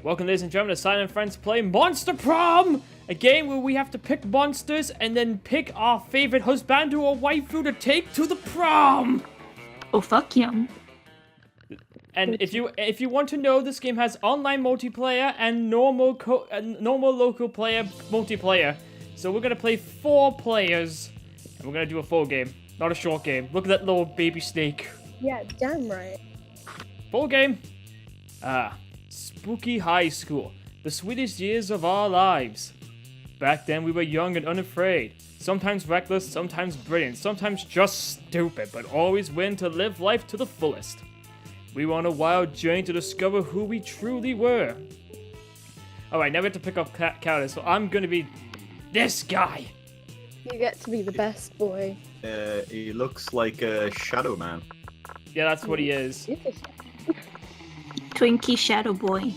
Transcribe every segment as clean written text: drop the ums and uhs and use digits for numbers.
Welcome, ladies and gentlemen, to Scion and Friends play Monster Prom! A game where we have to pick monsters and then pick our favorite husbando or waifu to take to the prom! Oh, fuck yeah. And if you want to know, this game has online multiplayer and normal local player multiplayer. So we're gonna play 4 players, and we're gonna do a full game, not a short game. Look at that little baby snake. Yeah, damn right. Full game. Spooky high school. The sweetest years of our lives. Back then we were young and unafraid. Sometimes reckless, sometimes brilliant, sometimes just stupid, but always willing to live life to the fullest. We were on a wild journey to discover who we truly were. Alright, now we have to pick up characters, so I'm gonna be this guy. You get to be the best boy. He looks like a shadow man. Yeah, that's what he is. Twinkie Shadow Boy.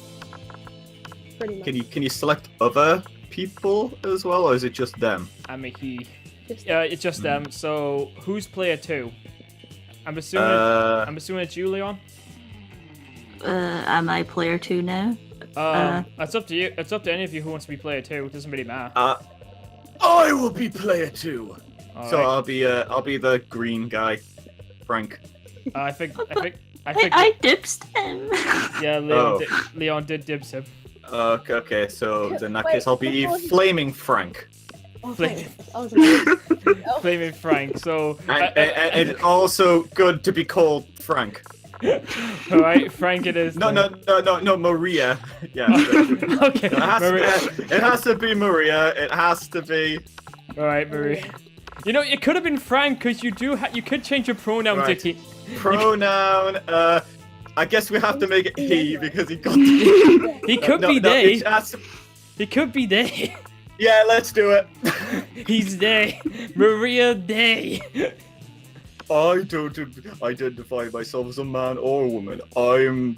Pretty much. Can you select other people as well, or is it just them? I'm a he. Just- It's just them. So who's player 2? I'm assuming it's you, Leon. Am I player 2 now? It's up to you. It's up to any of you who wants to be player 2. It doesn't really matter. I will be player 2. All So right. I'll be the green guy, Frank. I think. I dipsed him. Yeah, Leon did dibs him. Okay, so in that Wait, case I'll be before he- Flaming Frank. Oh, Flame- thanks. I was like, oh. Flaming Frank. So. And it's also good to be called Frank. All right, Frank. It is. No, Maria. Yeah. Okay. It has to be Maria. It has to be. All right, Marie. You know, it could have been Frank because you could change your pronoun Right. to he. Pronoun. I guess we have to make it he because he got. He could be they. it has to- He could be they. Yeah, let's do it. He's they. Maria they. I don't identify myself as a man or a woman. I'm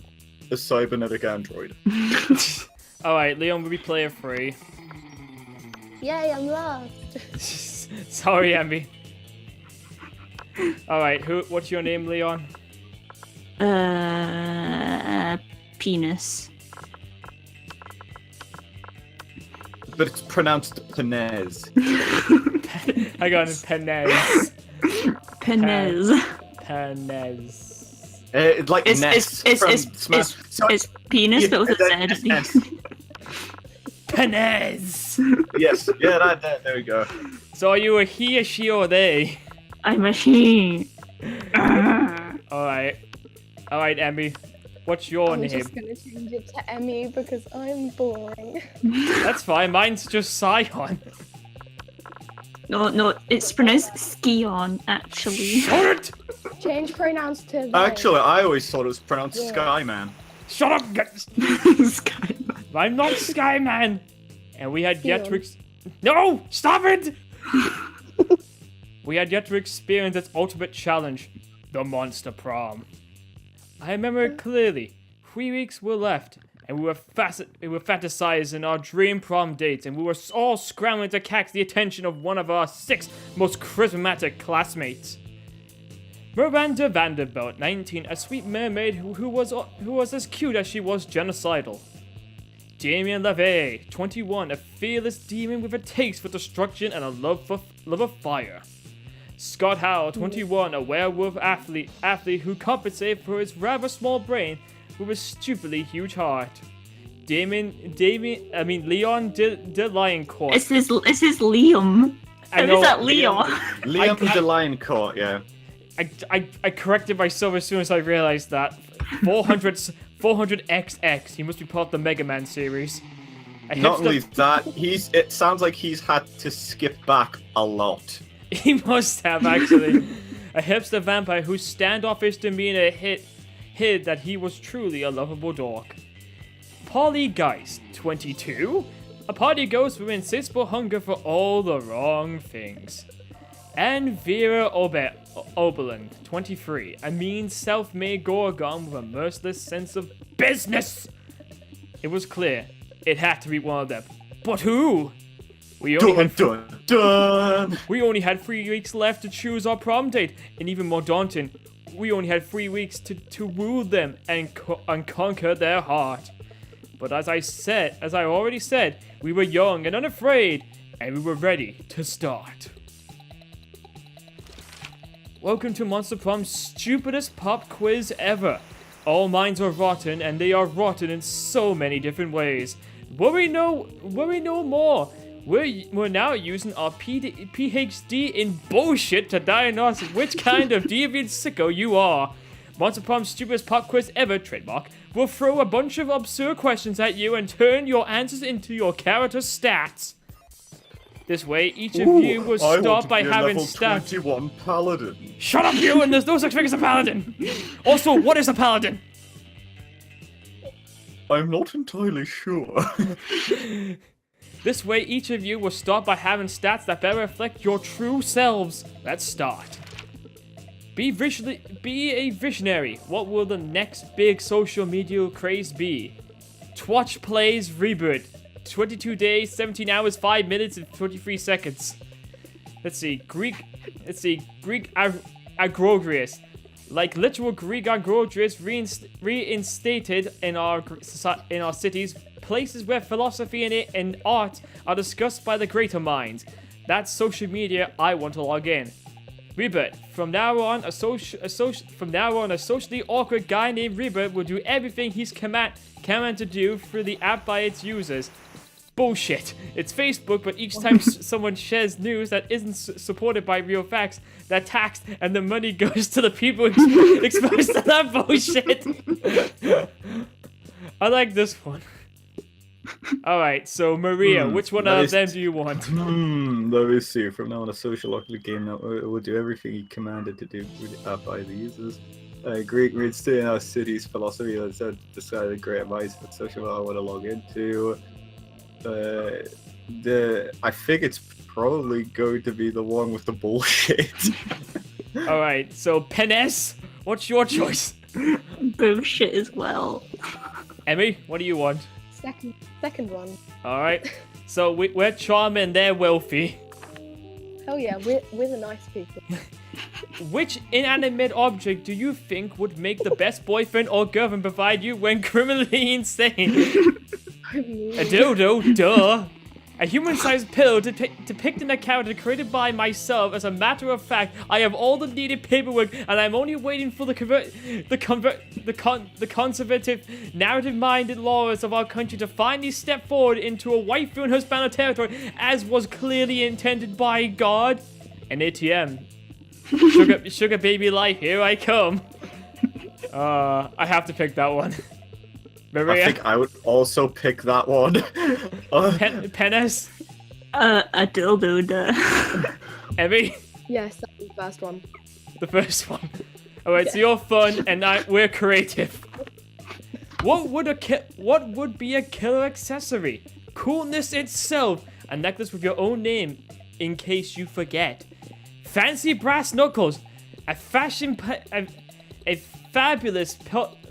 a cybernetic android. All right, Leon will be player 3. Yay, I'm lost. Sorry, Ambi. All right, what's your name, Leon? Penis. But it's pronounced Penez. I got Penez. Penez. Penez. It's like It's Ness it's from it's Smash. it's penis, but with a Z. Yes. Penez. Yes. Yeah, that. There we go. So are you a he, a she, or they? I'm a he. All right, Ambi. What's your I'm name? just gonna change it to Emmy because I'm boring. That's fine. Mine's just Scion. No, it's pronounced Scion, actually. Shut it! Change pronouns to they. Actually, I always thought it was pronounced Yeah. Skyman. Shut up! Skyman. I'm not Skyman. And we had yet to Leon. No! Stop it! We had yet to experience its ultimate challenge, the Monster Prom. I remember it clearly. 3 weeks were left, and we were fantasizing our dream prom dates, and we were all scrambling to catch the attention of one of our 6 most charismatic classmates. Miranda Vanderbilt, 19, a sweet mermaid who was as cute as she was genocidal. Damien LaVey, 21, a fearless demon with a taste for destruction and a love of fire. Scott Howell, 21, a werewolf athlete who compensated for his rather small brain with a stupidly huge heart. Leon de Lioncourt. It's his Liam. I How know, is that Leon? Liam the Lion Court, yeah. I corrected myself as soon as I realized that. 400XX. He must be part of the Mega Man series. Not only that, it sounds like he's had to skip back a lot. He must have, actually. A hipster vampire whose standoffish demeanor hid that he was truly a lovable dork. Polly Geist, 22. A party ghost with insatiable hunger for all the wrong things. And Vera Oberlin, 23. A mean, self-made Gorgon with a merciless sense of business. It was clear. It had to be one of them. But who? We only had 3 weeks left to choose our prom date, and even more daunting, we only had 3 weeks to woo them and conquer their heart. But as I already said, we were young and unafraid, and we were ready to start. Welcome to Monster Prom's stupidest pop quiz ever. All minds are rotten, and they are rotten in so many different ways. Worry no more. We're now using our PhD in bullshit to diagnose which kind of deviant sicko you are. Monster Prom's stupidest pop quiz ever, trademark, will throw a bunch of absurd questions at you and turn your answers into your character stats. This way, each of you will start by having stats. 21 paladin. Shut up, you! And there's no such thing as a paladin. Also, what is a paladin? I'm not entirely sure. This way, each of you will start by having stats that better reflect your true selves. Let's start. Be a visionary. What will the next big social media craze be? Twitch plays reboot. 22 days, 17 hours, 5 minutes, and 23 seconds. Let's see. Greek agrogrius. Like literal Greek agrogrius reinstated in our cities, places where philosophy and art are discussed by the greater minds. That's social media I want to log in. Rebirth. From now on, a socially awkward guy named Rebirth will do everything he's commanded to do through the app by its users. Bullshit. It's Facebook, but each time someone shares news that isn't supported by real facts, they're taxed and the money goes to the people exposed to that bullshit. I like this one. Alright, so Maria, which one of them do you want? Let me see. From now on, a social awkward game that will do everything he commanded to do with the app by the users. Greek reads stay in our city's philosophy that said decided great advice for social I want to log into. I think it's probably going to be the one with the bullshit. Alright, so Penes, what's your choice? Bullshit as well. Emmy, what do you want? Second one. Alright, so we're charming, they're wealthy. Oh yeah, we're the nice people. Which inanimate object do you think would make the best boyfriend or girlfriend provide you when criminally insane? A dildo, duh. A human-sized pill depicting a character created by myself. As a matter of fact, I have all the needed paperwork, and I'm only waiting for the conservative, narrative-minded laws of our country to finally step forward into a waifu and husbando territory, as was clearly intended by God. An ATM. Sugar baby life, here I come. I have to pick that one. Maria? I think I would also pick that one. Penis? A dildo, duh. Emmy? Yes, that's the first one. The first one. Alright, so you're fun and we're creative. What would be a killer accessory? Coolness itself. A necklace with your own name, in case you forget. Fancy brass knuckles. A fabulous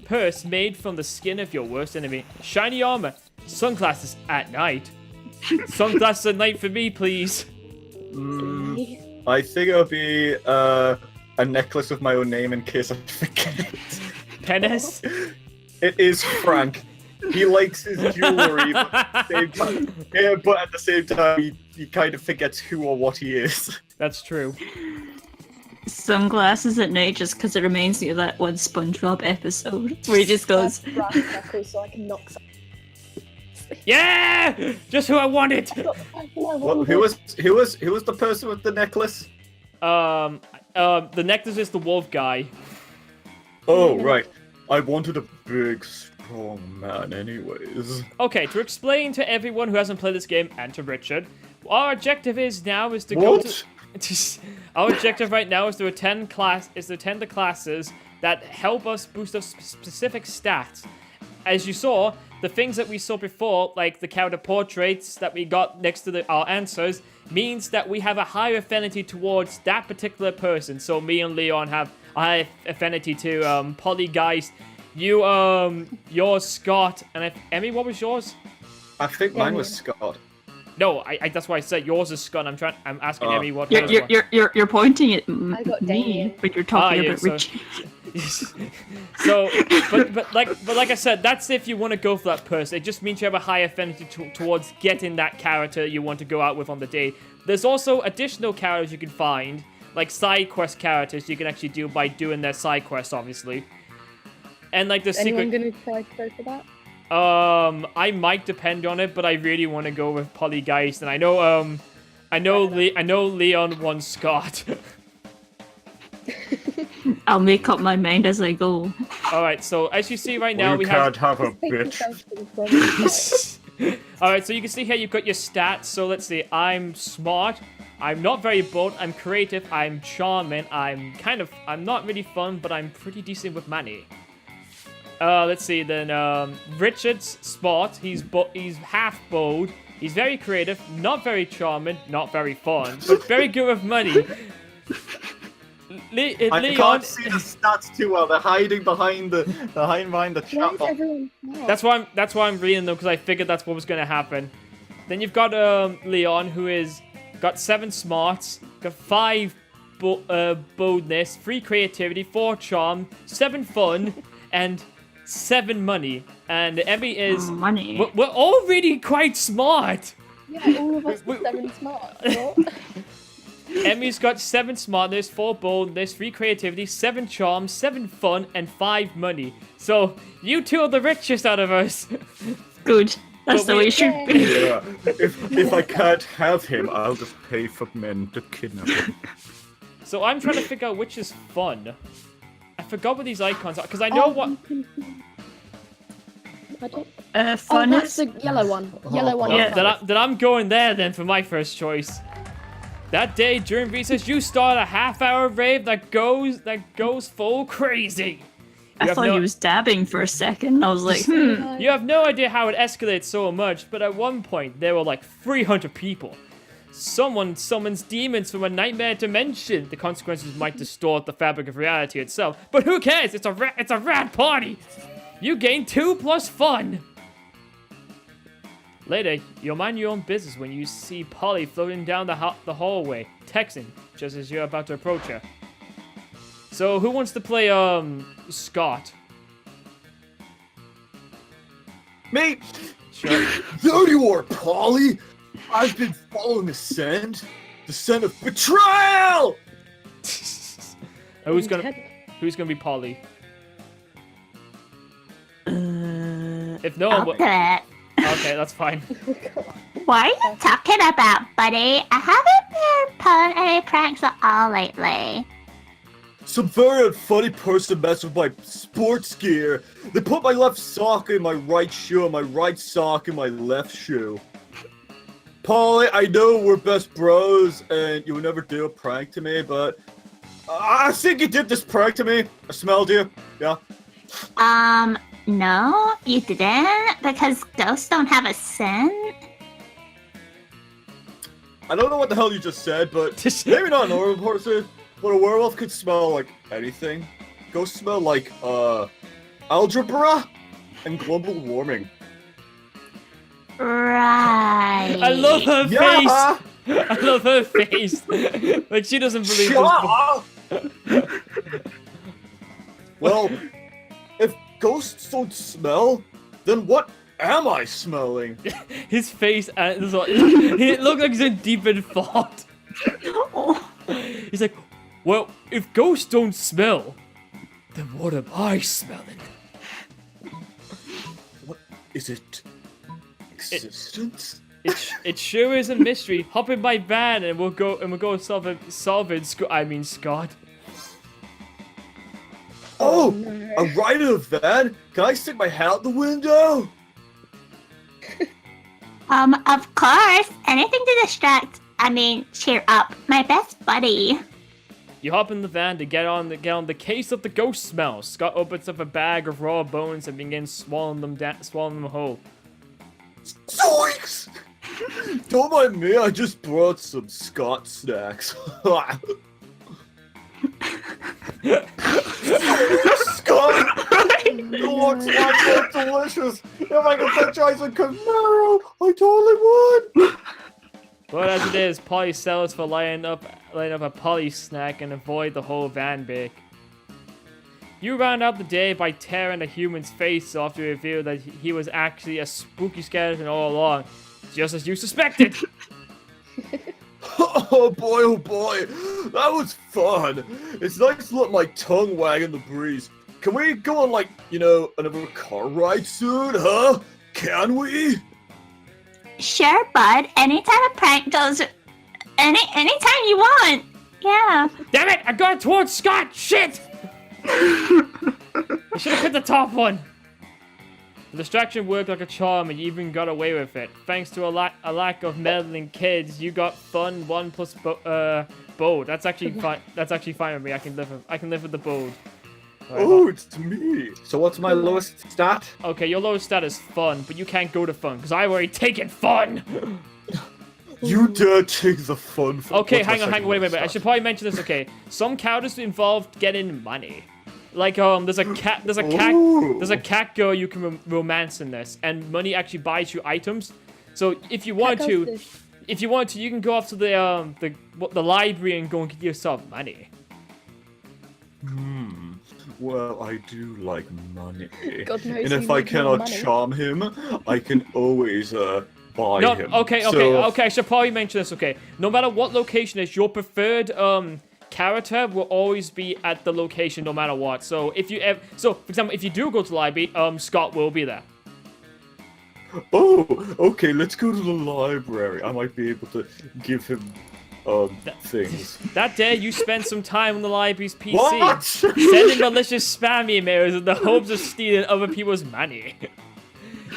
purse made from the skin of your worst enemy. Shiny armor. Sunglasses at night. Sunglasses at night for me, please. I think it'll be a necklace with my own name in case I forget. Penis? It is Frank. He likes his jewelry, but at the same time, he kind of forgets who or what he is. That's true. Sunglasses at night, just because it reminds me of that one SpongeBob episode where he just goes, Brass knuckles so I can knock something. Yeah! Just who I wanted! Who was the person with the necklace? The necklace is the wolf guy. Oh, right. I wanted a big, strong man anyways. Okay, to explain to everyone who hasn't played this game, and to Richard, our objective now is to go to... Our objective right now is to attend the classes that help us boost up specific stats. As you saw, the things that we saw before, like the character portraits that we got next to our answers, means that we have a higher affinity towards that particular person. So me and Leon have a high affinity to Polygeist. Yours Scott, and Emmy, what was yours? I think mine was Scott. No, that's why I said yours is Scott. I'm asking Emmy what hers was. You're pointing at I got me, Damien. but you're talking about so Richie. So, but like I said, that's if you want to go for that person. It just means you have a high affinity towards getting that character you want to go out with on the date. There's also additional characters you can find, like side quest characters you can actually do by doing their side quests, obviously. And like the Anyone secret. gonna try to go for that? I might depend on it, but I really want to go with Polygeist, and I know Leon wants Scott. I'll make up my mind as I go. All right, so as you see right now, we can't have. have a Take bitch. yourself to the front. All right, so you can see here you've got your stats. So let's see, I'm smart. I'm not very bold. I'm creative. I'm charming. I'm not really fun, but I'm pretty decent with money. Let's see then. Richard's smart. He's half bold. He's very creative. Not very charming. Not very fun, but very good with money. I Leon. can't see the stats too well. They're hiding behind the Why chat is box. everyone smart? That's why I'm reading them, because I figured that's what was gonna happen. Then you've got Leon, who is got 7 smarts, got 5 boldness, 3 creativity, 4 charm, 7 fun, and 7 money. And Emmy is Money. we're all really quite smart. Yeah, all of us are 7 smart. What? Emmy's got 7 smartness, 4 boldness, 3 creativity, 7 charm, 7 fun, and 5 money. So you two are the richest out of us. Good. That's But the way it should be. Yeah. If I can't have him, I'll just pay for men to kidnap him. So I'm trying to figure out which is fun. I forgot what these icons are, because I know what. I don't... Fun Oh, that's is... the yellow one. Yellow one. Yeah. Then I'm going there then for my first choice. That day during recess, you start a half-hour rave that goes full crazy. I thought he was dabbing for a second. I was like, You have no idea how it escalates so much, but at one point there were like 300 people. Someone summons demons from a nightmare dimension. The consequences might distort the fabric of reality itself, but who cares? It's a rad party. You gain 2 plus fun. Later, you'll mind your own business when you see Polly floating down the hallway, texting just as you're about to approach her. So, who wants to play Scott? Me! Sure. There you are, Polly! I've been following the scent of betrayal! Who's gonna be Polly? If no one, okay, that's fine. What are you talking about, buddy? I haven't been pulling any pranks at all lately. Some very unfunny person messed with my sports gear. They put my left sock in my right shoe and my right sock in my left shoe. Polly, I know we're best bros and you would never do a prank to me, but I think you did this prank to me. I smelled you. Yeah. No, you didn't, because ghosts don't have a scent. I don't know what the hell you just said, but maybe not a normal person, but a werewolf could smell like anything. Ghosts smell like, algebra and global warming. Right. I love her Yeah! face. I love her face. Like she doesn't believe Shut this. up! Well, if ghosts don't smell, then what am I smelling? His face, he looked like he's in deep in thought. He's like, well, if ghosts don't smell, then what am I smelling? What is it? Existence? It sure is a mystery. Hop in my van and we'll go solve it. Scott. Oh, no. a ride in a van? Can I stick my hat out the window? Of course. Anything to cheer up. My best buddy. You hop in the van to get on the case of the ghost smell. Scott opens up a bag of raw bones and begins swallowing them whole. Zoinks! Don't mind me, I just brought some Scott snacks. Scott! It looks like so delicious! If I could franchise a Camaro, I totally would! But as it is, Polly sells for lining up a Polly snack and avoid the whole van bake. You round out the day by tearing a human's face off to reveal that he was actually a spooky skeleton all along, just as you suspected. Oh boy, that was fun. It's nice to let my tongue wag in the breeze. Can we go on, like, another car ride soon, huh? Can we? Sure, bud. Anytime a prank goes, anytime you want. Yeah. Damn it! I got towards Scott! Shit! You should have picked the top one. The distraction worked like a charm, and you even got away with it. Thanks to a lack of meddling kids, you got fun 1 plus bold. That's actually fine. That's actually fine with me. I can live with the bold. Right, Oh, it's me. So what's my lowest stat? Okay, your lowest stat is fun, but you can't go to fun because I've already taken fun. You dare take the fun for Okay, what's my hang on, second wait. lowest I stat? should probably mention this. Okay, some characters involved getting money. Like there's a cat girl you can romance in this, and money actually buys you items. So if you want to, you can go off to the library and go and get yourself money. Well, I do like money. God knows And you if I need more cannot money. charm him, I can always buy No, him. okay. So, I should probably mention this. Okay, no matter what location is, your preferred character will always be at the location no matter what. So if you for example, if you do go to the library, Scott will be there. Oh, okay, let's go to the library. I might be able to give him things. That day, you spent some time on the library's PC, What? sending malicious spam emails in the hopes of stealing other people's money.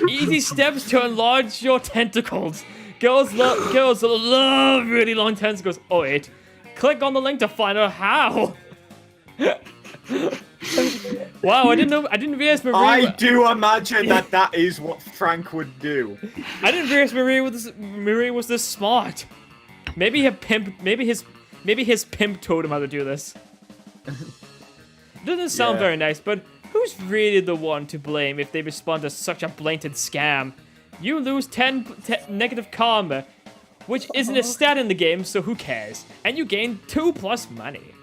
Easy steps to enlarge your tentacles. Girls love really long tentacles. Oh wait, click on the link to find out how. Wow, I didn't realize Marie. I do imagine that is what Frank would do. I didn't realize Marie was this smart. Maybe his pimp told him how to do this. Doesn't sound Yeah. very nice, but who's really the one to blame if they respond to such a blatant scam? You lose 10 negative karma, which isn't a stat in the game, so who cares? And you gain 2 plus money.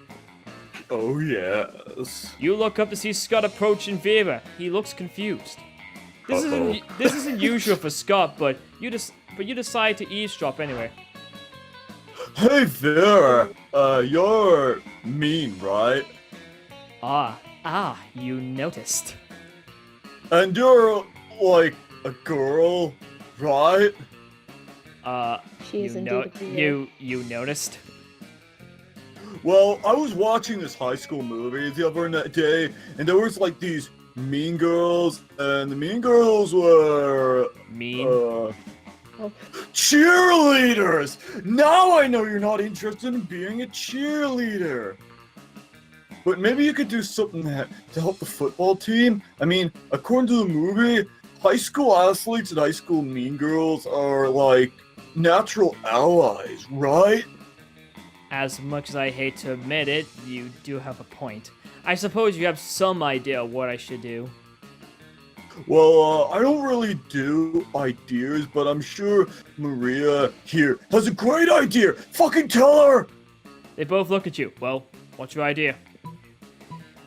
Oh, yes. You look up to see Scott approaching Vera. He looks confused. This isn't usual for Scott, but you decide to eavesdrop anyway. Hey there, you're mean, right? You noticed. And you're, like, a girl, right? She is indeed a female. you noticed? Well, I was watching this high school movie the other day, and there was, like, these mean girls, and the mean girls were... Mean? Cheerleaders! Now I know you're not interested in being a cheerleader. But maybe you could do something to help the football team. I mean, according to the movie, high school athletes and high school mean girls are, like, natural allies, right? As much as I hate to admit it, you do have a point. I suppose you have some idea what I should do. Well, I don't really do ideas, but I'm sure Maria here has a great idea. Fucking tell her! They both look at you. Well, what's your idea?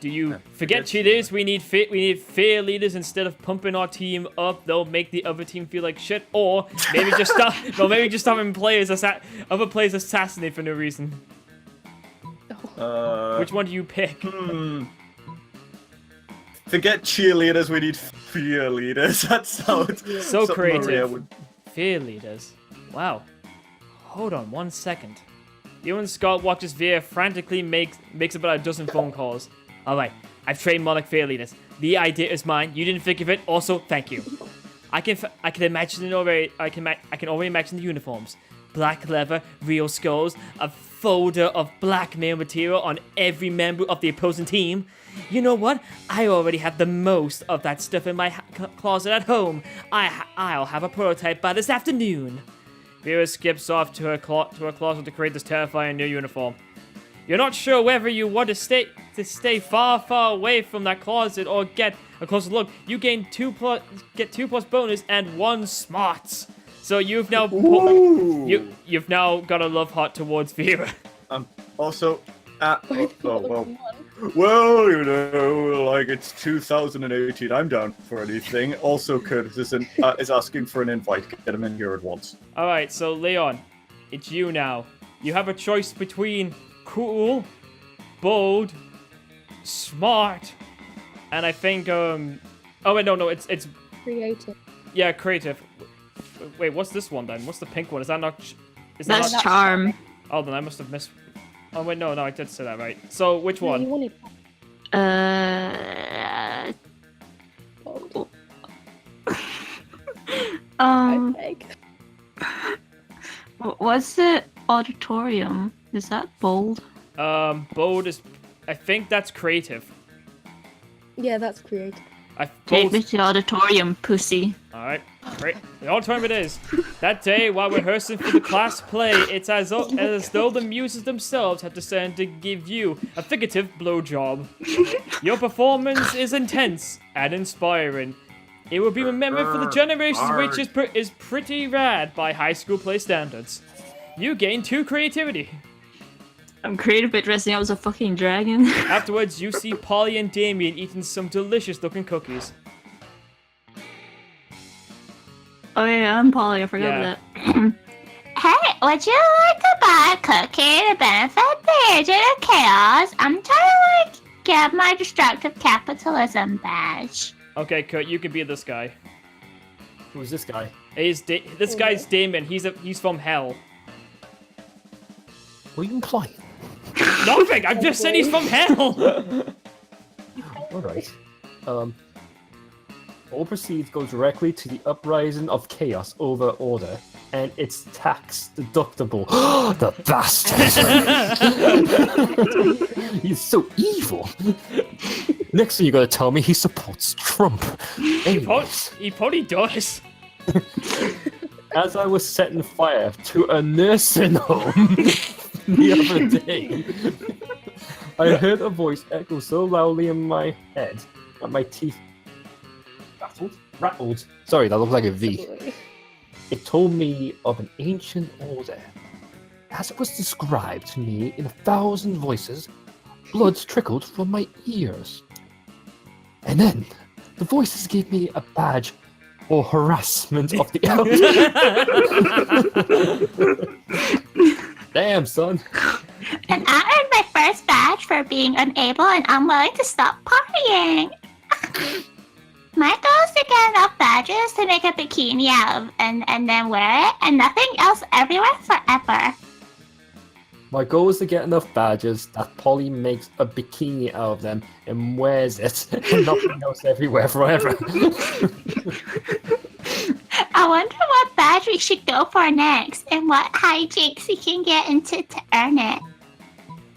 Do you forget cheerleaders? We need fair leaders instead of pumping our team up. They'll make the other team feel like shit. Or maybe just stop. Maybe just having other players assassinate for no reason. Which one do you pick? Forget cheerleaders, we need fear leaders. That sounds So something Maria creative. would- Fear leaders. Wow. Hold on 1 second. You and Scott watches Vera frantically makes about a dozen phone calls. Alright, I've trained Monarch fear leaders. The idea is mine. You didn't think of it. Also, thank you. I can imagine it already. I can already imagine the uniforms. Black leather, real skulls, a folder of blackmail material on every member of the opposing team. You know what? I already have the most of that stuff in my closet at home. I'll have a prototype by this afternoon. Vera skips off to her closet to create this terrifying new uniform. You're not sure whether you want to stay far away from that closet or get a closer look. You gain 2 plus bonus and 1 smarts. So you've now you've now got a love heart towards Vera. Also, well, Well, you know, like it's 2018. I'm down for anything. Also, Curtis is asking for an invite. Get him in here at once. All right, so Leon, it's you now. You have a choice between cool, bold, smart, and I think oh wait, no, it's Creative. yeah, creative. Wait, what's this one then? What's the pink one? Is that not? Is that That's not? charm. Oh, then I must have missed. Oh wait, no, I did say that right. So which No, you one? wanted Uh, I beg. what's the auditorium? Is that bold? Bold is. I think that's creative. Yeah, that's creative. Take Bold. me to the auditorium, pussy. Alright, great. The auditorium it is. That day, while rehearsing for the class play, it's as though the muses themselves have decided to give you a figurative blowjob. Your performance is intense and inspiring. It will be remembered for the generations, which is pretty rad by high school play standards. You gain 2 creativity. I'm creative but dressing up as a fucking dragon. Afterwards, you see Polly and Damien eating some delicious-looking cookies. Oh yeah, I'm Polly, I forgot Yeah. that. Hey, would you like to buy a cookie to benefit the agent of chaos? I'm trying to get my destructive capitalism badge. Okay, Kurt, you can be this guy. Who's this guy? This guy's Damien. He's from hell. What are you implying? Nothing. I've just said he's from hell. All right. All proceeds go directly to the uprising of chaos over order, and it's tax deductible. The bastard! He's so evil. Next thing you gotta tell me, he supports Trump. Anyways, He probably does. as I was setting fire to a nursing home the other day, I heard a voice echo so loudly in my head that my teeth rattled. Sorry, that looked like a V. Absolutely. It told me of an ancient order. As it was described to me in 1,000 voices, blood trickled from my ears. And then, the voices gave me a badge for harassment of the elders. Damn, son. And I earned my first badge for being unable and unwilling to stop partying. My goal is to get enough badges to make a bikini out of and then wear it and nothing else everywhere forever. My goal is to get enough badges that Polly makes a bikini out of them and wears it, and nothing else everywhere forever. I wonder what badge we should go for next and what hijinks we can get into to earn it.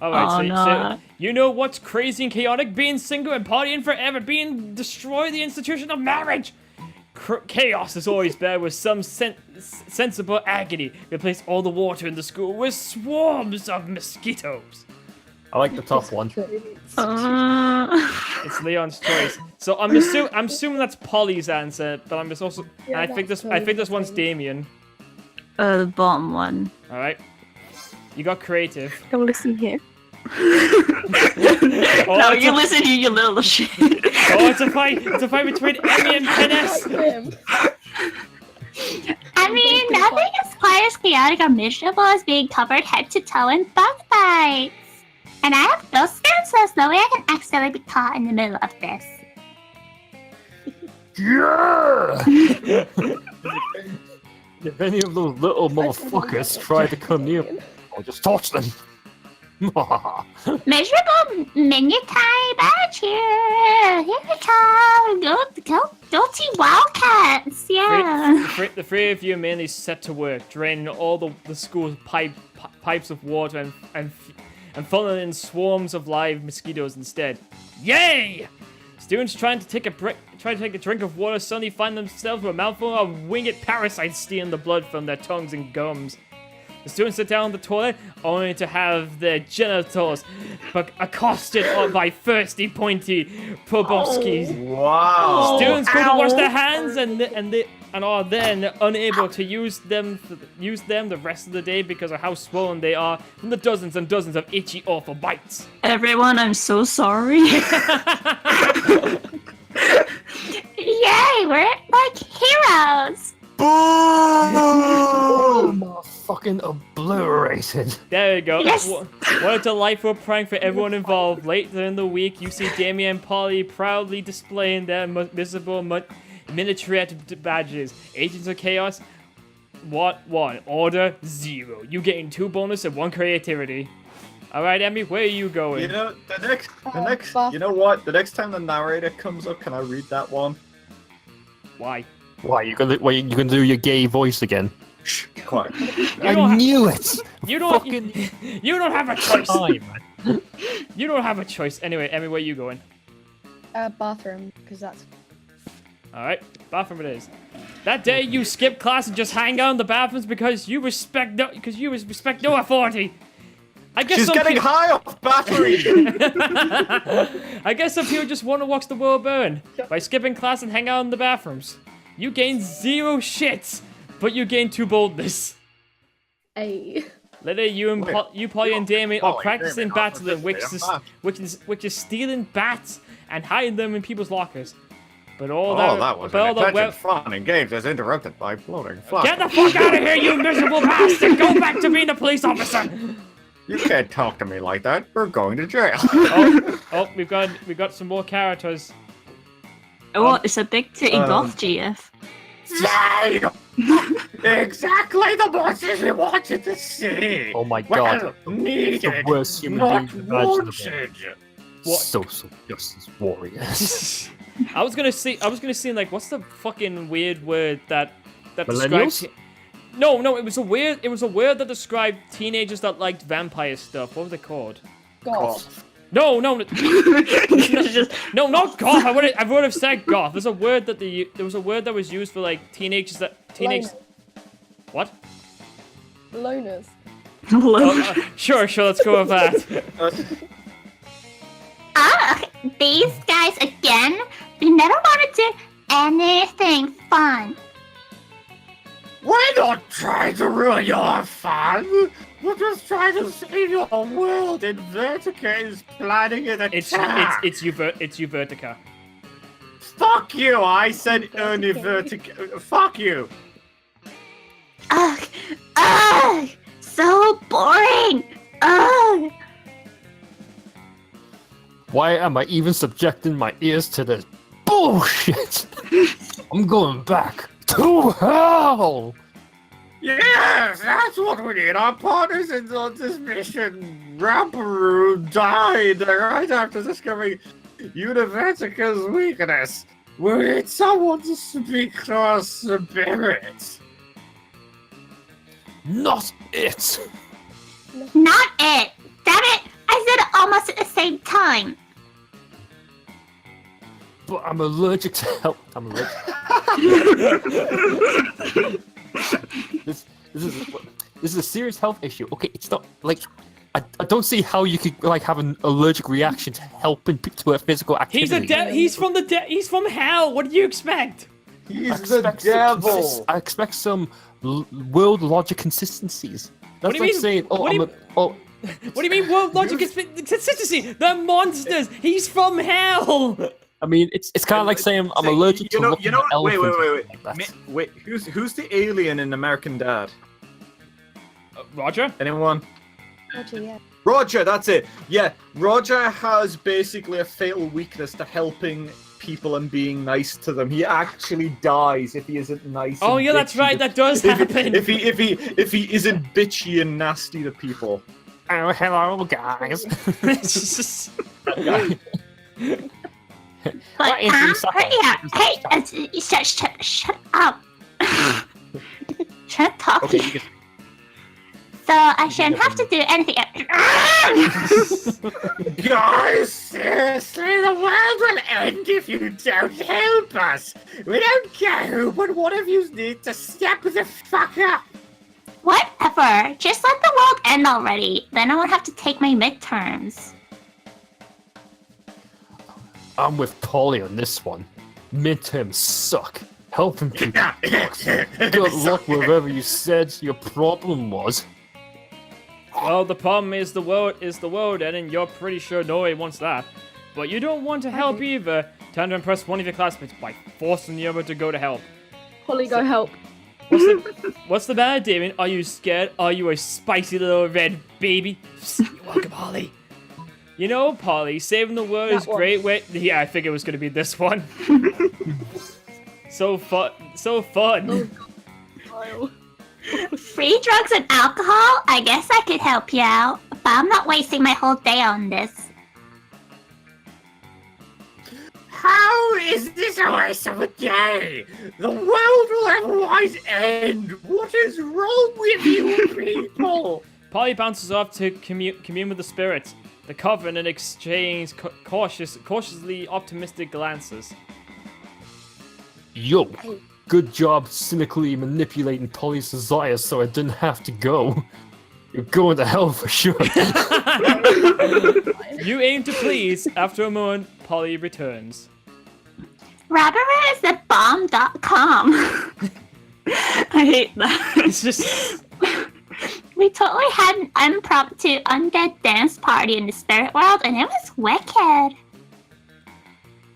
Alright, Oh, so no. you know what's crazy and chaotic? Being single and partying forever, destroy the institution of marriage. Chaos is always better with some sensible agony. Replace all the water in the school with swarms of mosquitoes. I like the top one. It's Leon's choice. So I'm assuming that's Polly's answer, but I'm just also Yeah, I think that's this one's Polly's. Damien. The bottom one. All right, you got creative. Don't listen here. Oh, No, it's you a- listen here, you little shit. Oh, it's a fight between Emmy and Penis. Him. I mean, nothing is quite as chaotic or miserable as being covered head to toe in bug bites. And I have no skin, so there's no way I can accidentally be caught in the middle of this. Yeah! If any of those little motherfuckers try to come near me, I'll just torch them. Miserable Minutai badge here. Here we come. Go team Wildcats. Yeah. The three of you mainly set to work, draining all the school's pipes of water and funneling in swarms of live mosquitoes instead. Yay! Students trying to take a drink of water suddenly find themselves with a mouthful of winged parasites stealing the blood from their tongues and gums. The students sit down on the toilet only to have their genitals accosted by thirsty, pointy proboscis. Wow. Students go to wash their hands and and are then unable to use them the rest of the day because of how swollen they are from the dozens and dozens of itchy, awful bites. Everyone, I'm so sorry. Yay, we're like heroes. Oh, fucking obliterated. There you go. Yes. What a delightful prank for everyone involved. Later in the week, you see Damien and Polly proudly displaying their visible miniature badges. Agents of Chaos, what? 1. Order 0. You getting 2 bonus and 1 creativity. All right, Emmy, where are you going? You know, the next, you know what? The next time the narrator comes up, can I read that one? Why? Why you gonna do your gay voice again? Shh, quiet. I knew it. You don't. You don't have a choice. You don't have a choice. Anyway, Emmy, where are you going? Bathroom, because that's. All right, bathroom it is. That day you skip class and just hang out in the bathrooms because you respect no authority. I guess She's getting high off battery. I guess some people just want to watch the world burn by skipping class and hang out in the bathrooms. You gain 0 shits, but you gain 2 boldness. A. Later, you, Polly, and Damien are practicing battling, which is stealing bats and hiding them in people's lockers. But all that was fun and games is interrupted by floating flies. Get the fuck out of here, you miserable bastard! Go back to being a police officer. You can't talk to me like that. We're going to jail. We've got some more characters. Oh, it's a big titty goth GF. Say! Exactly the monsters we wanted to see. Oh my god. Needed, the worst human not being imaginable. wanted. Social justice warriors. I was gonna see like what's the fucking weird word that Millennials? describes. No, it was a word that described teenagers that liked vampire stuff. What was it called? Goth. No, not goth. I would have said goth. There was a word that was used for like teenagers. What? Loners. Sure. Let's go with that. These guys again? We never want to do anything fun. We're not trying to ruin your fun. We're just trying to save your world, and Vertica is planning an attack. It's Vertica. Fuck you! I said only Vertica. Fuck you! Ugh, so boring. Ugh. Why am I even subjecting my ears to this bullshit? I'm going back to hell! Yes, that's what we need. Our partners on this mission, Ramparoo, died right after discovering Univertica's weakness. We need someone to speak to our spirits. Not it! Not it. Damn it. I said it almost at the same time. But I'm allergic to hell. I'm allergic. This is a serious health issue. Okay, it's not like I don't see how you could like have an allergic reaction to helping to a physical activity. He's from hell. What do you expect? He's the devil. I expect some world logic consistencies. That's like saying, What do you mean world logic consistency? They're monsters. He's from hell. I mean, it's kind of like saying I'm allergic to looking at elephants. Wait, who's the alien in American Dad? Roger? Anyone? Roger, yeah. Roger, that's it. Yeah, Roger has basically a fatal weakness to helping people and being nice to them. He actually dies if he isn't nice. Oh yeah, that's right. That does happen. If he isn't bitchy and nasty to people. Oh, hello, guys. But hey, shut up. Shut up. Okay, you can... So I shouldn't have to do anything. Guys, seriously, the world will end if you don't help us. We don't care who, but one of you need to step the fuck up. Whatever. Just let the world end already. Then I won't have to take my midterms. I'm with Polly on this one. Midterms suck. Helping people. Good luck wherever you said your problem was. Well, the problem is the world and you're pretty sure nobody wants that. But you don't want to help either. Time to impress one of your classmates by forcing the other to go to help. Polly, go help. What's the matter, Damien? Are you scared? Are you a spicy little red baby? You're welcome, Polly. You know, Polly, saving the world is great way. Yeah, I think it was gonna be this one. So fun. Free drugs and alcohol? I guess I could help you out, but I'm not wasting my whole day on this. How is this a waste of a day? The world will otherwise end. What is wrong with you people? Polly bounces off to commune with the spirits. The coven and exchange cautiously optimistic glances. Yo, good job cynically manipulating Polly's desire so I didn't have to go. You're going to hell for sure. You aim to please. After a moment, Polly returns. Robbery is the bomb.com. I hate that. It's just... We totally had an impromptu undead dance party in the spirit world, and it was wicked.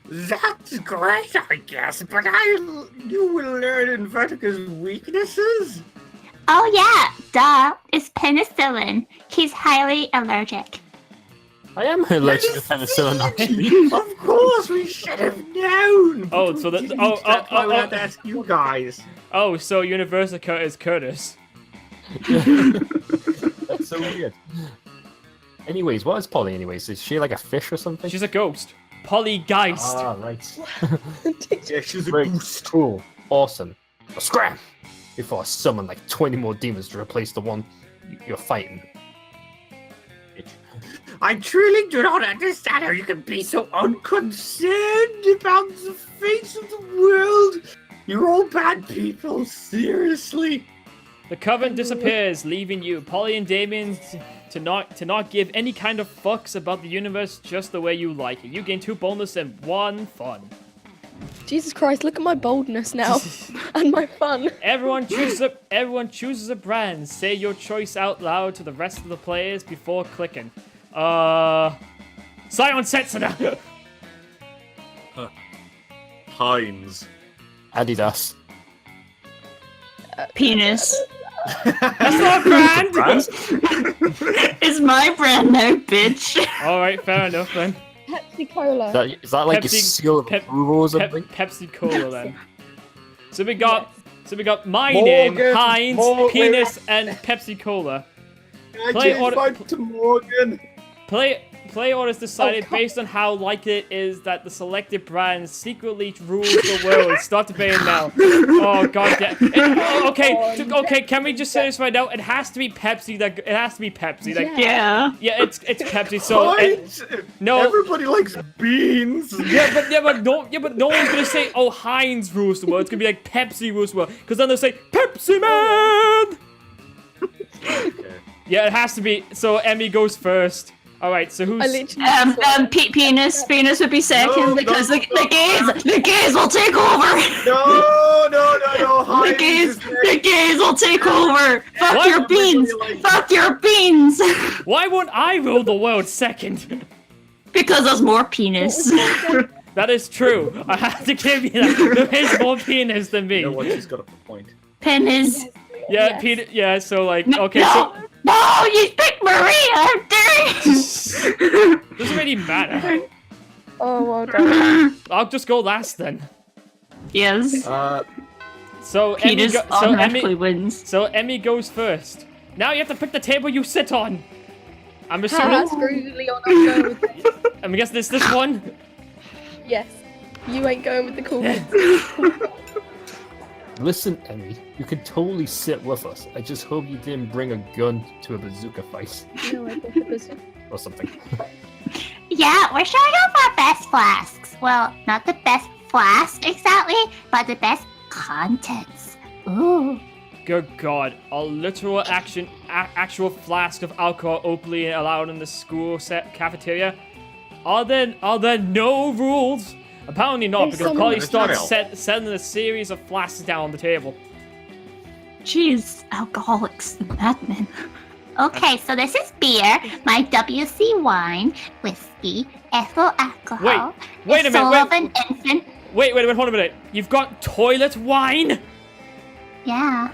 That's great, I guess, but you will learn Vertica's weaknesses? Oh yeah, duh. It's penicillin. He's highly allergic. I am allergic to penicillin, actually. Of course, we should have known! Oh, so that... That's why we had to ask you guys. Oh, so Universica is Curtis. That's so weird. Anyways, what is Polly anyways? Is she like a fish or something? She's a ghost. Pollygeist. Ah, right. Yeah, she's a Very goose. cool. Awesome. Now scram! Before I summon like 20 more demons to replace the one you're fighting. Bitch. I truly do not understand how you can be so unconcerned about the fate of the world. You're all bad people, seriously. The coven disappears, leaving you, Polly and Damien, to not give any kind of fucks about the universe just the way you like it. You gain 2 bonus and 1 fun. Jesus Christ, look at my boldness now. And my fun. Everyone chooses a brand. Say your choice out loud to the rest of the players before clicking. Scion Setsuna. Heinz. Adidas. Penis. That's not a brand! It's my brand now, bitch. Alright, fair enough then. Pepsi Cola. Is that like a Pepsi- seal of approval or something? Pepsi Cola then. So we got my name, Heinz, Morgan. Penis, and Pepsi Cola. I Play changed order- mine to Morgan. Play orders decided based on how likely it is that the selected brand secretly rules the world. Start debating now. Oh god damn. Okay, can we just say this right now? It has to be Pepsi. It has to be Pepsi. Yeah. Yeah, it's Pepsi. So Heinz. no. Everybody likes beans. Yeah, but no one's gonna say, oh, Heinz rules the world. It's gonna be like Pepsi rules the world, because then they'll say Pepsi Man. Okay. Yeah, it has to be. So Emmy goes first. All right, so who's? I literally Penis would be second No, because no, the gays will take over. No. Heinz. The gays will take over. Fuck What? your beans. Fuck your beans. Why won't I rule the world second? Because there's more penis. That is true. I have to give you that. There is more penis than me. You know what? She's got a point. Penis. Yeah, Yes. penis. Yeah, so like, No, okay, no, you picked Maria. How dare you? so doesn't really matter. Oh, well done. I'll just go last then. Yes. So Emmy, Penis so automatically Emmy, wins. so Emmy goes first. Now you have to pick the table you sit on. I'm Haha, assuming. screw you, Leon. I'm going with this. I'm guessing it's this one. Yes. You ain't going with the cool kids. Listen, Emmy, you can totally sit with us. I just hope you didn't bring a gun to a bazooka fight No, I thought it was... or something. Yeah, we're showing off our best flasks. Well, not the best flask exactly, but the best contents. Ooh. Good God, a literal actual flask of alcohol openly allowed in the school cafeteria? Are there no rules? Apparently not, There's because someone- Polly It's starts real. setting a series of flasks down on the table. Jeez, alcoholics and madmen. Okay, so this is beer, my WC wine, whiskey, ethyl alcohol, Wait the a minute, soul wait. of an infant. Wait, hold on a minute. You've got toilet wine? Yeah,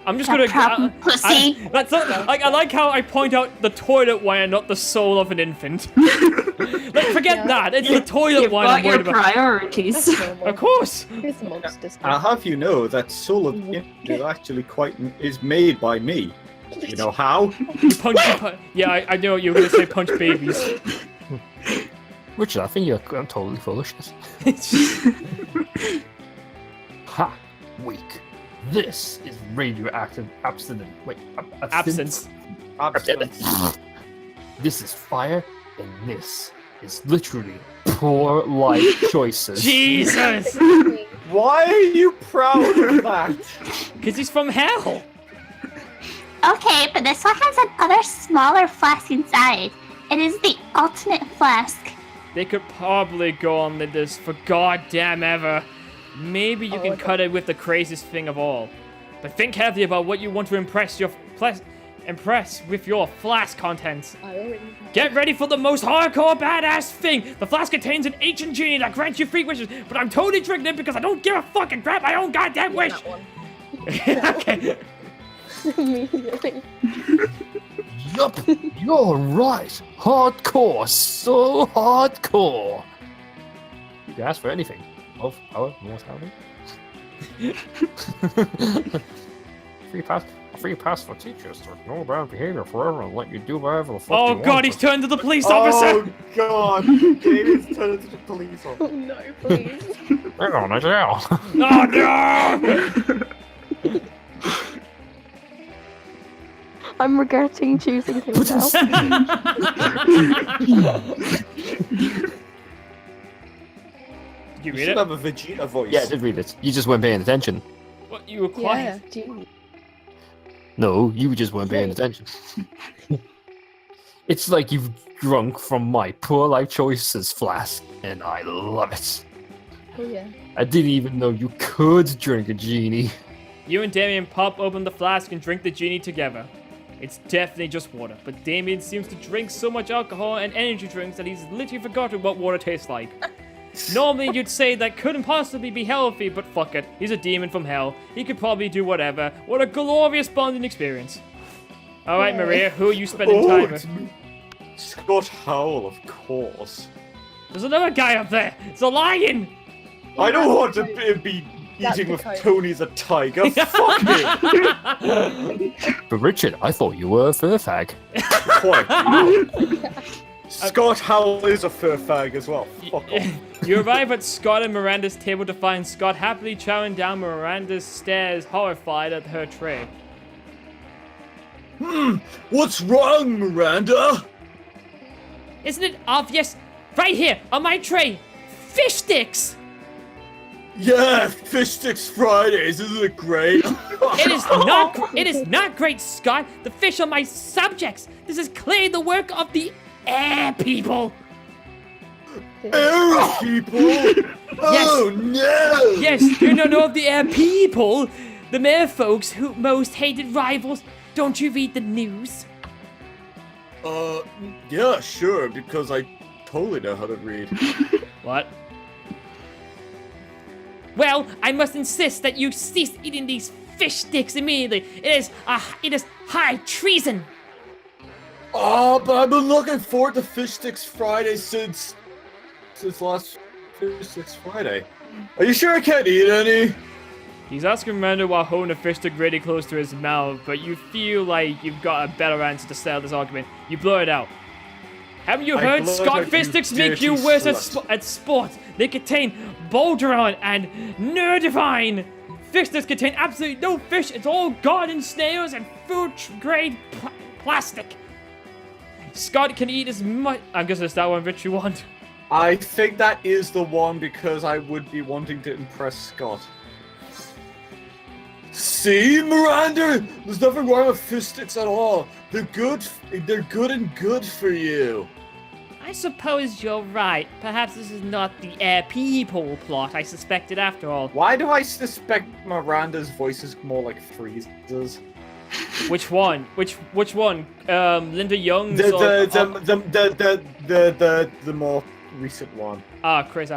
I'm just a gonna. problem, pussy. That's not, I like how I point out the toilet wine and not the soul of an infant. Like, forget Yeah. that. It's the toilet You've wine I'm got your worried about. priorities. That's normal. Of course. Here's the monster stuff. I'll have you know that Soul of Infant is actually is made by me. You know how? You punch. Yeah, I know you were gonna say punch babies. Richard, I think you're totally full of shit. Ha! Weak. This is radioactive abstinence. Wait, Absence. Abstinence. This is fire, and this is literally poor life choices. Jesus. Why are you proud of that? Because he's from hell. Okay, but this one has another smaller flask inside. It is the ultimate flask. They could probably go on with this for goddamn ever. Maybe you can cut it with the craziest thing of all. But think heavily about what you want to impress with your flask contents. I already Get ready for the most hardcore badass thing. The flask contains an ancient genie that grants you 3 wishes, but I'm totally drinking it because I don't give a fuck and grab my own goddamn wish. that one. Okay. Immediately. Yup, you're right. Hardcore, so hardcore. You can ask for anything. Love, power, mortality. Free pass for teachers to know about behavior forever and let you do whatever the fuck you Oh want. god, he's turned to the police officer. Oh god, David's turned into the police officer. Oh no, please. We're going to jail. Oh no! I'm regretting choosing him now. Did you You read should it? have a Vegeta voice. Yeah, I did read it. You just weren't paying attention. What, you were Yeah, quiet? gee. No, you just weren't paying Right. attention. It's like you've drunk from my poor life choices flask, and I love it. Oh yeah. I didn't even know you could drink a genie. You and Damien pop open the flask and drink the genie together. It's definitely just water, but Damien seems to drink so much alcohol and energy drinks that he's literally forgotten what water tastes like. Normally you'd say that couldn't possibly be healthy, but fuck it. He's a demon from hell. He could probably do whatever. What a glorious bonding experience. Alright, Yeah. Maria, who are you spending Oh, time it's with? me. Scott Howell, of course. There's another guy up there. It's a lion. I don't want to be That's eating the with coyote. Tony's a tiger. Fuck him. But Richard, I thought you were a fur fag. Quite. Scott Howell is a fur fag as well. Fuck off. You arrive at Scott and Miranda's table to find Scott happily chowing down Miranda's stairs, horrified at her tray. What's wrong, Miranda? Isn't it obvious? Right here, on my tray. Fish sticks! Yeah, Fish Sticks Fridays, isn't it great? It is not great, Scott. The fish are my subjects. This is clearly the work of the air people. Air people! Oh no! Yes, you don't know of the air people. The mere folks who most hated rivals. Don't you read the news? Yeah, sure, because I totally know how to read. What? Well, I must insist that you cease eating these fish sticks immediately. It is high treason. Oh, but I've been looking forward to Fish Sticks Friday since last Fish Sticks Friday. Are you sure I can't eat any? He's asking Miranda while holding a fish stick really close to his mouth, but you feel like you've got a better answer to settle this argument. You blur it out. Haven't you I heard blurt Scott out, fish "You sticks make dirty you worse slut." at sports? They contain Bolderon and Nerdivine. Fish sticks contain absolutely no fish. It's all garden snails and food-grade plastic. Scott can eat as much. I'm guessing it's that one, Rich, you want. I think that is the one because I would be wanting to impress Scott. See, Miranda? There's nothing wrong with Fish Sticks at all. They're good and good for you. I suppose you're right. Perhaps this is not the people plot I suspected after all. Why do I suspect Miranda's voice is more like Frieza's? Which one? Which one? Linda Young's or... The more recent one. Chris.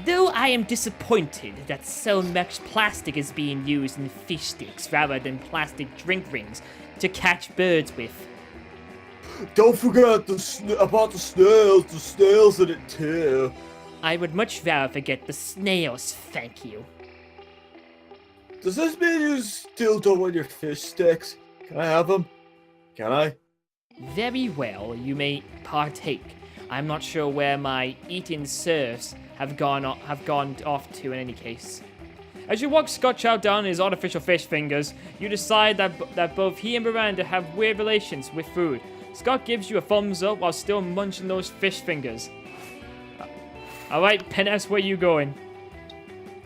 Though I am disappointed that so much plastic is being used in fish sticks rather than plastic drink rings to catch birds with. Don't forget about the snails in it too. I would much rather forget the snails, thank you. Does this mean you still don't want your fish sticks? Can I have them? Can I? Very well, you may partake. I'm not sure where my eating serfs have gone off to in any case. As you watch Scott chow down his artificial fish fingers, you decide that both he and Miranda have weird relations with food. Scott gives you a thumbs up while still munching those fish fingers. Alright, Penas, where you going?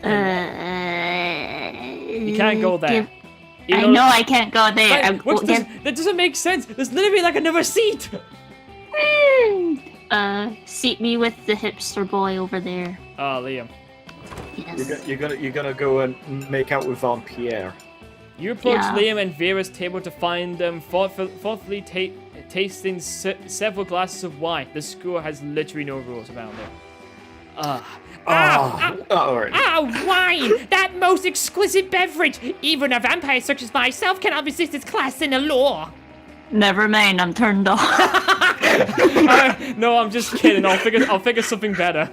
You can't go there. I know I can't go there. That doesn't make sense. There's literally like another seat. Seat me with the hipster boy over there. Oh, Liam. Yes. You're gonna go and make out with Vampire. You approach Yeah. Liam and Vera's table to find them thoughtfully tasting several glasses of wine. The school has literally no rules around it. Alright. Wine! That most exquisite beverage! Even a vampire such as myself cannot resist its class and allure. Never mind, I'm turned off. No, I'm just kidding. I'll figure something better.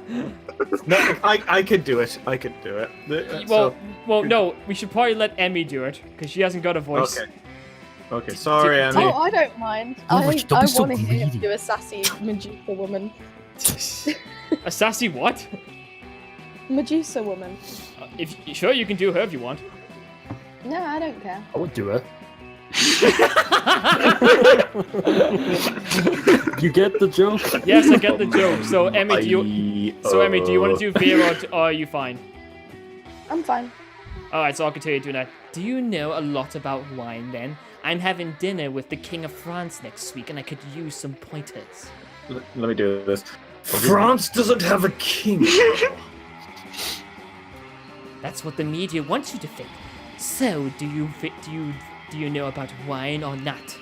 No, I could do it. I could do it. Well, no. We should probably let Emmy do it because she hasn't got a voice. Okay, sorry, Emmy. Oh, I don't mind. Oh, I don't be so want to hear greedy. you a sassy Medusa woman. A sassy what? Medusa woman. If sure, you can do her if you want. No, I don't care. I would do it. You get the joke? Yes, I get the joke. So Emmy, do you want to do Vera or are you fine? I'm fine. Alright, so I'll continue doing that. Do you know a lot about wine then? I'm having dinner with the King of France next week and I could use some pointers. Let me do this. France doesn't have a king. That's what the media wants you to think. So, do you know about wine or not?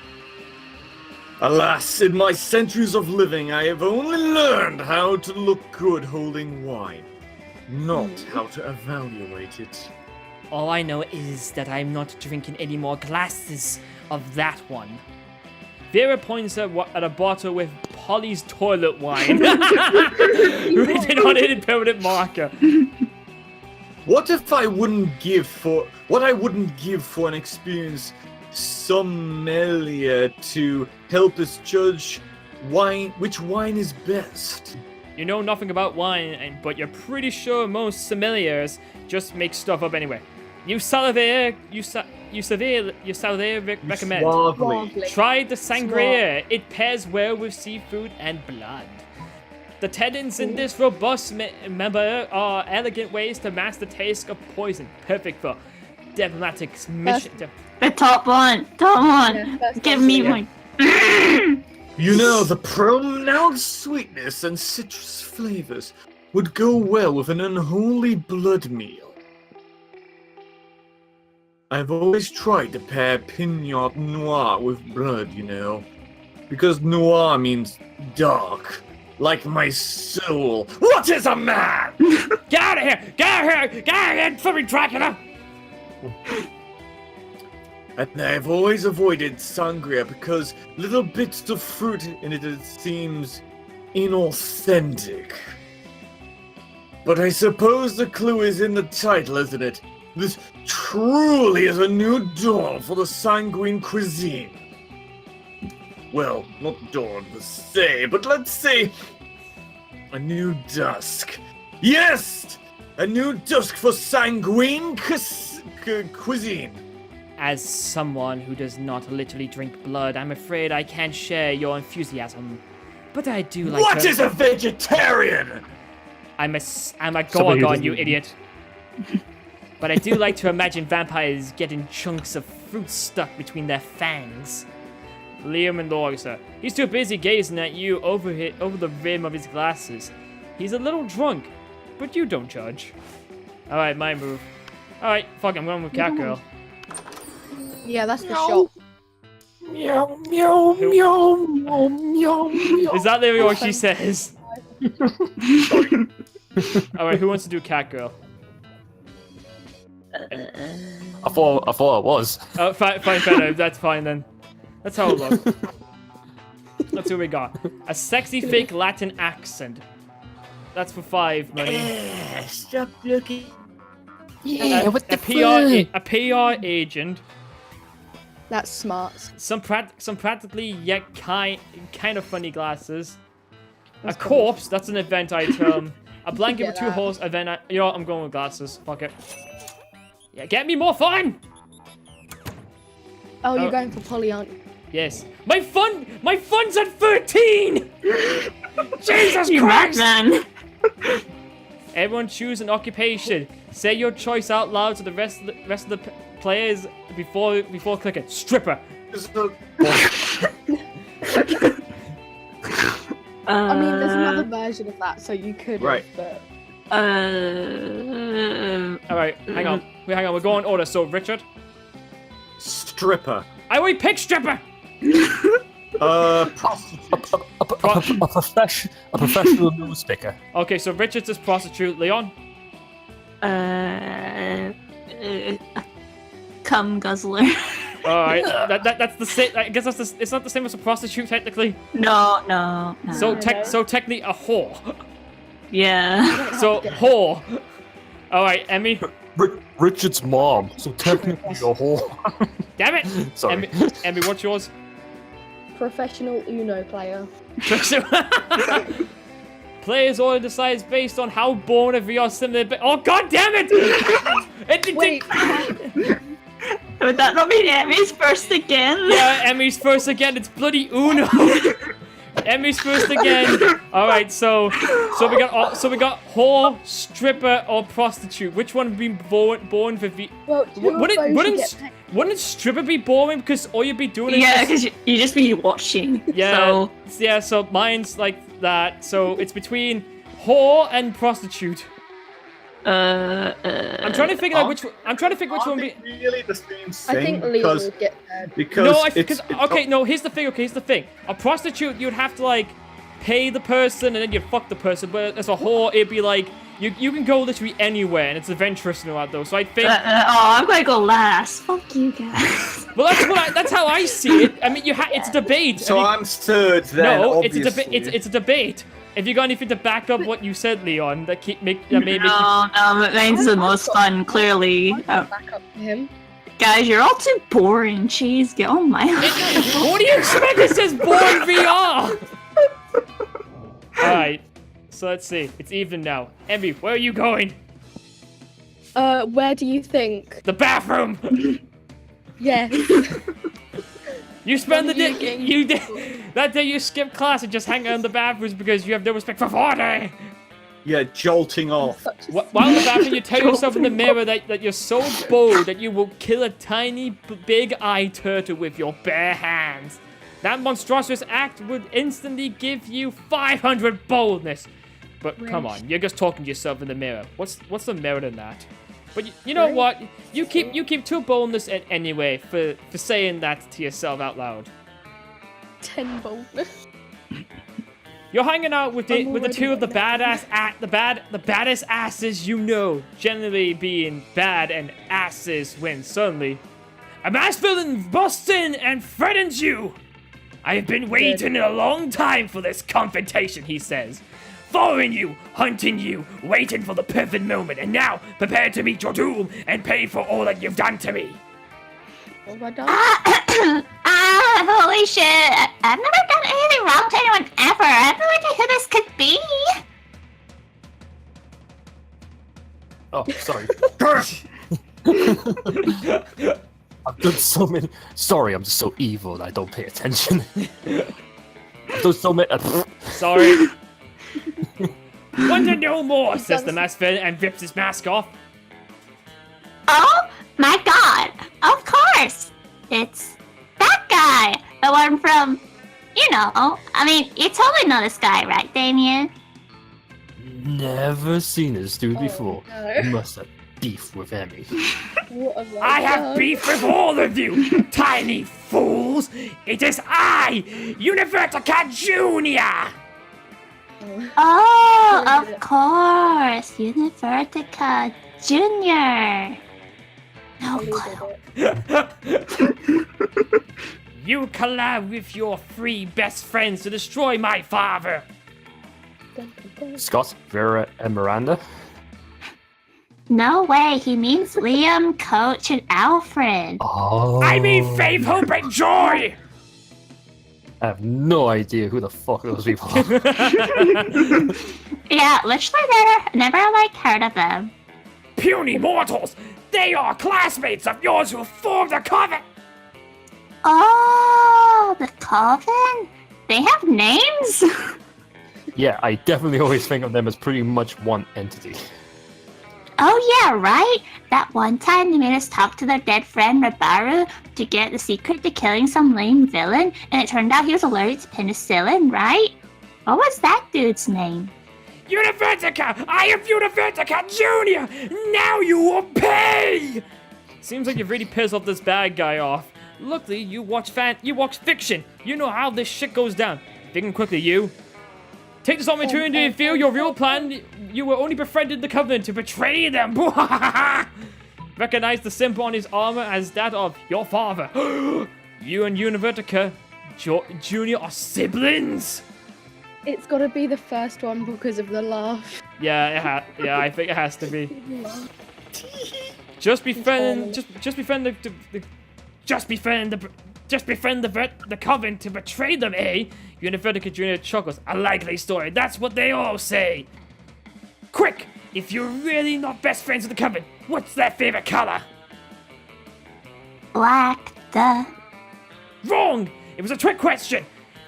Alas, in my centuries of living, I have only learned how to look good holding wine, not how to evaluate it. All I know is that I'm not drinking any more glasses of that one. Vera points at a bottle with Polly's toilet wine written on it in permanent marker. What if I wouldn't give for an experienced sommelier to help us judge which wine is best? You know nothing about wine, but you're pretty sure most sommeliers just make stuff up anyway. You Salvaire recommend. Suavely. Try the sangria. It pairs well with seafood and blood. The tannins in this robust member are elegant ways to mask the taste of poison. Perfect for diplomatic mission. The top one. Yeah, Give me one. You know, the pronounced sweetness and citrus flavors would go well with an unholy blood meal. I've always tried to pair Pinot Noir with blood, you know, because noir means dark, like my soul. What is a man? Get out of here! Get out of here! Get out of here, fucking Dracula! And I've always avoided sangria because little bits of fruit in it seems inauthentic. But I suppose the clue is in the title, isn't it? This truly is a new dawn for the sanguine cuisine. Well, not dawn per se, but let's say a new dusk. Yes! A new dusk for sanguine cuisine. As someone who does not literally drink blood, I'm afraid I can't share your enthusiasm. But I do like What is a vegetarian? I'm a Somebody who gorgon, doesn't you eat. idiot. But I do like to imagine vampires getting chunks of fruit stuck between their fangs. Liam and Lorisa. He's too busy gazing at you over the rim of his glasses. He's a little drunk, but you don't judge. Alright, my move. Alright, fuck, I'm going with Cat Girl. Yeah, that's the shot. Meow, meow, meow, meow, meow, meow. Is that literally what she says? Alright, who wants to do Cat Girl? I thought it was. Oh, fine, fair, that's fine then. That's how it looks. Let's see what we got. A sexy fake Latin accent. That's for 5 money. Stop looking. Yeah, what the A PR agent. That's smart. Some practically yet kind of funny glasses. A corpse. That's an event item. A blanket Yeah, with 2 that. holes. Event. You know what, I'm going with glasses. Fuck it. Yeah, get me more fun. Oh, Oh. you're going for Polly, aren't you? Yes. My fun's at 13. Jesus You Christ. madman. Everyone choose an occupation. Say your choice out loud to the rest of the players before clicking. Stripper. I mean, there's another version of that, so you could. Right. But... All right, hang on. We're going in order. So Richard. Stripper. I already picked stripper. Prostitute. A professional news picker. Okay, so Richard's is prostitute. Leon. Cum guzzler. All right, that's the same. I guess it's not the same as a prostitute technically. No. So technically a whore. Yeah. So whore. All right, Emmy. Richard's mom, so technically a whore. Damn it. Sorry. Emmy, what's yours? Professional Uno player. Players order decides based on how born of your similar. Oh god damn it! Wait. Would that not be Emmy's first again? Yeah, Emmy's first again. It's bloody Uno. Emmy's first again. All right, so we got whore, stripper, or prostitute. Which one would be born for? Well, Wouldn't stripper be boring because all you'd be doing is Yeah, because you just be watching. yeah, So. yeah. So mine's like that. So it's between whore and prostitute. I'm trying to figure out which. I'm trying to figure which one would be. Really the same thing. I think Leo will get there. Because No, it's okay, no. Here's the thing. Okay, here's the thing. A prostitute, you'd have to like pay the person and then you'd fuck the person. But as a whore, it'd be like you can go literally anywhere and it's adventurous and all that though. So I think. I'm gonna go last. Fuck you guys. Well, that's how I see it. I mean, it's a debate. So I'm third then. No, obviously. it's a debate. If you got anything to back up what you said, Leon, that may make you. No, mine's the most fun, clearly. Back up to him. Guys, you're all too boring. Jeez, get on my What do you expect? It says born VR. Alright, so let's see. It's even now. Emmy, where are you going? Where do you think? The bathroom! Yes. You spend the What are you day. thinking? That day you skip class and just hang out in the bathrooms because you have no respect for 40! Yeah, jolting off. While in the bathroom, you tell yourself in the mirror that you're so bold that you will kill a tiny, big-eyed turtle with your bare hands. That monstrous act would instantly give you 500 boldness. But come on, you're just talking to yourself in the mirror. What's the merit in that? But you know what? You keep 2 boldness anyway for saying that to yourself out loud. 10 boldness. You're hanging out with the 2 of the baddest asses you know. Generally being bad and asses when suddenly a mass villain busts in and threatens you. I have been waiting a long time for this confrontation, he says. Following you, hunting you, waiting for the perfect moment, and now prepared to meet your doom and pay for all that you've done to me. What have I done? Holy shit. I've never done anything wrong to anyone ever. I have no idea who this could be. Oh, sorry. I've done so many. Sorry, I'm just so evil that I don't pay attention. I've done so many. Sorry. Want to know more, says the masked villain and rips his mask off. Oh my god. Of course. It's that guy. The one from, you know, I mean, you totally know this guy, right, Damien? Never seen this dude before. no. You must have beef with Emmy. What have I have done? beef with all of you, tiny fools! It is I, Univertica Junior! Oh, Yeah. of course, Univertica Junior. No clue. You collab with your three best friends to destroy my father! Scott, Vera, and Miranda. No way, he means Liam, Coach, and Alfred. Oh. I mean Faith, Hope, and Joy! I have no idea who the fuck those people are. Yeah, literally never like heard of them. Puny mortals! They are classmates of yours who formed a coven! Oh, the Coven? They have names? Yeah, I definitely always think of them as pretty much one entity. Oh yeah, right? That one time they made us talk to their dead friend Rabaru to get the secret to killing some lame villain, and it turned out he was allergic to penicillin, right? What was that dude's name? Univertica! I am Univertica Junior! Now you will pay! Seems like you've really pissed off this bad guy off. Luckily, you watch fiction. You know how this shit goes down. Thinking quickly, you. Take this opportunity to reveal your real plan. You were only befriended the Covenant to betray them. Recognize the symbol on his armor as that of your father. You and Univertica Junior are siblings. It's got to be the first one because of the laugh. Yeah, I think it has to be. Just befriend the Coven to betray them, eh? Univertica Junior chuckles. A likely story. That's what they all say. Quick! If you're really not best friends with the Coven, what's their favorite color? Black, duh. Wrong! It was a trick question.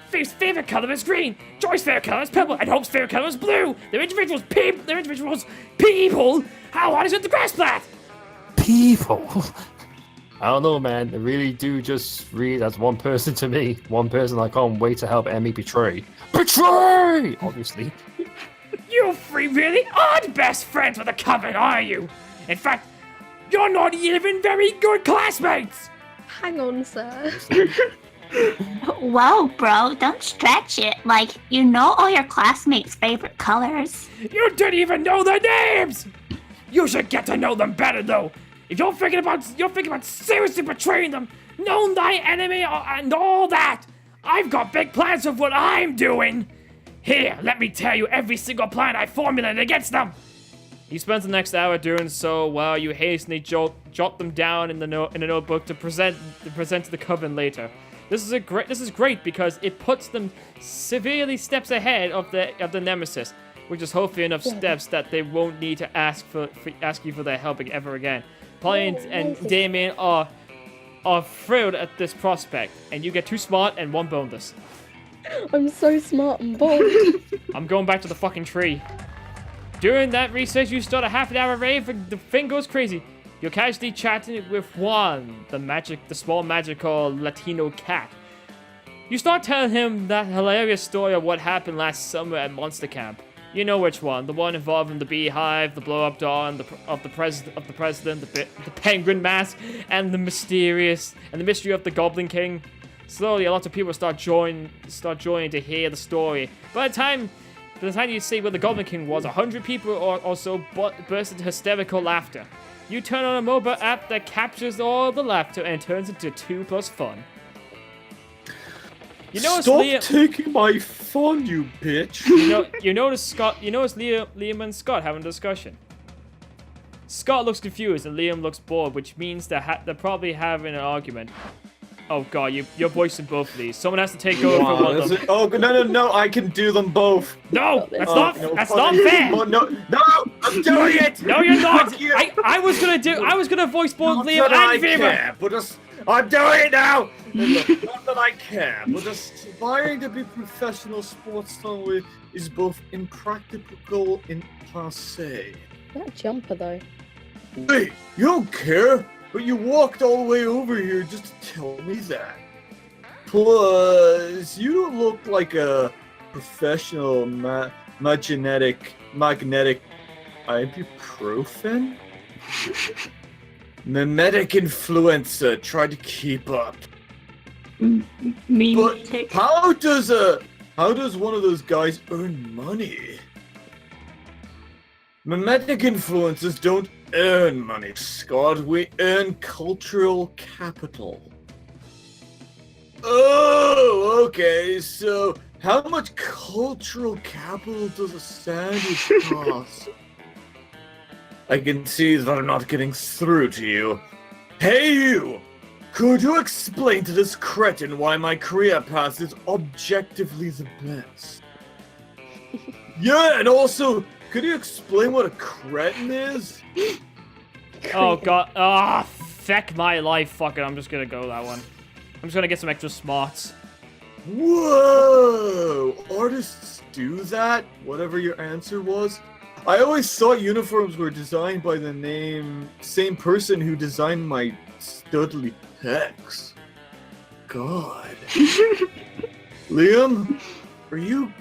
Faith's favorite color is green. Joy's favorite color is purple, and Hope's favorite color is blue. They're individuals. People. How hard is it to grasp that? People. I don't know, man. They really do just read as one person to me. One person I can't wait to help Emmy betray. Betray! Obviously. You three really aren't best friends with the Coven, are you? In fact, you're not even very good classmates! Hang on, sir. Whoa, bro, don't stretch it. Like, you know all your classmates' favorite colors. You didn't even know their names! You should get to know them better, though. If you're thinking about seriously betraying them, know thy enemy and all that. I've got big plans of what I'm doing. Here, let me tell you every single plan I formulated against them. He spends the next hour doing so while you hastily jot them down in a notebook to present to the Coven later. This is great because it puts them severely steps ahead of the Nemesis, which is hopefully enough steps that they won't need to ask you for their help ever again. Polly and Damien are thrilled at this prospect, and you get 2 smart and 1 boneless. I'm so smart and bold. I'm going back to the fucking tree. During that research, you start a half-an-hour rave, and the thing goes crazy. You're casually chatting with Juan, the small magical Latino cat. You start telling him that hilarious story of what happened last summer at Monster Camp. You know which one, the one involving the beehive, the blow-up doll, and the president, the penguin mask, and the mystery of the Goblin King. Slowly, a lot of people start joining to hear the story. By the time you see where the Goblin King was, 100 people or so burst into hysterical laughter. You turn on a mobile app that captures all the laughter and turns into 2 plus fun. You notice Stop taking my fun, you bitch! You notice Liam and Scott having a discussion. Scott looks confused and Liam looks bored, which means they're probably having an argument. Oh god, you're voicing both of these. Someone has to take over for one of them. Oh no! I can do them both. No, that's not fair. No! I'm doing it. No, you're not. Fuck you. I was gonna voice both Not Liam that I and Vera. care, but I'm doing it now. Look, not that I care, but aspiring to be professional sports star is both impractical and passé. That jumper, though. Wait, you don't care? But you walked all the way over here just to tell me that. Plus, you don't look like a professional magnetic ibuprofen? Mimetic influencer. Try to keep up. Mimetic. How does one of those guys earn money? Mimetic influencers don't earn money, Scott. We earn cultural capital. Oh, okay. So, how much cultural capital does a sandwich cost? I can see that I'm not getting through to you. Hey, you! Could you explain to this cretin why my career path is objectively the best? Yeah, and also, could you explain what a cretin is? Oh god. Ah, feck my life. Fuck it. I'm just gonna go that one. I'm just gonna get some extra smarts. Whoa! Artists do that? Whatever your answer was. I always thought uniforms were designed by the same person who designed my studly pecs. God. Liam, are you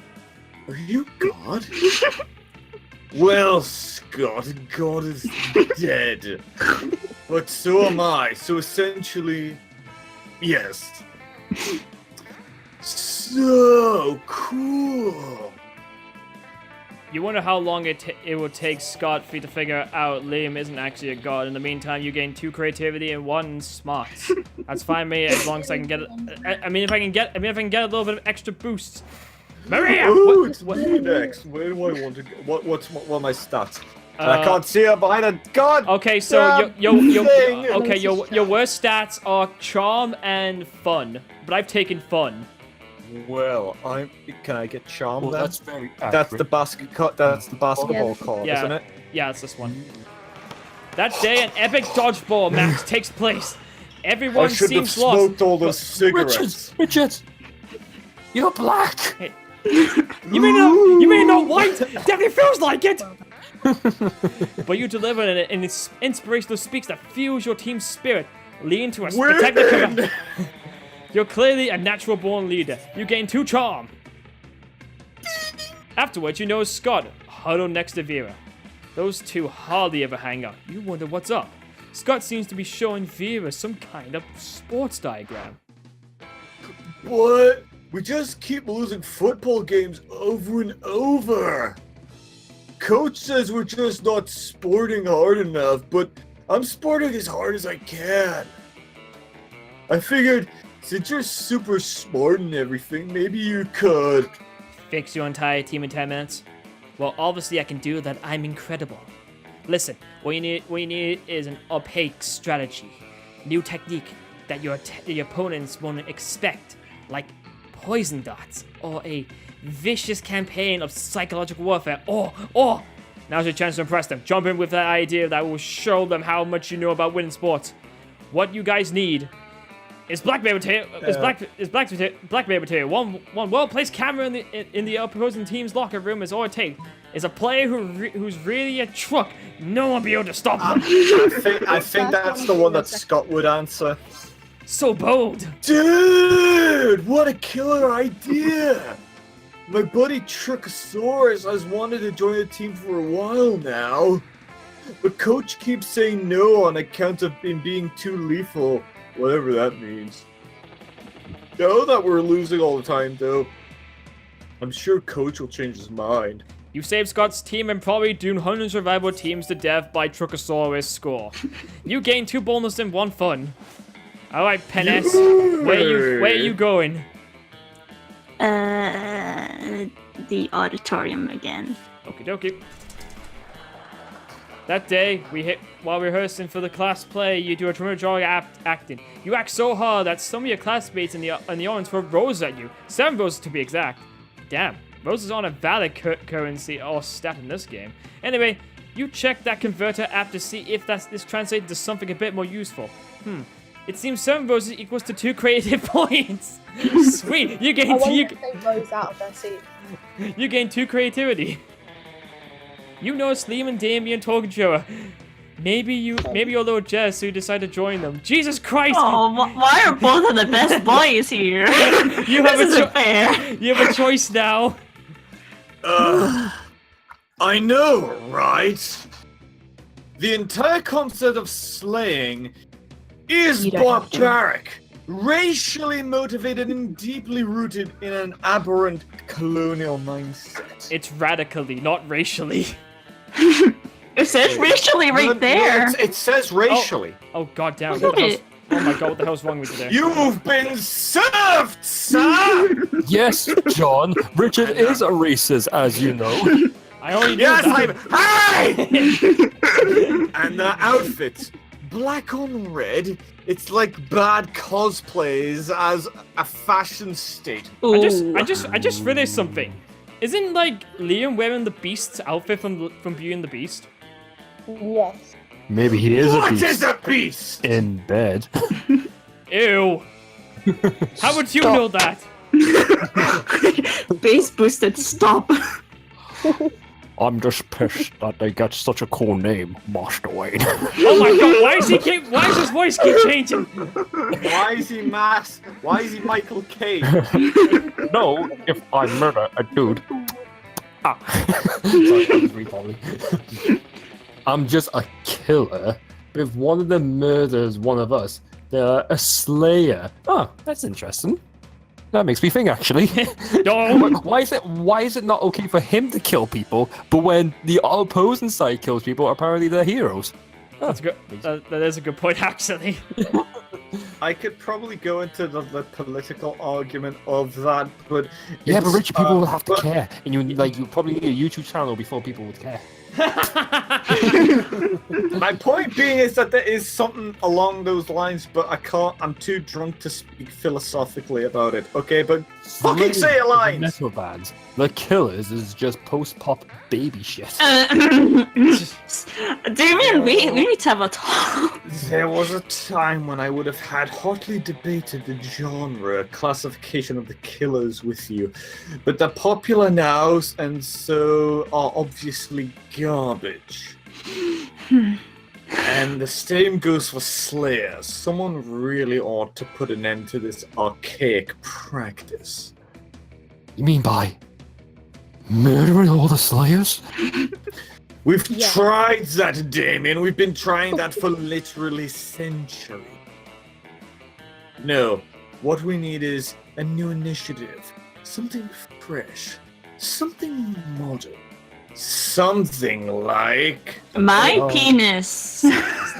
God? Well, Scott, God is dead. But so am I. So essentially, yes. So cool. You wonder how long it will take Scott for you to figure out Liam isn't actually a god. In the meantime, you gain 2 creativity and 1 smarts. That's fine with me as long as I can get. I mean, if I can get a little bit of extra boost. Maria, Ooh, it's next. Where do I want to go? What are my stats? I can't see her behind a god. Okay, so your worst stats are charm and fun, but I've taken fun. Well, can I get charm Well, then? that's very accurate. That's the basketball card, Yeah. isn't it? Yeah, it's this one. That day, an epic dodgeball match takes place. Everyone I should have seems lost. smoked all those cigarettes. Richard, you're black. Hey, you mean not white? Definitely feels like it. But you delivered an inspirational speech that fuels your team's spirit, leading to a spectacular. You're clearly a natural-born leader. You gain 2 charm. Afterwards, you notice Scott huddled next to Vera. Those two hardly ever hang out. You wonder what's up. Scott seems to be showing Vera some kind of sports diagram. What? We just keep losing football games over and over. Coach says we're just not sporting hard enough, but I'm sporting as hard as I can. I figured, since you're super smart and everything, maybe you could Fix your entire team in 10 minutes? Well, obviously I can do that. I'm incredible. Listen, what you need is an opaque strategy. New technique that your opponents won't expect, like poison dots, or a vicious campaign of psychological warfare, or now's your chance to impress them. Jump in with that idea that will show them how much you know about winning sports. What you guys need is blackmail material. Blackmail material. One well-placed camera in the opposing team's locker room is all it takes. Is a player who's really a truck. No one will be able to stop them. I think that's the one that Scott would answer. So bold. Dude, what a killer idea! My buddy Trichosaurus has wanted to join the team for a while now, but coach keeps saying no on account of him being too lethal, whatever that means. Know that we're losing all the time, though. I'm sure coach will change his mind. You saved Scott's team and probably doomed hundreds of rival teams to death by Trichosaurus' score. You gained 2 bonus and 1 fun. Alright, Penis, where are you going? The auditorium again. Okie dokie. That day, while rehearsing for the class play, you do a tremendous job acting. You act so hard that some of your classmates in the audience throw roses at you. 7 roses to be exact. Damn, roses aren't a valid currency or stat in this game. Anyway, you check that converter app to see if this translates to something a bit more useful. It seems 7 roses equals to 2 creative points. Sweet, you gain Rose out of their seat. You gain 2 creativity. You notice Liam and Damien talking to each other. Maybe you're a little jealous, so you decide to join them. Jesus Christ! Oh, why are both of the best boys here? You have This a isn't fair. You have a choice now. I know, right? The entire concept of slaying is You don't have to. barbaric, racially motivated, and deeply rooted in an aberrant colonial mindset. It's radically, not racially. It says racially right there. It says racially. Oh god damn! Look at it. Oh my god! What the hell's wrong with you there? You've been served, sir! Yes, John. Richard is a racist, as you know. I already knew Yes, that. Hey! And the outfit, black on red, it's like bad cosplays as a fashion statement. I just realized something. Isn't like Liam wearing the Beast's outfit from Beauty and the Beast? Yes. Maybe he is a What beast is a beast? in bed. Ew. How would you know that? Base boosted, stop. I'm just pissed that they get such a cool name, Master Wayne. Oh my god! Why is his voice keep changing? Why is he Why is he Michael Caine? No, if I murder a dude. Ah. Sorry, that was really funny. I'm just a killer. But if one of them murders one of us, they're a slayer. Oh, that's interesting. That makes me think, actually. No. Why is it not okay for him to kill people, but when the opposing side kills people, apparently they're heroes? That's good. That is a good point, actually. I could probably go into the political argument of that, but Yeah, but it's, rich people will have to but- care, and you probably need a YouTube channel before people would care. My point being is that there is something along those lines, but I'm too drunk to speak philosophically about it. Okay, but fucking say a line. Metal bands. The Killers is just post-pop baby shit. Damien, we need to have a talk. There was a time when I would have had hotly debated the genre classification of the Killers with you, but they're popular now and so are obviously garbage. And the same goes for Slayers. Someone really ought to put an end to this archaic practice. You mean by murdering all the Slayers? We've Yeah. tried that, Damien. We've been trying that for literally centuries. No, what we need is a new initiative. Something fresh. Something modern. Something like... My penis.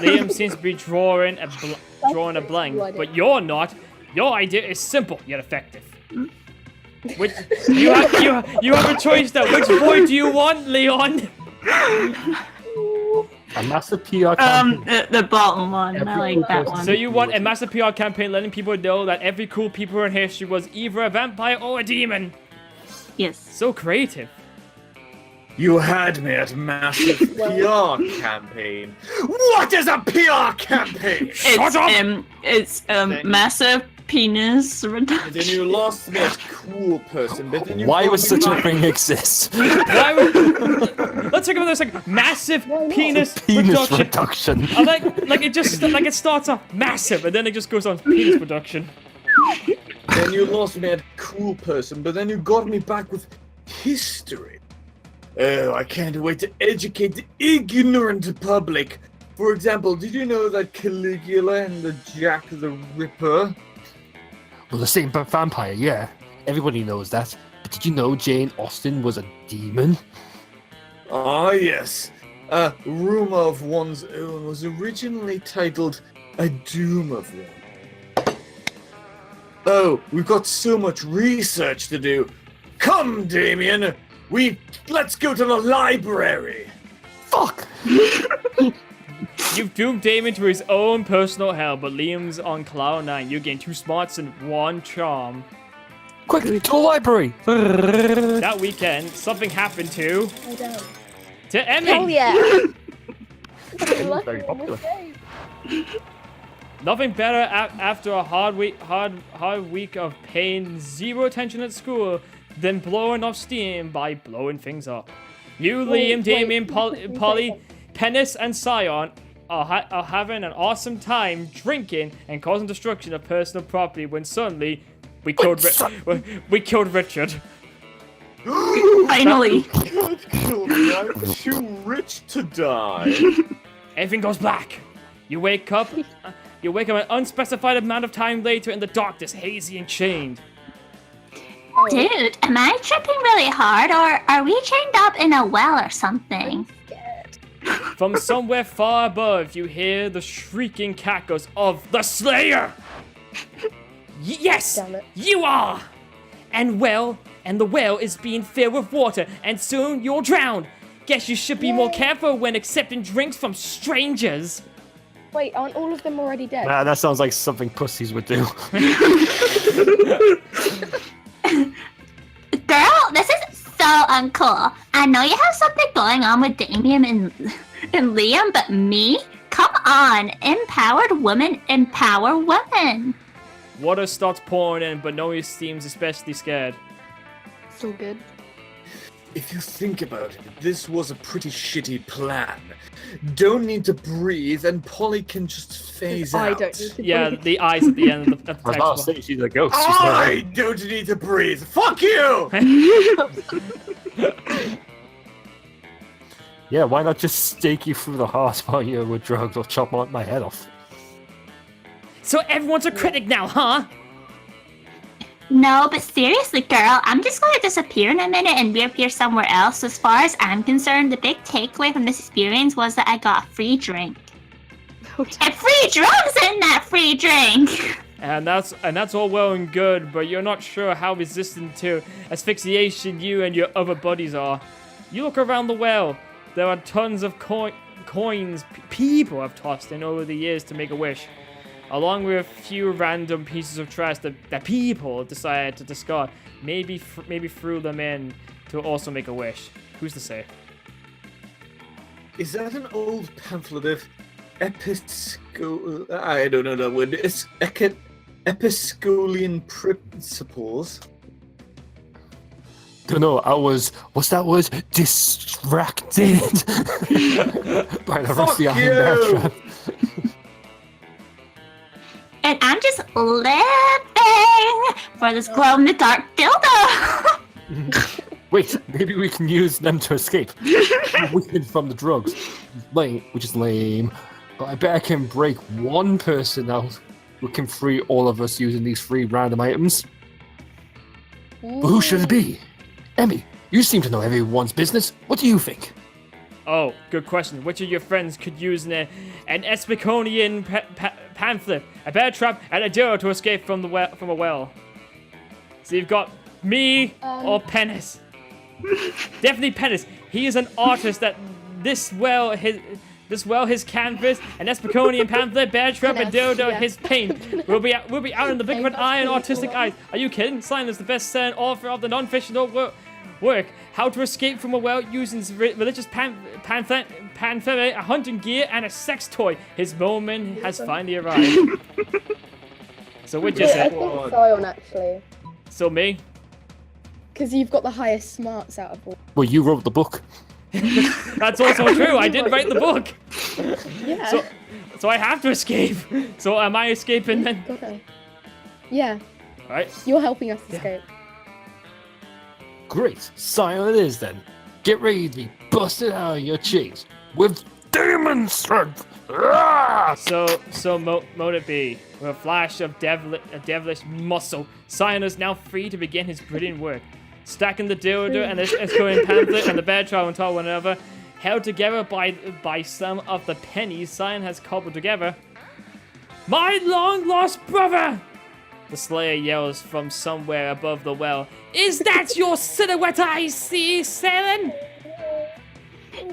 Liam seems to be drawing a blank, but you're not. Your idea is simple yet effective. Which you have a choice now. Which boy do you want, Leon? A massive PR campaign. The bottom one. I like that one. So you want a massive PR campaign letting people know that every cool people in history was either a vampire or a demon. Yes. So creative. You had me at massive PR campaign. What is a PR campaign? Shut up! It's massive penis reduction. And then you lost me at cool person. But then you Why got would me such a back. thing exist? Why would... Let's talk about this like massive penis Penis reduction. reduction. I like it starts off massive and then it just goes on penis reduction. Then you lost me at cool person, but then you got me back with history. Oh, I can't wait to educate the ignorant public. For example, did you know that Caligula and the Jack the Ripper? Well, the same vampire, yeah. Everybody knows that. But did you know Jane Austen was a demon? Ah, yes. A rumor of one's own was originally titled A Doom of One. Oh, we've got so much research to do. Come, Damien. Let's go to the library. Fuck! You've doomed Damon to his own personal hell, but Liam's on cloud 9. You gain 2 smarts and 1 charm. Quickly, to the library! That weekend, something happened to I don't. Emmy. Hell yeah! Very popular. Nothing better after a hard week of pain, 0 attention at school, than blowing off steam by blowing things up. You, Liam, Damien, Polly, Penis, and Scion are having an awesome time drinking and causing destruction of personal property when suddenly we killed Richard. Finally. God, kill me. I'm too rich to die. Everything goes black. You wake up an unspecified amount of time later in the darkness, hazy and chained. Dude, am I tripping really hard, or are we chained up in a well or something? From somewhere far above, you hear the shrieking cackles of the Slayer. Yes, Damn it. you are. And the well is being filled with water, and soon you'll drown. Guess you should be more careful when accepting drinks from strangers. Wait, aren't all of them already dead? Nah, that sounds like something pussies would do. Girl, this is so uncool. I know you have something going on with Damien and Liam, but me? Come on, empowered women empower women. Water starts pouring in, but Noe seems especially scared. It's all good. If you think about it, this was a pretty shitty plan. Don't need to breathe, and Polly can just phase I out. don't need to Yeah, breathe. the eyes at the end of the I was about to text. say she's a ghost. She's I don't need to breathe. Fuck you! Yeah, why not just stake you through the heart while you were drugged or chop my head off? So everyone's a critic now, huh? No, but seriously, girl, I'm just going to disappear in a minute and reappear somewhere else. As far as I'm concerned, the big takeaway from this experience was that I got a free drink. And free drugs in that free drink! And that's all well and good, but you're not sure how resistant to asphyxiation you and your other buddies are. You look around the well. There are tons of coins people have tossed in over the years to make a wish, along with a few random pieces of trash that people decided to discard. Maybe threw them in to also make a wish. Who's to say? Is that an old pamphlet of I don't know that word. It's Episcopalian principles. Don't know, what's that word? Distracted by the rusty Fuck iron bear you! trap. And I'm just living for this glow-in-the-dark dildo! Wait, maybe we can use them to escape. We're weakened from the drugs. Which is lame. But I bet I can break one person out who can free all of us using these free random items. But who should it be? Emmy, you seem to know everyone's business. What do you think? Oh, good question. Which of your friends could use an Espiconian pamphlet, a bear trap, and a dildo to escape from a well? So you've got me or Penis. Definitely Penis. He is an artist that his canvas, an Espiconian pamphlet, bear trap, and dildo, his paint. We'll be out in the blink of an eye and artistic eyes. Are you kidding? Scion is the best-selling author of the non-fictional work, How to Escape from a Well Using Religious Pamphlet, a hunting gear, and a sex toy. His moment has finally arrived. So which is I it? think Scion actually. So me? Because you've got the highest smarts out of all. Well, you wrote the book. That's also true. I did write the book. Yeah. So I have to escape. So am I escaping then? Okay. Yeah, Alright. you're helping us escape. Great, Scion it is then. Get ready to be busted out of your chains with demon strength. Ah! So mote it be. With a flash of devilish muscle, Scion is now free to begin his brilliant work. Stacking the dildo and the escorting pamphlet and the bear trap on top of one another, held together by some of the pennies Scion has cobbled together. My long lost brother! The Slayer yells from somewhere above the well. Is that your silhouette I see, Saren?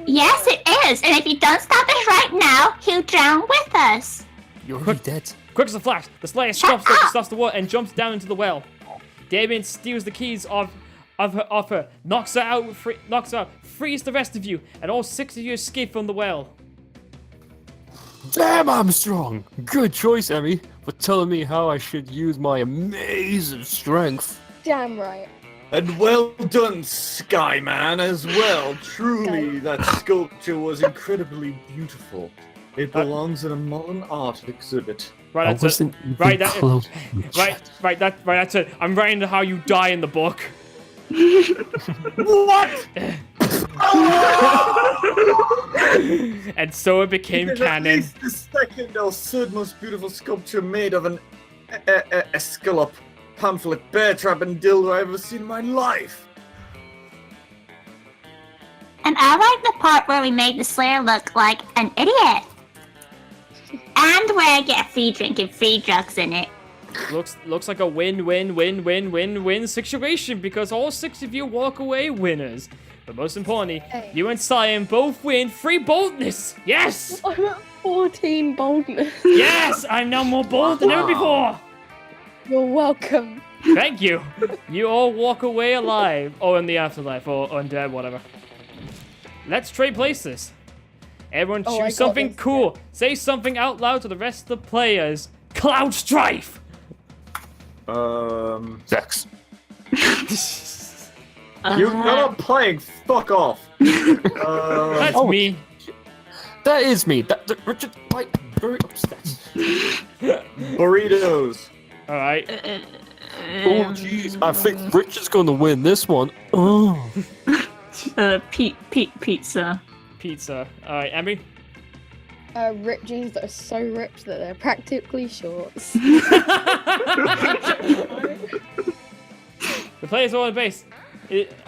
Yes, it is, and if you don't stop us right now, he'll drown with us. You're already dead. Quick as a flash, the Slayer stops the water and jumps down into the well. Damien steals the keys of her, knocks her out, frees the rest of you, and all 6 of you escape from the well. Damn, I'm strong. Good choice, Emmy, for telling me how I should use my amazing strength. Damn right. And well done, Skyman, as well. Truly, that sculpture was incredibly beautiful. It belongs in a modern art exhibit. Right, I that's it. wasn't even Right, close. Right, that's it. I'm writing how you die in the book. What? And so it became It is canon. At least the second or third most beautiful sculpture made of an escallop, pamphlet, bear trap, and dildo I've ever seen in my life. And I like the part where we made the Slayer look like an idiot. And where I get a free drink and free drugs in it. Looks like a win-win-win-win-win-win situation because all 6 of you walk away winners. But most importantly, Hey. you and Scion both win free boldness. Yes! I'm at 14 boldness. Yes! I'm now more bold than ever before. You're welcome. Thank you. You all walk away alive, or in the afterlife, or undead, whatever. Let's trade places. Everyone Oh, I choose got something this, cool. Say something out loud to the rest of the players. Cloud Strife! Sex. You're not playing. Fuck off. That's Oh. me. That is me. That Richard, like, very upset. Burritos. Alright. Oh, jeez. I think Richard's going to win this one. Oh. Pizza. Pizza. Alright, Emmy? Ripped jeans that are so ripped that they're practically shorts. The players are on base.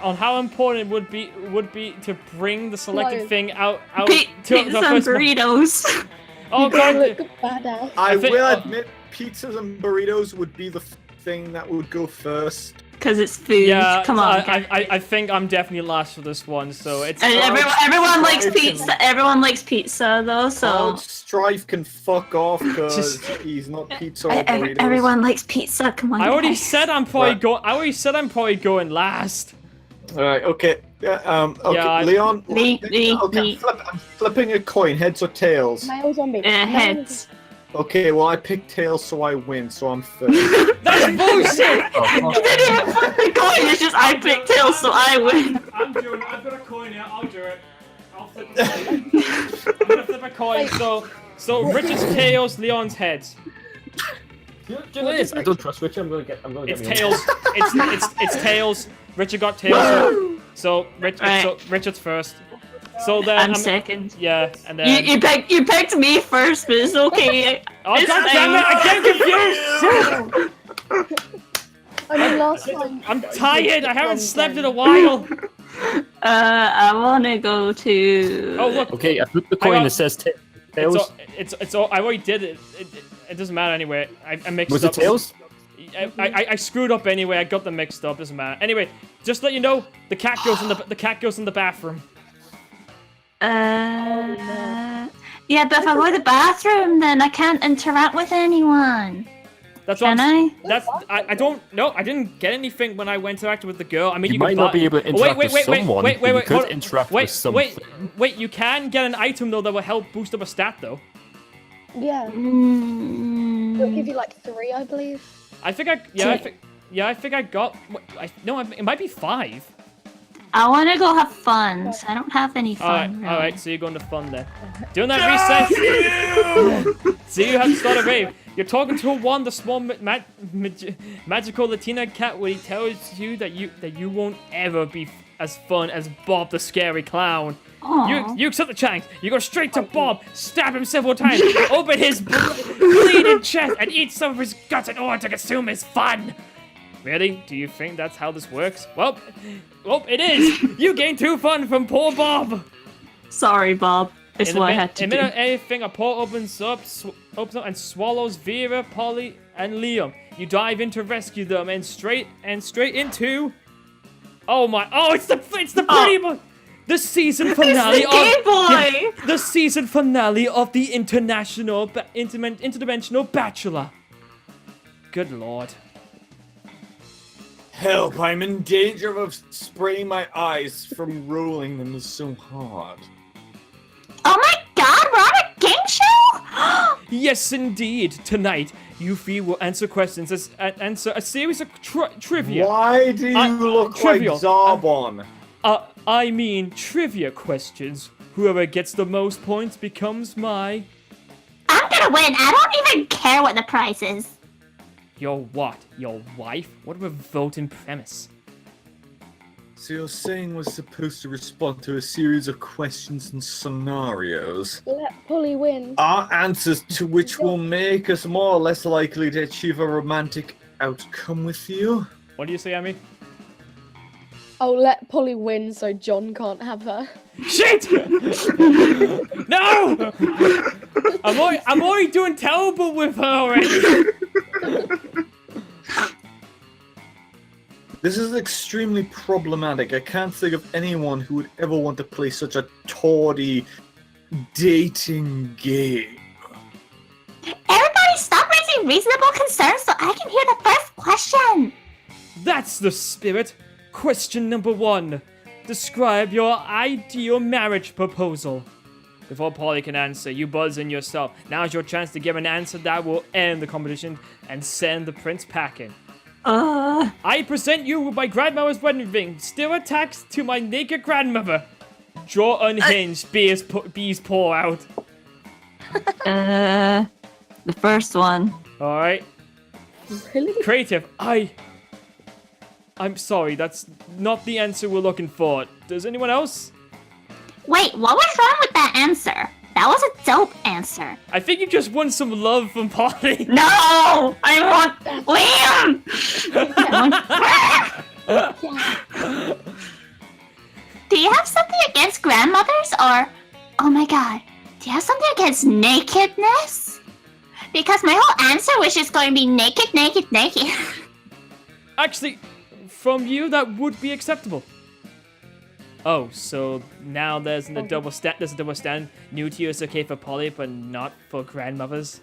On how important it would be to bring the selected Clothes. thing out to Pizza the and first. burritos. Oh They god! look badass. I think- will admit, pizzas and burritos would be the thing that would go first. Because it's food. Yeah, Come on. I think I'm definitely last for this one. So it's And everyone likes Strife pizza. can- Everyone likes pizza though, so Cloud Strife can fuck off because Just- he's not pizza or burritos. everyone likes pizza. Come on. I already guys. said I'm probably Right. going. I already said I'm probably going last. All right. Okay. Okay. Yeah, I- Leon. Me. Okay. I'm flipping a coin. Heads or tails. Male zombie. Heads. Okay. Well, I picked tails, so I win. So I'm third. That's bullshit. You didn't even flip the coin. It's just I picked tails, so I win. I'm doing. I've got a coin here. I'll do it. I'll flip a coin. I'm gonna flip a coin. So Richard's tails, Leon's heads. Liz, I don't trust Richard. I'm going to get It's me tails. It's tails. Richard got tails. So Right. Richard's first. So then I'm second. Yeah, and then. You picked me first, but it's okay. Oh It's god damn it! I get confused. I mean, last time. I'm tired. I haven't slept in a while. I wanna go to. Oh look, Okay, I flipped the Hang coin on. that says it's tails. all, it's all. I already did it. It doesn't matter anyway. I mixed Was up. it tails? I screwed up anyway. I got them mixed up. Doesn't matter. Anyway, just to let you know, the cat goes in the bathroom. Yeah, but if I go to the bathroom, then I can't interact with anyone. That's what Can I'm, I? That's I don't know. I didn't get anything when I went to interact with the girl. I mean, You could might not buy- be able to Oh, interact with someone, Wait, but you hold could on. interact wait, with something. Wait, you can get an item though that will help boost up a stat though. Yeah. It'll Mm, give you like 3, I believe. I think I think I got. No, it might be 5. I want to go have fun. So I don't have any fun. All right. So you're going to fun then. During that recess, so you have to start a rave. You're talking to Juan, the small magical Latina cat, when he tells you that you won't ever be as fun as Bob the scary clown. Aw. You accept the challenge. You go straight to Bob, stab him several times, open his bleeding chest, and eat some of his guts in order to consume his fun. Really? Do you think that's how this works? Well, it is. You gain 2 fun from poor Bob. Sorry, Bob. It's what I had to in do. minute anything, a portal opens up and swallows Vera, Polly, and Liam. You dive in to rescue them and straight into. Oh my! Oh, it's the pretty boy. The season finale It's the Game Boy. the season finale of the interdimensional Bachelor. Good lord. Help! I'm in danger of spraying my eyes from rolling them so hard. Oh my god, we're on a game show? Yes, indeed. Tonight, Yuffie will answer questions answer a series of trivia. Why do you look trivial. like Zarbon? I mean trivia questions. Whoever gets the most points becomes my gonna win. I don't even care what the prize is. Your what? Your wife? What a revolting premise. So you're saying we're supposed to respond to a series of questions and scenarios, Let Polly win. our answers to which will make us more or less likely to achieve a romantic outcome with you? What do you say, Amy? I'll let Polly win so John can't have her. Shit! No! I'm already doing terrible with her already. This is extremely problematic. I can't think of anyone who would ever want to play such a tawdry dating game. Everybody stop raising reasonable concerns so I can hear the first question. That's the spirit. Question number 1. Describe your ideal marriage proposal. Before Polly can answer, you buzz in yourself. Now's your chance to give an answer that will end the competition and send the prince packing. I present you with my grandmother's wedding ring, still attached to my naked grandmother. Draw unhinged, bees pour out. The first one. Alright. Really? Creative, I'm sorry, that's not the answer we're looking for. Does anyone else? Wait, what was wrong with that answer? That was a dope answer. I think you just won some love from Polly. No! I want Liam! Do you have something against grandmothers or... Oh my god. Do you have something against nakedness? Because my whole answer was just going to be naked, naked, naked. Actually, from you, that would be acceptable. Oh, so now there's a double stand. New to you is okay for Polly, but not for grandmothers.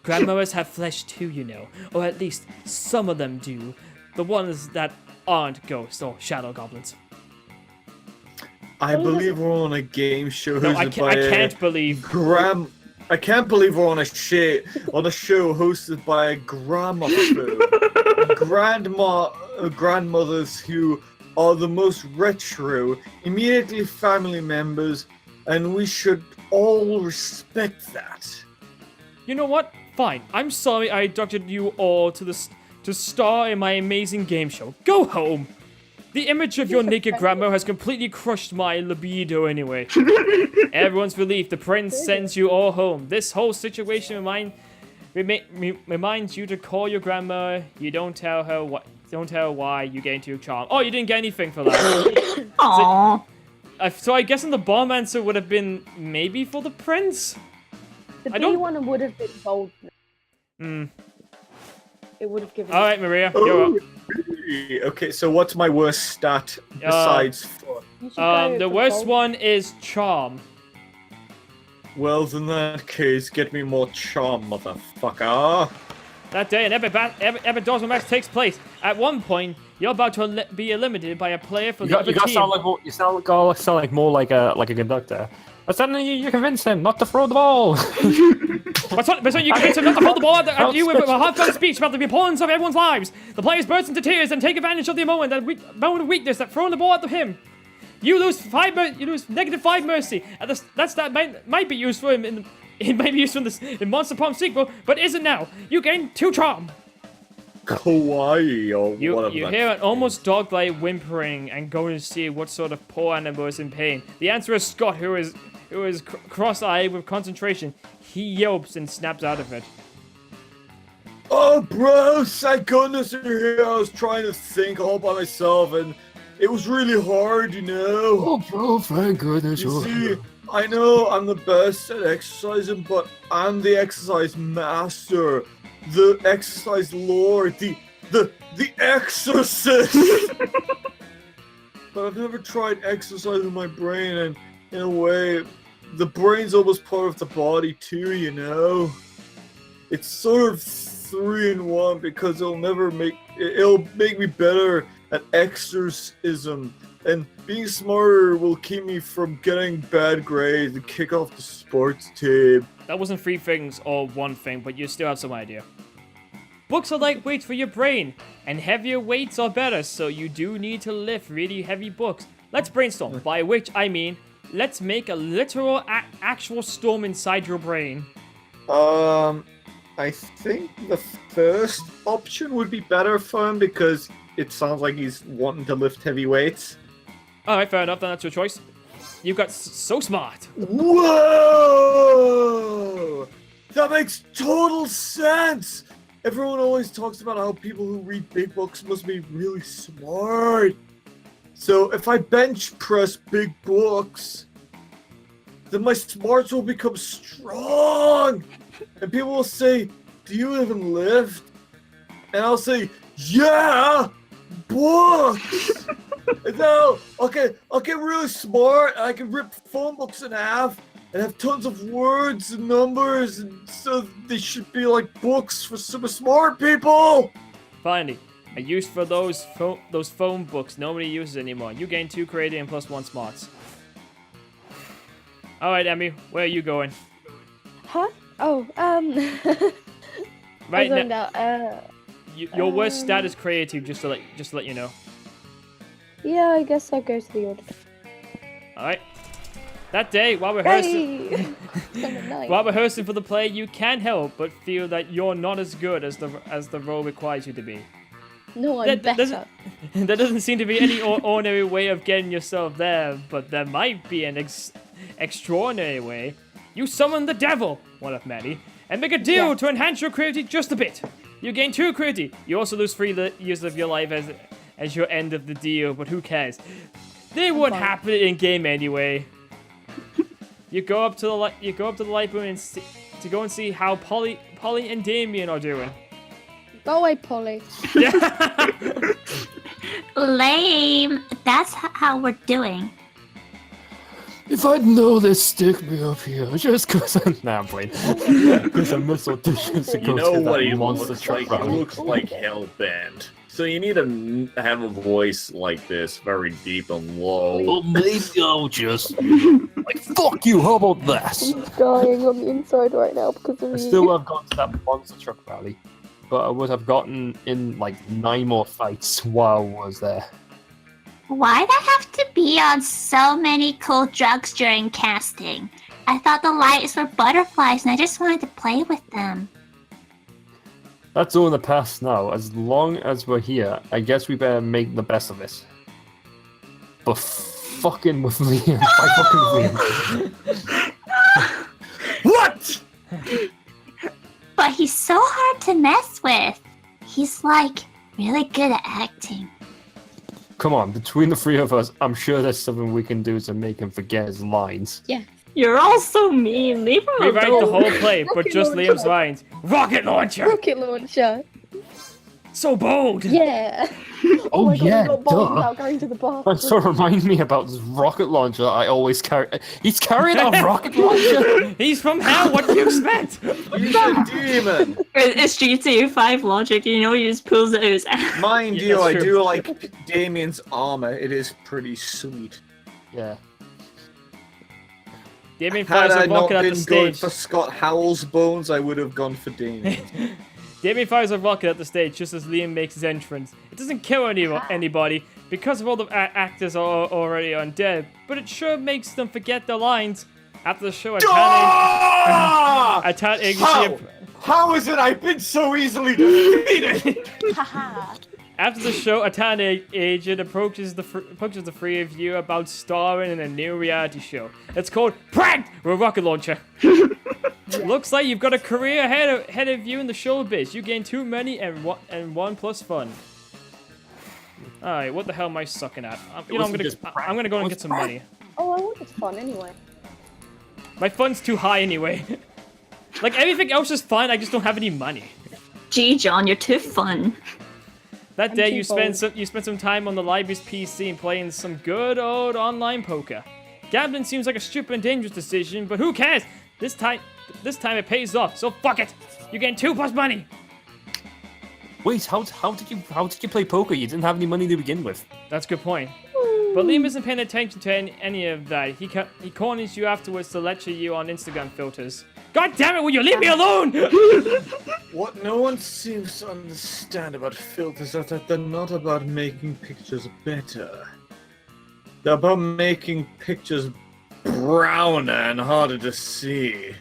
Grandmothers have flesh too, you know. Or at least some of them do. The ones that aren't ghosts or shadow goblins. I believe we're on a game show No, hosted I by can't believe. I can't believe we're on a show hosted by a grandmothers who are the most retro, immediately family members, and we should all respect that. You know what? Fine. I'm sorry I abducted you all to star in my amazing game show. Go home. The image of your naked grandma has completely crushed my libido anyway. Everyone's relieved. The prince sends you all home. This whole situation reminds you to call your grandma. You don't tell her what. Don't tell her why you get into your charm. Oh, you didn't get anything for that. Aww. So I guess the bomb answer would have been maybe for the prince. The I B don't- one would have been boldness. It would have given. All right, Maria, you're up. Okay, so what's my worst stat besides fun? You should go The for worst bold. one is charm. Well, in that case, get me more charm, motherfucker. That day, an epic Dawson match takes place. At one point, you're about to be eliminated by a player from the other You gotta team. sound like more. You sound like more like a conductor. But suddenly you convince him not to throw the ball. But you convince him not to hold the ball at you with a heartfelt speech about the importance of everyone's lives. The players burst into tears and take advantage of the moment of weakness that throwing the ball at him. You lose -5 mercy. That might be useful it might be useful in Monster Prom sequel, but isn't now. You gain 2 charm. Kawaii or whatever. You that hear an is. almost dog-like whimpering and go to see what sort of poor animal is in pain. The answer is Scott, who is cross-eyed with concentration. He yelps and snaps out of it. Oh, bro, thank goodness you're here. I was trying to think all by myself, and it was really hard, you know. Oh, bro, thank goodness You you're see, here. I know I'm the best at exercising, but I'm the exercise master, the exercise lord, the exorcist. But I've never tried exercising my brain, and in a way, the brain's almost part of the body too, you know. It's sort of 3 in 1 because it'll make me better at exorcism. And being smarter will keep me from getting bad grades and kick off the sports team. That wasn't 3 things or 1 thing, but you still have some idea. Books are like weights for your brain, and heavier weights are better, so you do need to lift really heavy books. Let's brainstorm, by which I mean, let's make a literal actual storm inside your brain. I think the first option would be better for him because it sounds like he's wanting to lift heavy weights. Alright, fair enough, then that's your choice. You got so smart. Whoa! That makes total sense! Everyone always talks about how people who read big books must be really smart. So if I bench press big books, then my smarts will become strong! And people will say, do you even lift? And I'll say, yeah! Books! And then I'll get really smart, and I can rip phone books in half, and have tons of words and numbers, and so they should be like books for super smart people! Finally, a use for those phone books nobody uses anymore. You gain 2 creative and plus 1 smarts. Alright, Emmy, where are you going? Huh? Oh, Right I now, zoned out. your worst stat is creative, just to let you know. Yeah, I guess I'll go to the auditor. Alright. That day, while rehearsing, Hey! Number 9. while rehearsing for the play, you can't help but feel that you're not as good as the role requires you to be. No, I'm That better. there doesn't seem to be any ordinary way of getting yourself there, but there might be an extraordinary way. You summon the devil, one of many, and make a deal Yeah. to enhance your creativity just a bit. You gain 2 creativity. You also lose 3 years of your life as your end of the deal, but who cares? They won't fine. happen in game anyway. You go up to the library and to go and see how Polly and Damien are doing. Go away, Polly. Lame. That's how we're doing. If I'd know they'd stick me up here just because I'm not playing. Because I miss auditions to You go know to what that he monster looks truck like? He rally. looks like Hellbent. So you need to have a voice like this, very deep and low. Well, maybe I'll just like fuck you. How about this? I'm dying on the inside right now because of I you. still have gone to that monster truck rally, but I would have gotten in like 9 more fights while I was there. Why'd I have to be on so many cool drugs during casting? I thought the lights were butterflies and I just wanted to play with them. That's all in the past now. As long as we're here, I guess we better make the best of this. But fucking with Liam. I fucking with Liam. What? But he's so hard to mess with. He's like really good at acting. Come on, between the 3 of us, I'm sure there's something we can do to make him forget his lines. You're all so mean. Leave him Rewrite the alone. whole play, but Rocket just launcher. Liam's lines. Rocket launcher! Rocket launcher. So bold! Yeah. Oh, my God, yeah, we got bold duh. without going to the bathroom. That sort of reminds me about this rocket launcher I always carry. He's carrying a rocket launcher? He's from hell, what do you expect? He's a demon! It's GTA 5 logic, you know, he just pulls it out his ass. Mind Yeah, you, that's I true. do like Damien's armor. It is pretty sweet. Yeah. Damien Had fires I a not rocket at the been going stage. for Scott Howell's bones, I would have gone for Damien. Damien fires a rocket at the stage just as Liam makes his entrance. It doesn't kill anybody because of all the actors are already undead, but it sure makes them forget their lines. After the show, a Ah! talent agency. How is it I've been so easily defeated? After the show, a talent agent approaches the 3 of you about starring in a new reality show. It's called Pranked with a Rocket Launcher. Looks like you've got a career ahead of you in the showbiz. You gain 2 money and 1 plus fun. Alright, what the hell am I sucking at? I'm gonna go and get some money. Oh, I wanted fun anyway. My fun's too high anyway. Like everything else is fine, I just don't have any money. Gee, John, you're too fun. That I'm day too you spent some time on the library's PC and playing some good old online poker. Gambling seems like a stupid and dangerous decision, but who cares? This time it pays off, so fuck it. You gain 2 plus money. Wait, how did you play poker? You didn't have any money to begin with. That's a good point. But Liam isn't paying attention to any of that. He corners you afterwards to lecture you on Instagram filters. God damn it, will you leave me alone? What no one seems to understand about filters is that they're not about making pictures better. They're about making pictures browner and harder to see.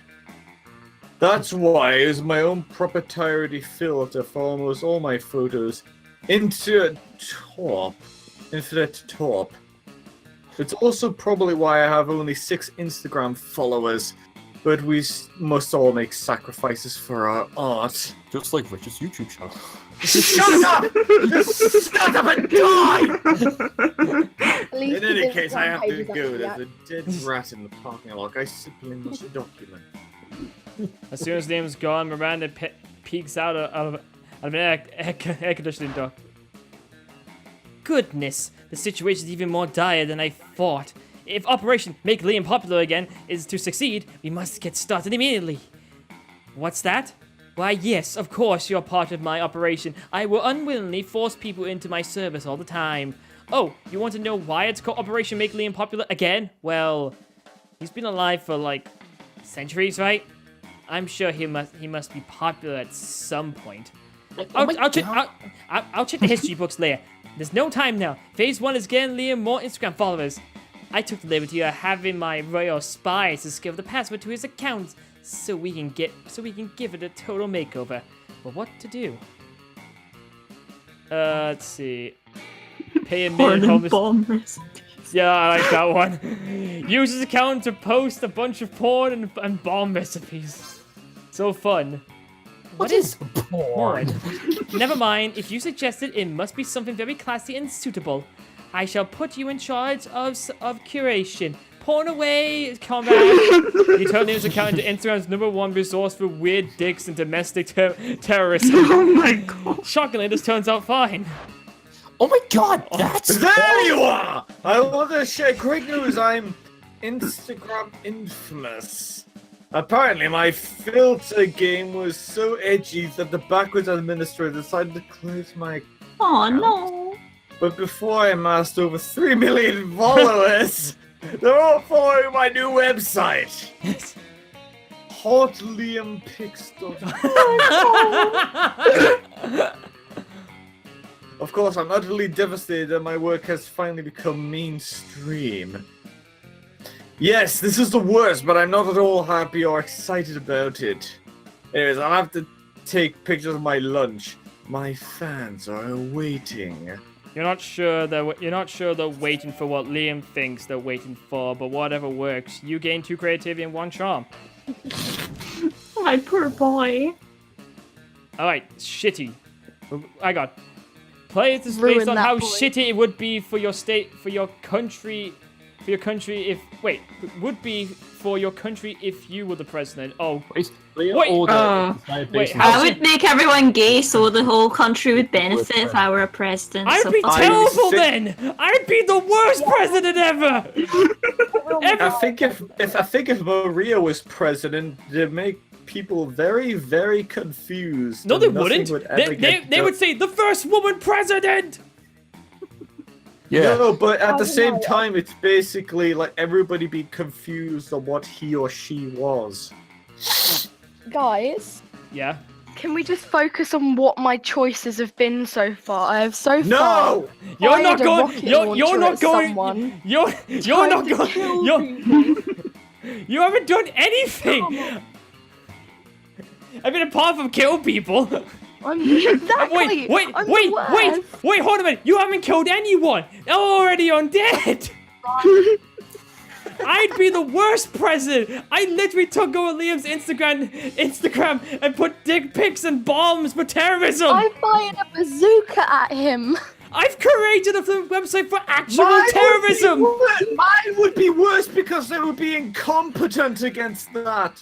That's why I use my own proprietary filter for almost all my photos into infinite top. It's also probably why I have only 6 Instagram followers, but we must all make sacrifices for our art. Just like Richard's YouTube channel. Shut up! Just shut up and die! At least In any his case, I Instagram have page to is go. actually There's a dead rat in the parking lot. I simply must document. As soon as Liam's gone, Miranda peeks out of an air conditioning duct. Goodness, the situation is even more dire than I thought. If Operation Make Liam Popular Again is to succeed, we must get started immediately. What's that? Why, yes, of course you're part of my operation. I will unwillingly force people into my service all the time. Oh, you want to know why it's called Operation Make Liam Popular Again? Well, he's been alive for, like, centuries, right? I'm sure he must be popular at some point. I'll check the history books later. There's no time now. Phase 1 is getting Liam more Instagram followers. I took the liberty of having my royal spies discover the password to his account so we can give it a total makeover. But what to do? Let's see. Pay a minute homeless. Bomb recipes. Yeah, I like that one. Use his account to post a bunch of porn and bomb recipes. So fun. What is porn? Never mind. If you suggested, it must be something very classy and suitable. I shall put you in charge of curation. Porn away, comrade. You turned his account into Instagram's #1 resource for weird dicks and domestic terrorism. Oh my god. Shockingly, this turns out fine. Oh my god, that's There you are! I want to share great news. I'm Instagram infamous. Apparently, my filter game was so edgy that the backwards administrator decided to close my account. Oh no. But before I amassed over 3 million followers, they're all following my new website. HotLiamPix.com. Of course, I'm utterly devastated that my work has finally become mainstream. Yes, this is the worst, but I'm not at all happy or excited about it. Anyways, I'll have to take pictures of my lunch. My fans are waiting. You're not sure they're waiting for what Liam thinks they're waiting for, but whatever works. You gain 2 creativity and 1 charm. My poor boy. Alright, shitty. I got. Play this Ruin based on that how boy. shitty it would be for your state, for your country if would be for your country if you were the president. Oh, basically Wait, all the wait, based how- on- I would make everyone gay so the whole country would benefit if I were a president. I'd so be fuck it. terrible sick- then. I'd be the worst president ever. I think if Maria was president, they'd make people very, very confused. No, and they nothing wouldn't. would ever get They done. would say the first woman president. Yeah. No, but at the Oh, same no. time, it's basically like everybody being confused on what he or she was. Guys, Yeah. can we just focus on what my choices have been so far? I have so far. No! You're not fired a going. rocket You're launcher not at going. someone, You're tried not to going. kill You're. people. You haven't done anything. I mean, apart from kill people. I'm exactly. Wait, I'm the wait, worst. hold a minute. You haven't killed anyone. They're already undead. I'd be the worst president. I literally took over Liam's Instagram and put dick pics and bombs for terrorism. I fired a bazooka at him. I've created a website for actual Mine terrorism. Mine would be worse because they would be incompetent against that.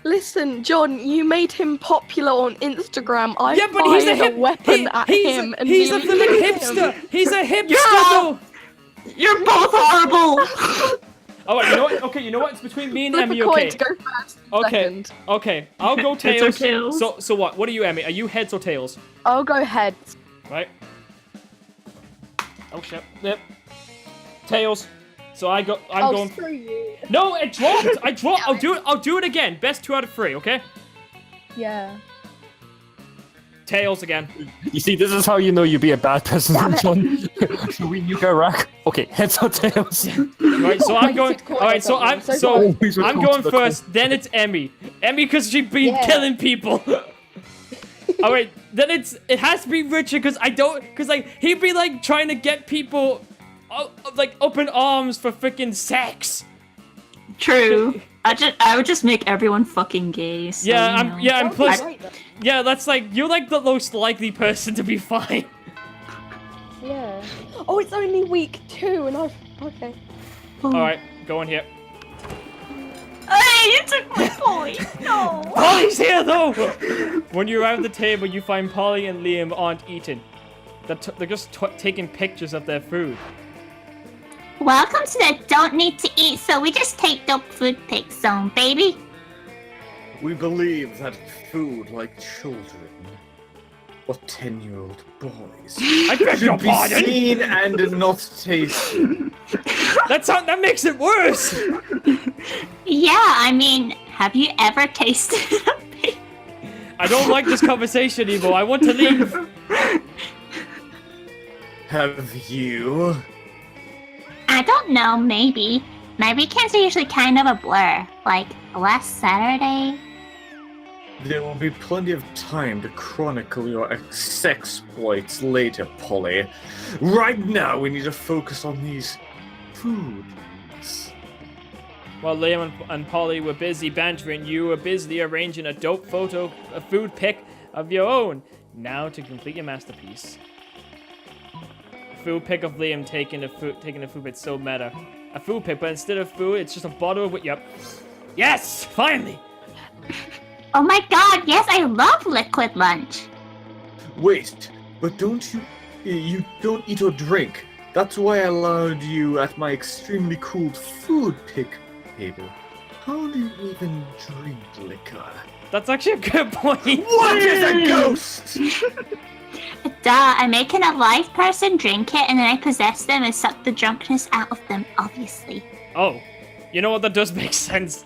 Listen, John, you made him popular on Instagram. I Yeah, but he's a fired hip. weapon at him and he's a nearly flipping killed him. hipster. He's a hipster. Yeah. Though. You're both horrible. Oh, wait, you know what? Okay, you know what? It's between me and Flip Emmy. a coin Okay. to go first. Okay. Second. Okay. I'll go Heads or tails. tails? So what? What are you, Emmy? Are you heads or tails? I'll go heads. Right. Oh shit. Yep. Tails. So I'm going. Screw you. No, it dropped. I dropped. I'll do it again. Best 2 out of 3. Okay. Yeah. Tails again. You see, this is how you know you'd be a bad president, John. Should we nuke Iraq? Okay, heads or tails? Right. So I'm going. Coin All right. So or I'm something. so Always I'm return going to the first. Then it's Emmy. And because she'd been killing people. Alright, then it has to be Richard because like he'd be like trying to get people like up in arms for freaking sex. True. I would just make everyone fucking gay. So, and plus, that's like you're like the most likely person to be fine. Yeah. Oh, it's only week 2 and okay. Alright, go in here. Hey, you took my Polly. No. Polly's here though! When you arrive at the table, you find Polly and Liam aren't eating. They're just taking pictures of their food. Welcome to the don't need to eat, so we just take dope food pic zone, baby. We believe that food like children or 10-year-old boys I beg your should be pardon! seen and not tasted. That makes it worse! Yeah, I mean, have you ever tasted a pig? I don't like this conversation anymore. I want to leave. Have you? I don't know, maybe. My weekends are usually kind of a blur. Like, last Saturday. There will be plenty of time to chronicle your exploits later, Polly. Right now, we need to focus on these foods. While Liam and Polly were busy bantering, you were busy arranging a dope a food pic of your own. Now to complete your masterpiece. Food pic of Liam taking a food pic, so meta. A food pic, but instead of food, it's just a bottle of yep. Yes! Finally! Oh my god, yes, I love liquid lunch. Wait, but you don't eat or drink. That's why I allowed you at my extremely cool food pic table. How do you even drink liquor? That's actually a good point. What is a ghost? Duh, I make a live person drink it and then I possess them and suck the drunkenness out of them, obviously. Oh, you know what? That does make sense.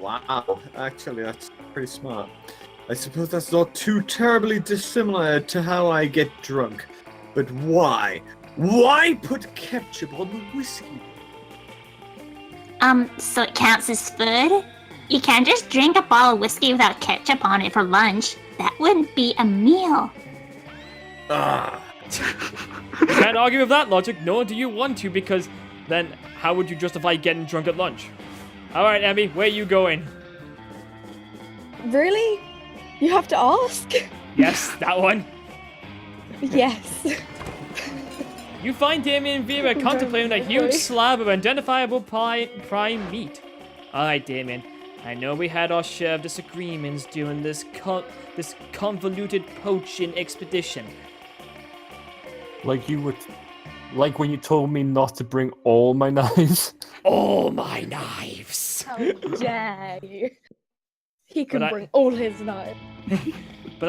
Wow, actually, that's pretty smart. I suppose that's not too terribly dissimilar to how I get drunk. But why? Why put ketchup on the whiskey? So it counts as food? You can't just drink a bottle of whiskey without ketchup on it for lunch. That wouldn't be a meal. Ah. Can't argue with that logic, nor do you want to, because then how would you justify getting drunk at lunch? Alright, Emmy, where are you going? Really? You have to ask? Yes, that one. Yes. You find Damien and Vera contemplating a huge slab of identifiable prime meat. Alright, Damien. I know we had our share of disagreements during this convoluted poaching expedition. Like when you told me not to bring all my knives. All my knives! How dare you? He can But bring all his knives. But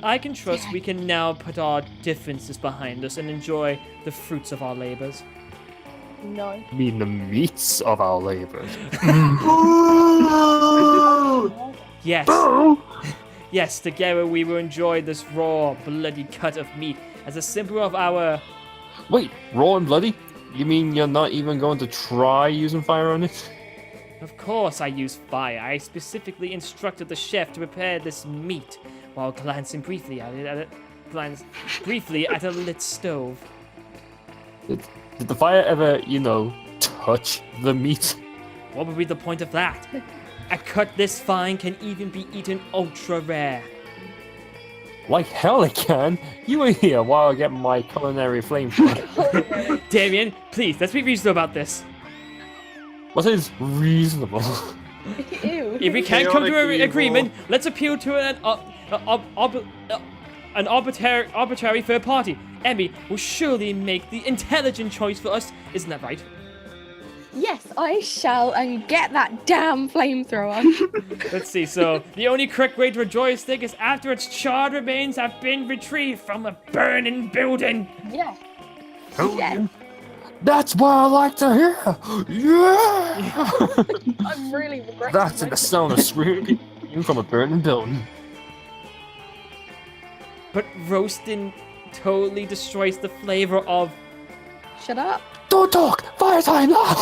I can trust we can now put our differences behind us and enjoy the fruits of our labors. No. I mean the meats of our labors. Yes. Yes, together we will enjoy this raw, bloody cut of meat as a symbol of our... Wait, raw and bloody? You mean you're not even going to try using fire on it? Of course I use fire. I specifically instructed the chef to prepare this meat while glancing briefly at a lit stove. Did the fire ever, touch the meat? What would be the point of that? A cut this fine can even be eaten ultra rare. Like hell it can. You were here while I get my culinary flamethrower. Damien, please, let's be reasonable about this. What is reasonable? Ew. If we can't come to an Chaotic agreement, let's appeal to an arbitrary third party. Emmy will surely make the intelligent choice for us. Isn't that right? Yes, I shall, and get that damn flamethrower. Let's see. So the only correct way to enjoy a steak is after its charred remains have been retrieved from a burning building. Yeah. Oh, Yes. That's what I like to hear. Yeah. I'm really regretting That's in the sound of screaming from a burning building. But roasting totally destroys the flavor of... Shut up. Don't talk! Fire time now!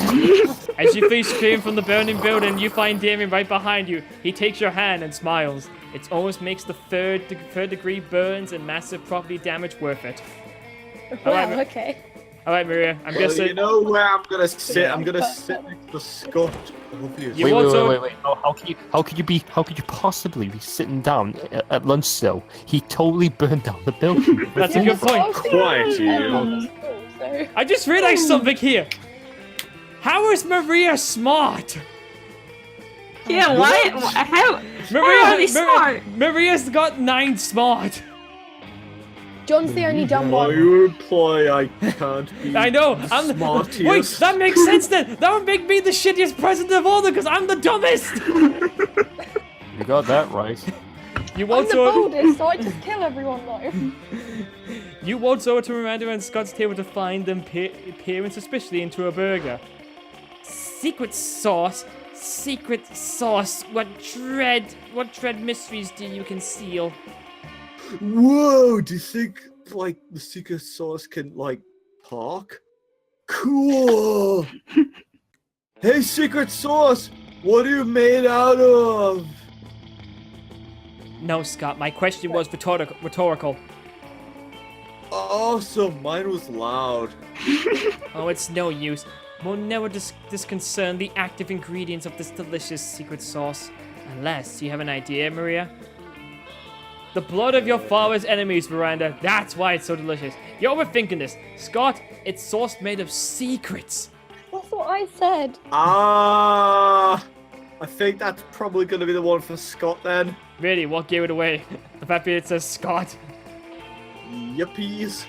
As you flee scream from the burning building, you find Damien right behind you. He takes your hand and smiles. It almost makes the third degree burns and massive property damage worth it. Wow, okay. All right, Maria. I'm Well, guessing. you know where I'm gonna sit? I'm gonna sit next to Scott. Obviously. You also- wait. How could you possibly be sitting down at lunch still? He totally burned down the building. That's a good point. Quiet, you. So, I just realized something here. How is Maria smart? Yeah, why? How are they smart? Maria's got 9 smart. John's the only dumb Why one. you imply I can't be I know. I'm smartiest? Wait, that makes sense then. That would make me the shittiest president of all because I'm the dumbest. You got that right. You I'm waltz the over. boldest, so I just kill everyone though. You waltz over to Miranda and Scott's table to find them peering suspiciously into a burger. Secret sauce. Secret sauce. What dread mysteries do you conceal? Whoa! Do you think like the secret sauce can like talk? Cool. Hey, secret sauce! What are you made out of? No, Scott. My question was rhetorical. Awesome. Mine was loud. Oh, it's no use. We'll never disconcern the active ingredients of this delicious secret sauce. Unless you have an idea, Maria? The blood of your father's enemies, Miranda. That's why it's so delicious. You're overthinking this. Scott, it's sauce made of secrets. That's what I said. I think that's probably going to be the one for Scott then. Really, what gave it away? The fact that it says Scott. Yippies.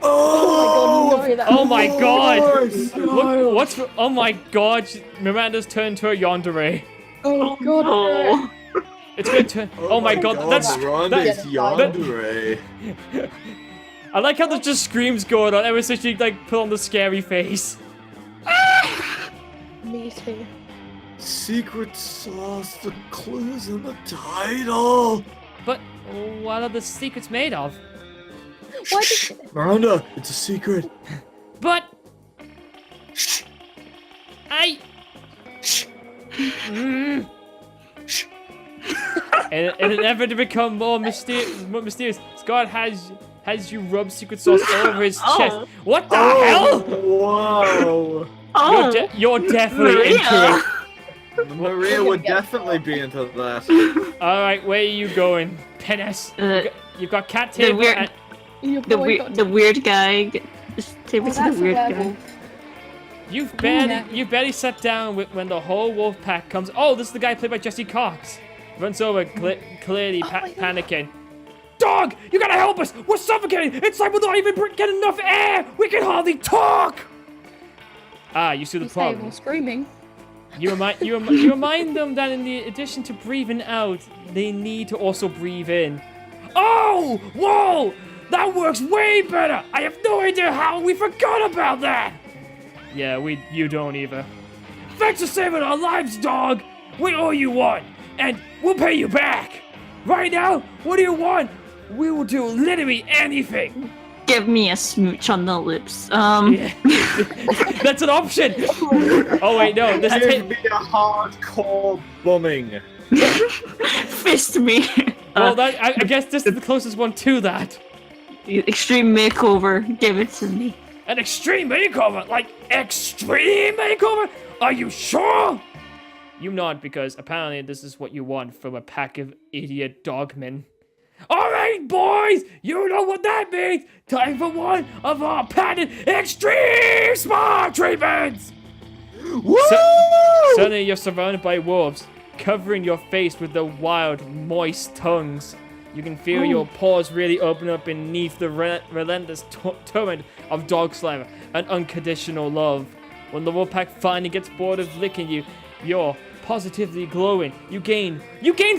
Oh my god! course! Look, oh my god! Miranda's turned to a yandere. Oh god. Oh. It's going to. Oh my god! That's. Miranda's that- yandere. I like how there's just screams going on ever since she like put on the scary face. Me too. Secret sauce, the clues in the title. But what are the secrets made of? Why did Miranda, it's a secret. But I. And in an effort to become more mysterious, Scott has you rub secret sauce all over his chest. What the hell? Whoa. Oh, You're definitely Maria. into it. Maria would definitely be into that. All right, where are you going, Penis? You've got cat the table. weird, your the boy weird, got the weird guy. Just take me Oh, to the that's a weird guy. werewolf. You've barely sat down when the whole wolf pack comes. Oh, this is the guy played by Jesse Cox. Runs over, clearly my God. panicking. Dog, you gotta help us! We're suffocating! It's like we're not even getting enough air! We can hardly talk! Ah, you see the You say while problem. screaming. You remind them that in the addition to breathing out, they need to also breathe in. Oh! Whoa! That works way better! I have no idea how we forgot about that! Yeah, you don't either. Thanks for saving our lives, dog! We owe you one, and we'll pay you back! Right now, what do you want? We will do literally anything! Give me a smooch on the lips. Yeah. That's an option! Oh wait, no, this Give me a hardcore bumming. Fist me. well, I guess this is the closest one to that. Extreme makeover. Give it to me. An extreme makeover? Like, extreme makeover? Are you sure? You nod because apparently this is what you want from a pack of idiot dogmen. Alright, boys! You know what that means! Time for one of our patented extreme smart treatments! Woo! Suddenly you're surrounded by wolves, covering your face with their wild, moist tongues. You can feel your paws really open up beneath the relentless torrent of dog saliva and unconditional love. When the wolf pack finally gets bored of licking you, you're positively glowing. You gain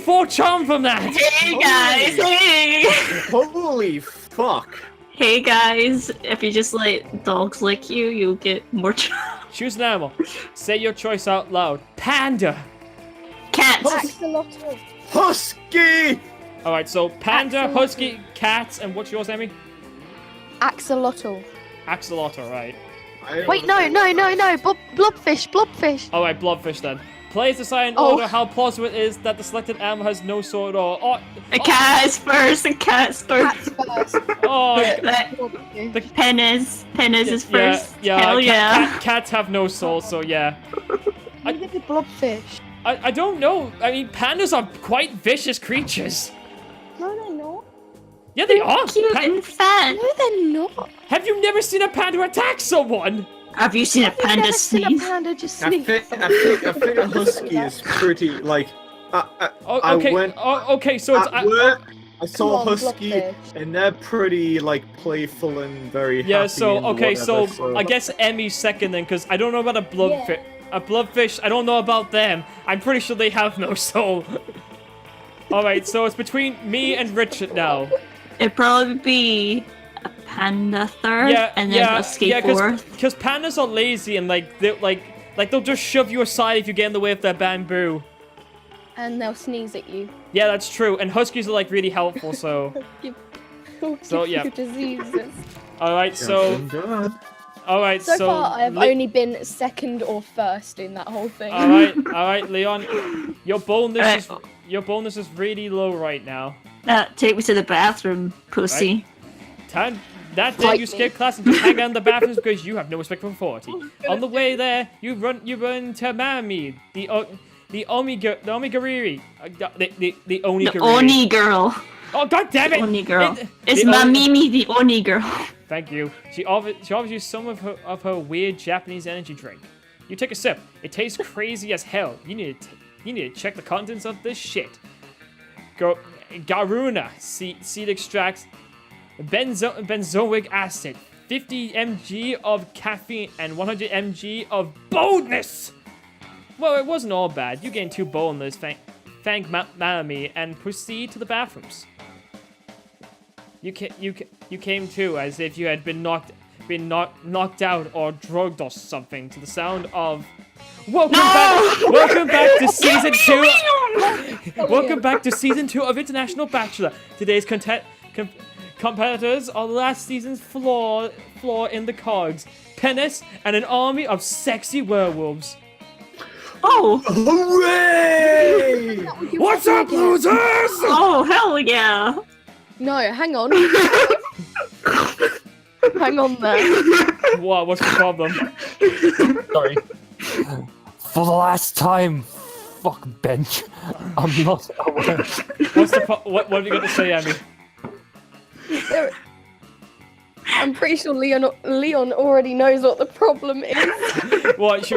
4 charm from that! Hey guys! Hey! Holy fuck. Hey guys! If you just let dogs lick you, you'll get more charm. Choose an animal. Say your choice out loud. Panda! Cats! Axolotl. Husky! Alright, so panda, Axolotl. husky, cats, and what's yours, Emmy? Axolotl. Axolotl, right? Wait, no. Blobfish. Alright, blobfish then. Players decide in Oh. order how plausible it is that the selected animal has no soul at all. A cat's first. Cats first. Oh, Blobfish. Penis is first. yeah. Hell yeah. Cats have no soul, so yeah. Look at the blobfish. I don't know. I mean, pandas are quite vicious creatures. No, they're not. Yeah, they are. Cute and fat. No, they're not. Have you never seen a panda attack someone? Have you seen a I've panda never seen a sneeze? panda just I sneeze. think a husky is pretty like. I Okay. went Okay. So it's at work. I Come saw on, a husky, blobfish. and they're pretty like playful and very yeah. happy. So and okay. whatever, So I guess Emmy's second then, because I don't know about a blobfish. A blobfish. I don't know about them. I'm pretty sure they have no soul. All right. So it's between me and Richard now. It'd probably be a panda third, and then husky fourth. Because pandas are lazy and they'll just shove you aside if you get in the way of their bamboo. And they'll sneeze at you. Yeah, that's true. And huskies are like really helpful. So, So, yeah. Diseases. all right. So, all right. So far, I have Le- only been second or first in that whole thing. All right, Leon. Your bonus is really low right now. Take me to the bathroom, pussy. Time that day Fight you me. skip class and just hang out in the bathrooms because you have no respect for authority. On the way there, you run into Mami, the Omigariri, the Onigiri. The Oni girl. Oh god damn it! Oni girl. It- It's the Oni- Mamimi, the Oni girl. Thank you. She offers you some of her weird Japanese energy drink. You take a sip. It tastes crazy as hell. You need to check the contents of this shit. Garuna seed extracts, benzoic acid, 50 mg of caffeine, and 100 mg of boldness. Well, it wasn't all bad. You gained 2 boldness, thank Mammy, and proceed to the bathrooms. You came to as if you had been knocked out or drugged or something to the sound of Welcome back to season 2. Welcome back to season 2 of International Bachelor. Today's competitors are last season's flaw in the cogs, penis, and an army of sexy werewolves. Oh! Hooray! What's up, losers? Oh, hell yeah! No, hang on. Hang on there. What? What's the problem? Sorry. For the last time, fuck bench. I'm not aware. What have you got to say, Abby? I'm pretty sure Leon already knows what the problem is. What? She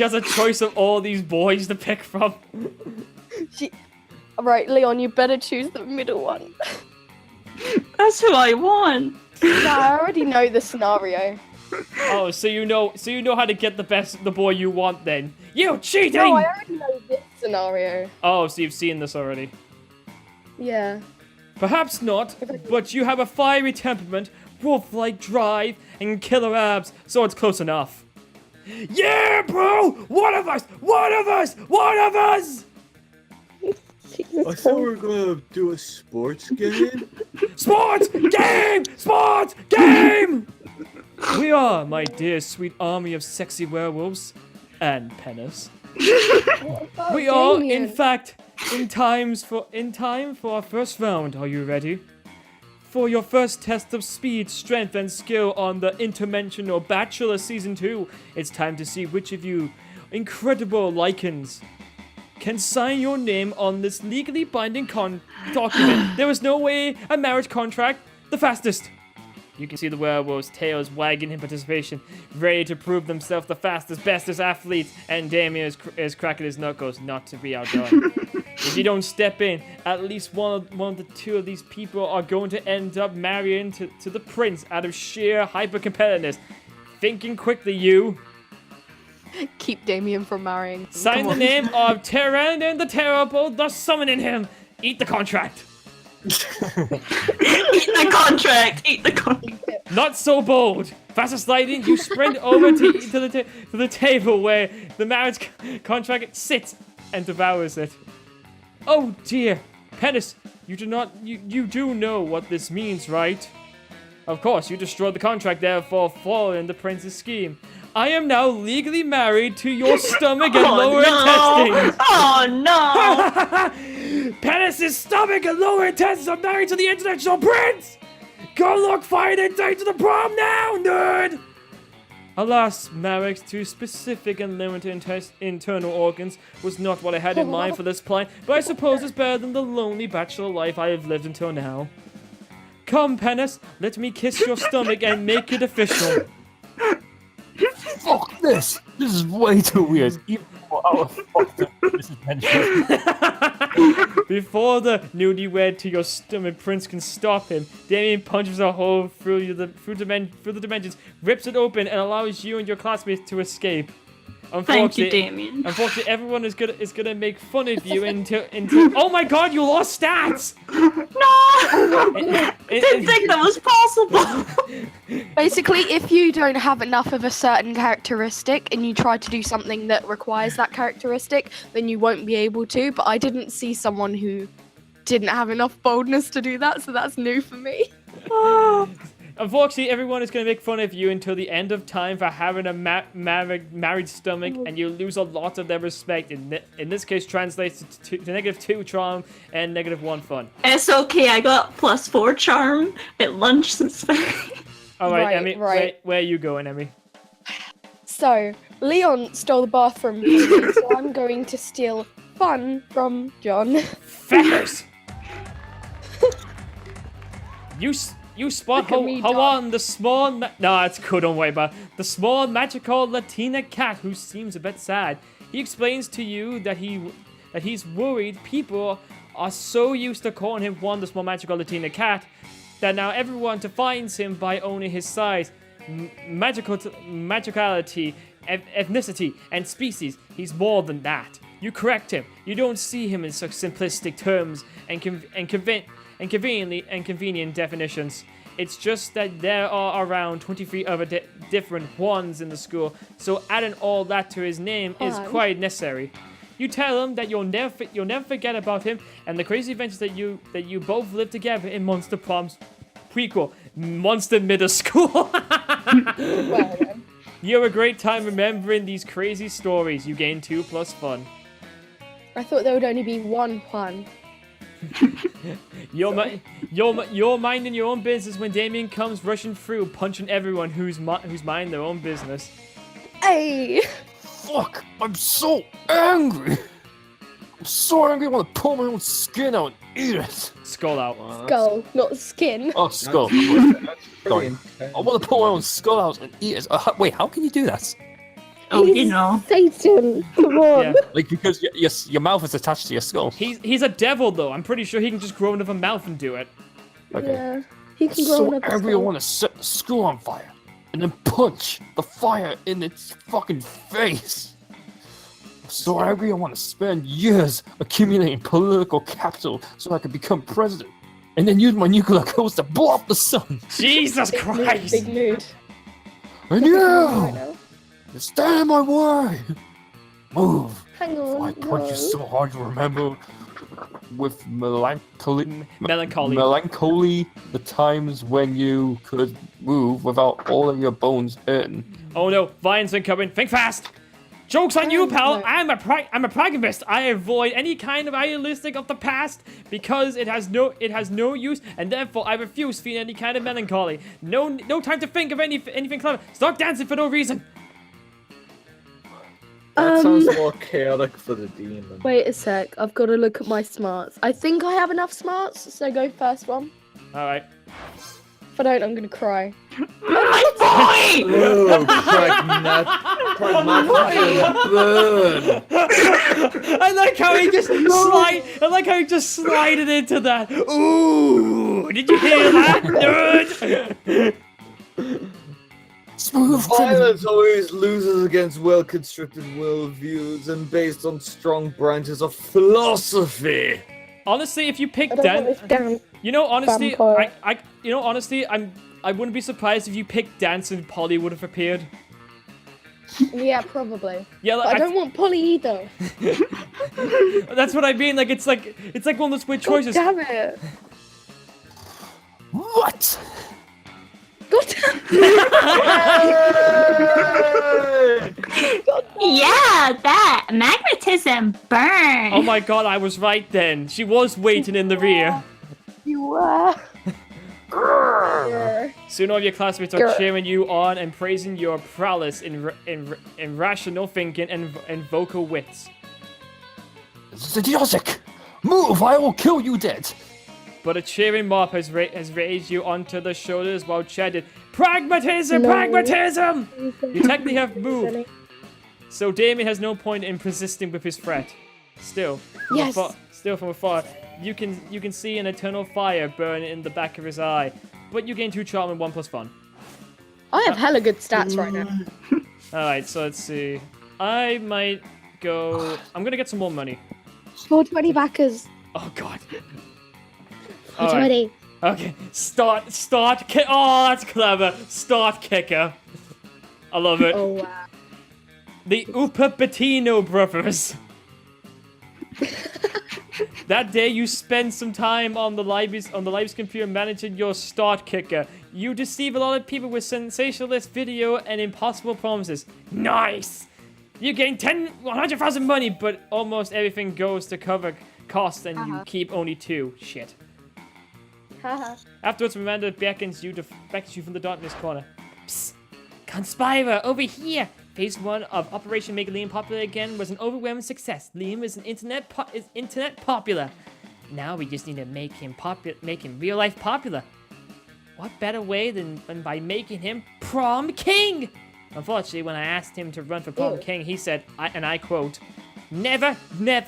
has a choice of all these boys to pick from. Right, Leon, you better choose the middle one. That's who I want. Yeah, I already know the scenario. Oh, so you know how to get the boy you want then. You cheating! No, I already know this scenario. Oh, so you've seen this already. Yeah. Perhaps not, but you have a fiery temperament, wolf-like drive, and killer abs, so it's close enough. Yeah, bro! One of us! One of us! One of us! I thought we were gonna do a sports game. Sports game! Sports game! We are, my dear sweet army of sexy werewolves and penis. We are, in fact, in time for our first round. Are you ready? For your first test of speed, strength, and skill on the Interdimensional Bachelor Season 2, it's time to see which of you incredible lichens can sign your name on this legally binding document. There is no way a marriage contract. The fastest. You can see the werewolves' tails wagging in participation, ready to prove themselves the fastest, bestest athletes, and Damien is cracking his knuckles not to be outdone. If you don't step in, at least one of the two of these people are going to end up marrying to the prince out of sheer hyper-competitiveness. Thinking quickly, you. Keep Damien from marrying. Sign the name of Tyrannus the Terrible, thus summoning him. Eat the contract. Eat the contract. Eat the contract. Not so bold. Faster sliding, you sprint over to the table where the marriage contract sits and devours it. Oh dear, Penis, you do know what this means, right? Of course, you destroyed the contract, therefore following the prince's scheme. I am now legally married to your stomach and lower intestines. Oh no! Penis's stomach and lower intestines are married to the international prince! Go look fine and take to the prom now, nerd! Alas, marriage to specific and limited internal organs was not what I had in mind for this plan, but I suppose it's better than the lonely bachelor life I have lived until now. Come, Penis, let me kiss your stomach and make it official. Fuck this! This is way too weird. Even for our fucked up this is mentioned. Before the newlywed to your stomach prince can stop him, Damien punches a hole through the dimensions, rips it open, and allows you and your classmates to escape. Thank you, Damien. Unfortunately, everyone is gonna make fun of you until oh my god, you lost stats! No! Didn't think that was possible. Basically, if you don't have enough of a certain characteristic and you try to do something that requires that characteristic, then you won't be able to. But I didn't see someone who didn't have enough boldness to do that, so that's new for me. Unfortunately, everyone is going to make fun of you until the end of time for having a married stomach, and you lose a lot of their respect. In this case, translates to -2 charm and -1 fun. It's okay, I got +4 charm at lunch since then. All right, Right, Emmy, right. where are you going, Emmy? So, Leon stole the bath from me, so I'm going to steal fun from John. Feathers! You spot Look at me, Hawan, the small no, it's cool, don't worry about it. The small magical Latina cat who seems a bit sad. He explains to you that he's worried people are so used to calling him Juan, the small magical Latina cat, that now everyone defines him by only his size, magicality, ethnicity, and species. He's more than that. You correct him. You don't see him in such simplistic terms and convenient definitions. It's just that there are around 23 other different Juans in the school, so adding all that to his name is quite necessary. You tell him that you'll never forget about him and the crazy adventures that you both lived together in Monster Prom's prequel, Monster Middle School. Well, then. You have a great time remembering these crazy stories. You gain 2 plus fun. I thought there would only be one pun. You're minding your own business when Damien comes rushing through, punching everyone who's minding their own business. Hey! Fuck! I'm so angry! I'm so angry I want to pull my own skin out and eat it! Skull out. Skull, not skin. Oh, skull. That's Sorry. pretty intense. I want to pull my own skull out and eat it. Wait, how can you do that? Oh, you He's know. Satan, come on. Yeah. Like, because your mouth is attached to your skull. He's a devil though. I'm pretty sure he can just grow another mouth and do it. Okay. Yeah, he I'm can grow so another angry I skull. want to set the school on fire and then punch the fire in its fucking face. I'm so angry I want to spend years accumulating political capital so I can become president and then use my nuclear codes to blow up the sun. Jesus Big mood, Christ! big mood. And Right you! now. Stand in my way! Move! Hang Before I on. punch you so hard you remember with melancholy the times when you could move without all of your bones hurting. Oh no, Vine's incoming. Think fast! Joke's on you, pal! no. I'm a pragmatist. I avoid any kind of idealistic of the past because it has no use, and therefore I refuse feeling any kind of melancholy. No time to think of anything clever. Start dancing for no reason. That sounds more chaotic for the demon. Wait a sec, I've got to look at my smarts. I think I have enough smarts, so go first one. All right. If I don't, I'm gonna cry. My boy! Oh, pragmatic burn. I like how he just slided into that. Ooh! Did you hear that, nerd? Smooth criminal. Violence always loses against well-constructed worldviews and based on strong branches of philosophy. Honestly, if you pick I don't want Dan, this down. you know, honestly, Vampire. I wouldn't be surprised if you picked Dance and Polly would have appeared. Yeah, probably. Yeah, But I don't want Polly either. that's what I mean. Like it's like one of those weird God choices. damn it. What? Yeah, that magnetism burn. Oh my god, I was right then. She was waiting in the rear. You were. Soon all of your classmates are cheering you on and praising your prowess in rational thinking and vocal wits. This is idiotic! Move, I will kill you dead! But a cheering mob has raised you onto the shoulders while chanting, "Pragmatism! Pragmatism!" You technically have moved. So Damien has no point in persisting with his threat. Still, from afar, you can see an eternal fire burn in the back of his eye. But you gain 2 charm and 1 plus fun. I have hella good stats right now. Alright, so let's see. I might go... I'm gonna get some more money. 420 backers. Oh god. 420. Okay, start oh, that's clever. Start kicker. I love it. Oh wow. The Upa Bettino brothers. That day you spend some time on the library's computer managing your start kicker. You deceive a lot of people with sensationalist video and impossible promises. Nice! You gain 100,000 money, but almost everything goes to cover costs and you keep only 2. Shit. Afterwards, Miranda beckons you from the darkness corner. Psst! Conspirer, over here! Phase 1 of Operation Make Liam Popular Again was an overwhelming success. Liam is internet popular. Now we just need to make him real life popular. What better way than by making him prom king? Unfortunately, when I asked him to run for prom king, he said, and I quote, never, not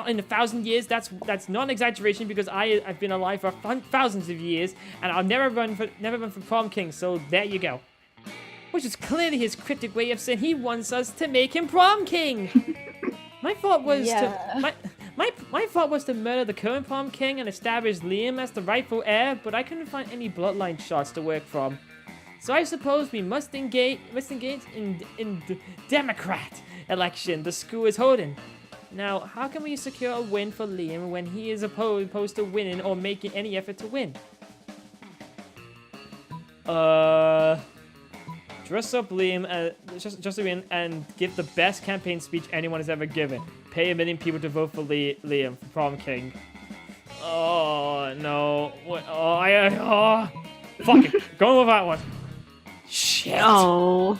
in 1,000 years. That's not an exaggeration because I've been alive for thousands of years, and I'll never run for prom king. So there you go. Which is clearly his cryptic way of saying he wants us to make him prom king. My thought was my thought was to murder the current prom king and establish Liam as the rightful heir, but I couldn't find any bloodline shots to work from. So I suppose we must engage in the Democrat election the school is holding. Now, how can we secure a win for Liam when he is opposed to winning or making any effort to win? Dress up Liam and give the best campaign speech anyone has ever given. Pay 1 million people to vote for Liam for prom king. Oh no! Fuck it. Going with that one. Shit. Oh.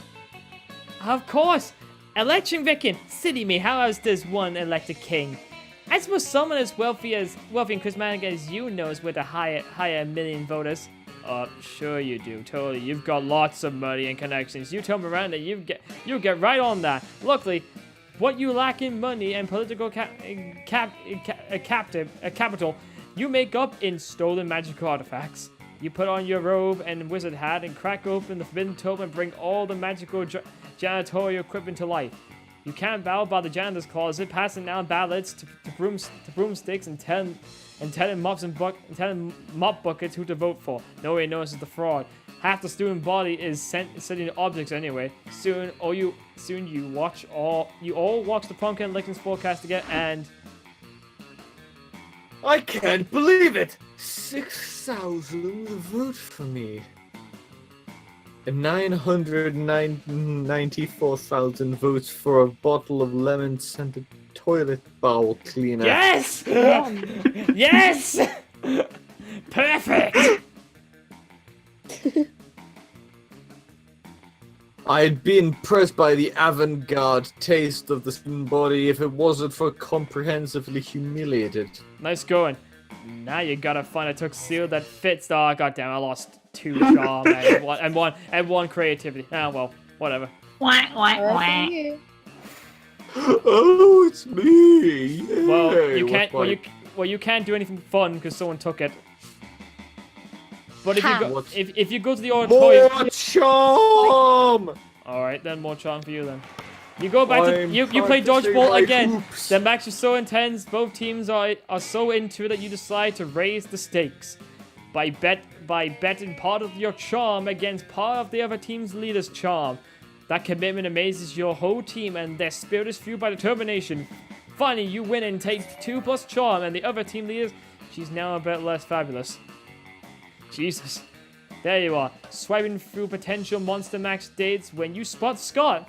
Of course. Election Viking. City me. How else does one elect a king? I suppose someone as wealthy and charismatic as you knows where to hire 1 million voters. Sure you do, totally. You've got lots of money and connections. You tell Miranda you get right on that. Luckily, what you lack in money and political capital, you make up in stolen magical artifacts. You put on your robe and wizard hat and crack open the forbidden tome and bring all the magical janitorial equipment to life. You can't bow by the janitor's closet, passing down ballots to broomsticks and telling mop buckets who to vote for. Nobody notices the fraud. Half the student body is sending objects anyway. Soon you all watch the pumpkin elections forecast together and... I can't believe it! 6,000 vote for me. And 994,000 votes for a bottle of lemon-scented toilet bowl cleaner. Yes! Yes! Perfect! I'd be impressed by the avant-garde taste of the student body if it wasn't for comprehensively humiliated. Nice going. Now you gotta find a tuxedo that fits. Oh, goddamn, I lost 2 charm and one creativity. Ah, well, whatever. Wah. Oh, it's me! Yay. Well, you can't. Well, you can't do anything fun because someone took it. But if you go to the auditorium, more charm. All right, then more charm for you then. You go back to you play dodgeball again. Hoops. The match is so intense. Both teams are so into it that you decide to raise the stakes by betting part of your charm against part of the other team's leader's charm. That commitment amazes your whole team, and their spirit is fueled by determination. Finally, you win and take 2+ charm, and the other team leader, she's now a bit less fabulous. Jesus. There you are, swiping through potential Monster Max dates when you spot Scott,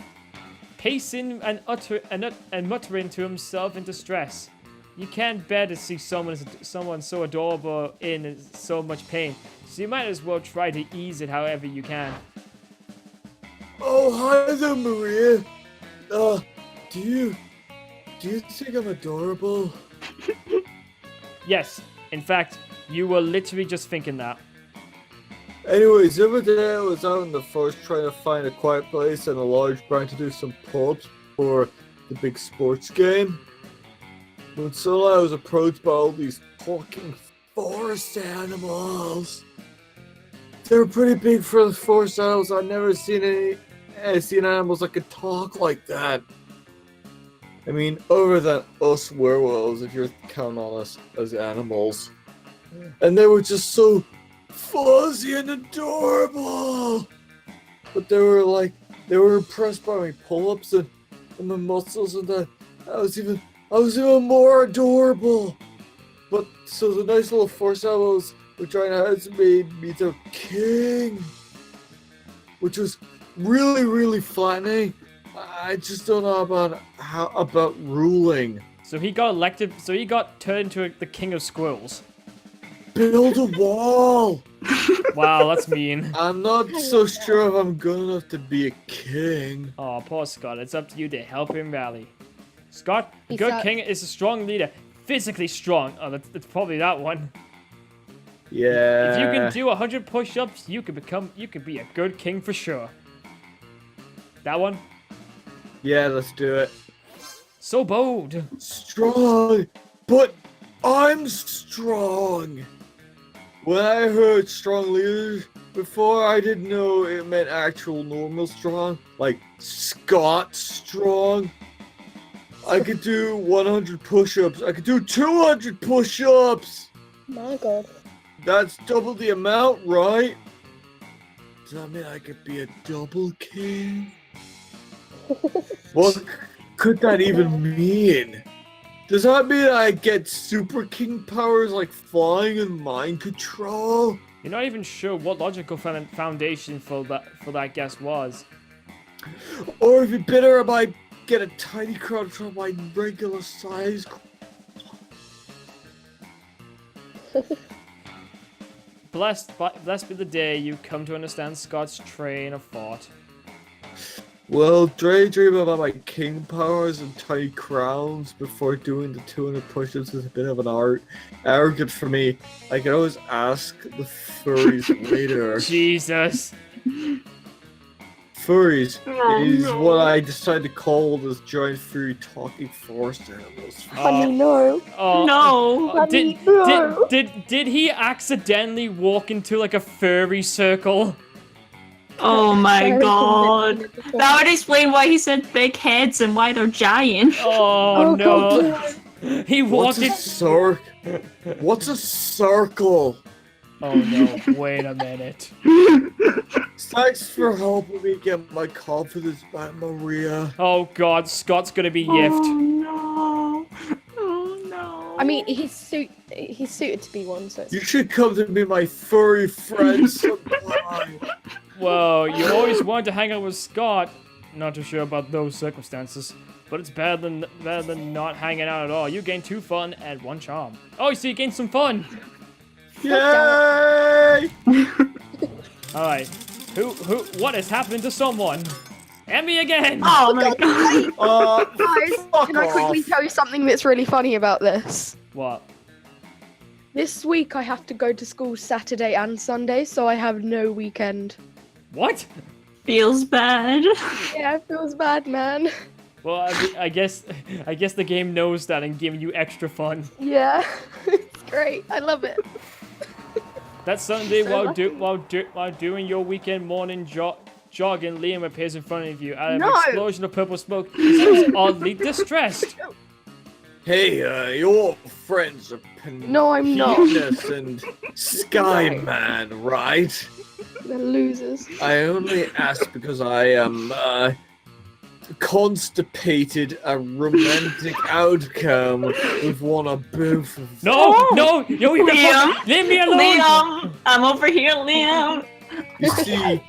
pacing and muttering to himself in distress. You can't bear to see someone so adorable in so much pain, so you might as well try to ease it however you can. Oh, hi there, Maria. Do you think I'm adorable? Yes, in fact, you were literally just thinking that. Anyways, the other day I was out in the forest trying to find a quiet place and a large barn to do some pull-ups for the big sports game. When suddenly I was approached by all these talking forest animals. They were pretty big for the forest animals. I've never seen animals that could talk like that. I mean, other than us werewolves, if you're counting on us as animals. And they were just so fuzzy and adorable. But they were impressed by my pull-ups and my muscles, and that I was even more adorable. But so the nice little forest animals were trying to made me their king, which was really, really flattening. I just don't know about ruling. So he got elected. So he got turned into the king of squirrels. Build a wall. Wow, that's mean. I'm not so sure if I'm good enough to be a king. Oh, poor Scott. It's up to you to help him rally. Scott, a good king is a strong leader. Physically strong. Oh, that's probably that one. Yeah. If you can do 100 push-ups, you could be a good king for sure. That one? Yeah, let's do it. So bold. Strong, but I'm strong. When I heard strong leaders before, I didn't know it meant actual normal strong, like Scott strong. I could do 100 push-ups. I could do 200 push-ups. My God. That's double the amount, right? Does that mean I could be a double king? What could that even mean? Does that mean I get super king powers like flying and mind control? You're not even sure what logical foundation for that guess was. Or if it better, I might get a tiny crowd from my regular size. Blessed be the day you come to understand Scott's train of thought. Well, daydream about my king powers and tiny crowns before doing the 200 push-ups is a bit of an arrogant for me. I can always ask the furries later. Jesus. Furries is what I decided to call this giant furry talking forest animals. Honey, no. No. Honey, no. Did he accidentally walk into like a furry circle? Oh my Very god. convincing. That would explain why he said big heads and why they're giant. Oh no. God. He walked in. What's a circle? Oh no, wait a minute. Thanks for helping me get my confidence back, Maria. Oh god, Scott's gonna be Oh yiffed. no. Oh no. I mean, he's suited to be one, so it's You should come to be my furry friend sometime. Well, you always wanted to hang out with Scott. Not too sure about those circumstances, but it's better than not hanging out at all. You gain 2 fun and 1 charm. Oh, so you gained some fun. Yay! All right, what is happening to someone? And me again. Oh my god. Guys, fuck can I quickly off. tell you something that's really funny about this? What? This week I have to go to school Saturday and Sunday, so I have no weekend. What? Feels bad. Yeah, it feels bad, man. Well, I guess the game knows that and giving you extra fun. Yeah, it's great. I love it. That Sunday, So while doing your weekend morning jogging, Liam appears in front of you. Out of No. an explosion of purple smoke, he seems oddly distressed. Hey, your friends are No, I'm not. Penis and Skyman, right? They're losers. I only ask because I am constipated a romantic outcome with one or both of them. No, you can Liam. leave me alone. Liam, I'm over here, Liam. You see,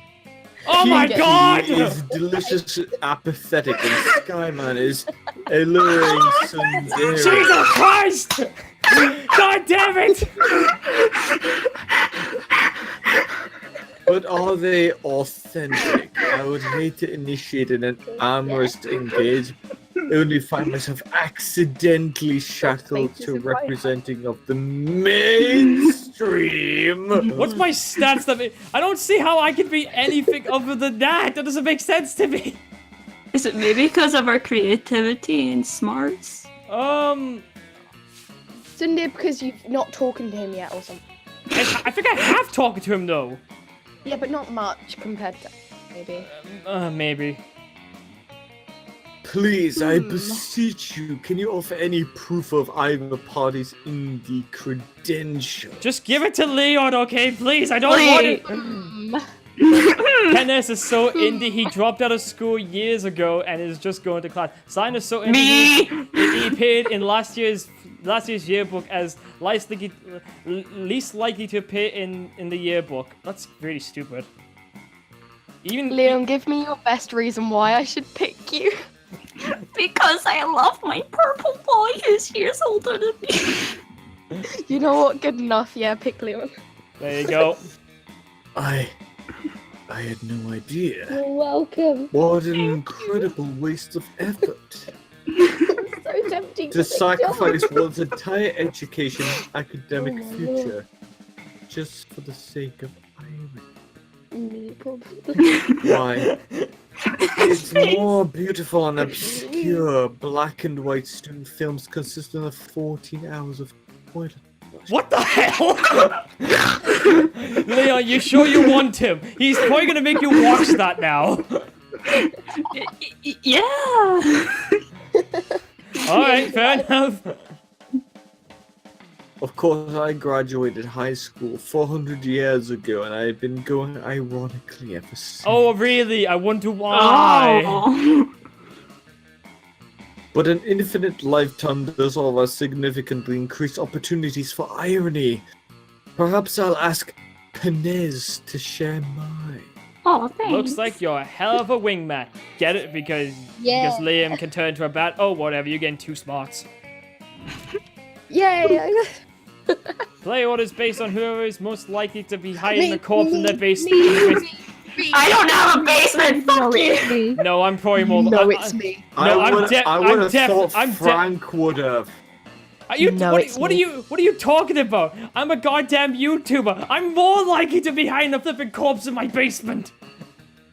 Oh my Kiki god! is delicious, apathetic, and Skyman is alluring tsundere. Jesus Christ! God damn it! But are they authentic? I would hate to initiate an amorous engagement. I only find myself accidentally shackled to representing of the mainstream. What's my stats that I don't see how I could be anything other than that. That doesn't make sense to me. Is it maybe because of our creativity and smarts? Sunday, because you've not talking to him yet or something. I think I have talked to him though. Yeah, but not much compared to maybe. Maybe. Please, I beseech you, can you offer any proof of either party's indie credentials? Just give it to Leon, okay? Please, I don't want it. Kenneth is so indie, he dropped out of school years ago and is just going to class. Scion is so indie, he appeared in last year's yearbook as least likely to appear in the yearbook. That's really stupid. Leon, give me your best reason why I should pick you. Because I love my purple boy who's years older than me. You know what? Good enough. Yeah, pick Leon. There you go. I had no idea. You're welcome. What an incredible waste of effort. So tempting To take yours. sacrifice one's entire education and academic Oh my future just for the sake of irony. Me, probably. Why? It's more beautiful and obscure black and white student films consisting of 14 hours of toilet. What the hell? Leon, you sure you want him? He's probably gonna make you watch that now. Yeah. Alright, fair enough. Of course, I graduated high school 400 years ago, and I have been going ironically ever since. Oh, really? I wonder why. Oh. But an infinite lifetime does offer significantly increased opportunities for irony. Perhaps I'll ask Penez to share mine. Oh, thanks. Looks like you're a hell of a wingman. Get it? Because Liam can turn into a bat. Oh, whatever. You're getting 2 smarts. Yeah. Play orders based on whoever is most likely to be hiding the corpse in their basement. I don't have a basement. Fuck you. No, I'm probably more. No, it's me. No, I would have thought I'm Frank would have. No, it's what are you talking about? I'm a goddamn YouTuber. I'm more likely to be hiding a flipping corpse in my basement.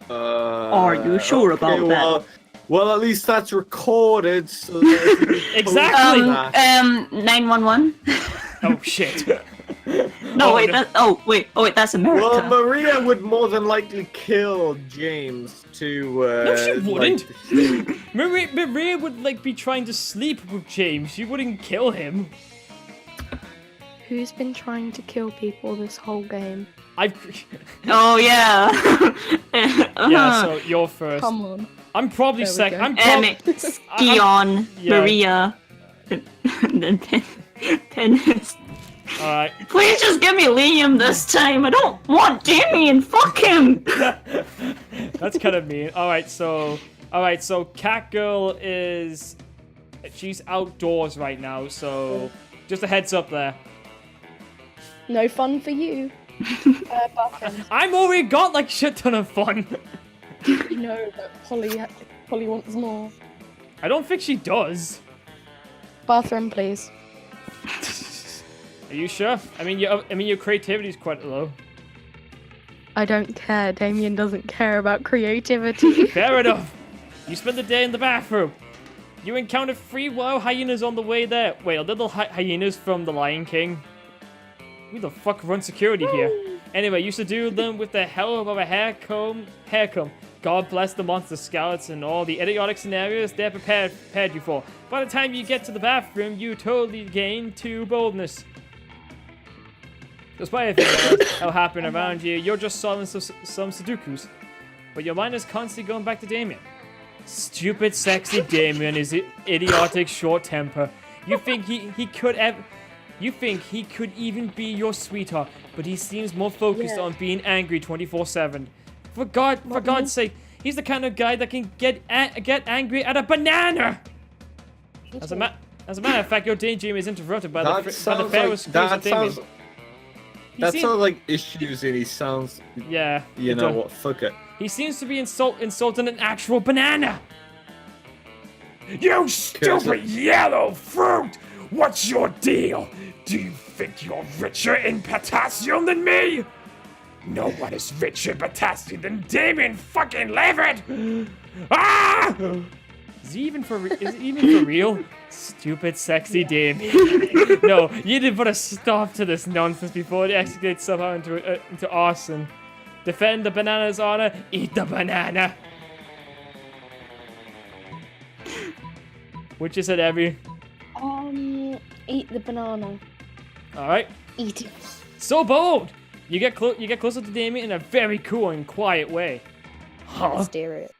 Are you sure about that? Well, at least that's recorded. So that Exactly. 911. Oh shit. No, wait. Wait, that's America. Well, Maria would more than likely kill James to. No, she wouldn't. Like, Maria would be trying to sleep with James. She wouldn't kill him. Who's been trying to kill people this whole game? Oh yeah. Yeah. So you're first. Come on. I'm probably There we second. go. I'm probably. Scion, Yeah. Maria, and then Pen is. Alright. Please just give me Liam this time. I don't want Damien. Fuck him. That's kind of mean. Alright, so Catgirl she's outdoors right now, so just a heads up there. No fun for you. Bathroom. I'm already got like shit ton of fun. No, but Polly wants more. I don't think she does. Bathroom, please. Are you sure? I mean your creativity is quite low. I don't care. Damien doesn't care about creativity. Fair enough. You spend the day in the bathroom. You encounter 3 wild hyenas on the way there. Wait, are they the hyenas from The Lion King? Who the fuck runs security here? Anyway, you subdue them with the help of a hair comb. God bless the monster scouts and all the idiotic scenarios they're prepared you for. By the time you get to the bathroom, you totally gain 2 boldness. Despite everything that'll happen around you, you're just solving some Sudokus. But your mind is constantly going back to Damien. Stupid, sexy Damien is idiotic, short temper. You think he could You think he could even be your sweetheart, but he seems more focused on being angry 24/7. For God's sake, he's the kind of guy that can get angry at a banana. As a matter of fact, your daydream is interrupted by the Pharaoh's Damien. That sounds like issues, and he sounds. Yeah. You know what? Fuck it. He seems to be insulting an actual banana. You stupid yellow fruit! What's your deal? Do you think you're richer in potassium than me? No one is richer in potassium than Damien fucking Levitt! Ah! Is he even for real? Stupid, sexy Damien. No, you need to put a stop to this nonsense before it escalates somehow into arson. Defend the banana's honor, eat the banana. Which is it, Abby? Eat the banana. Alright. Eat it. So bold! You get closer to Damien in a very cool and quiet way. Huh? Steer it.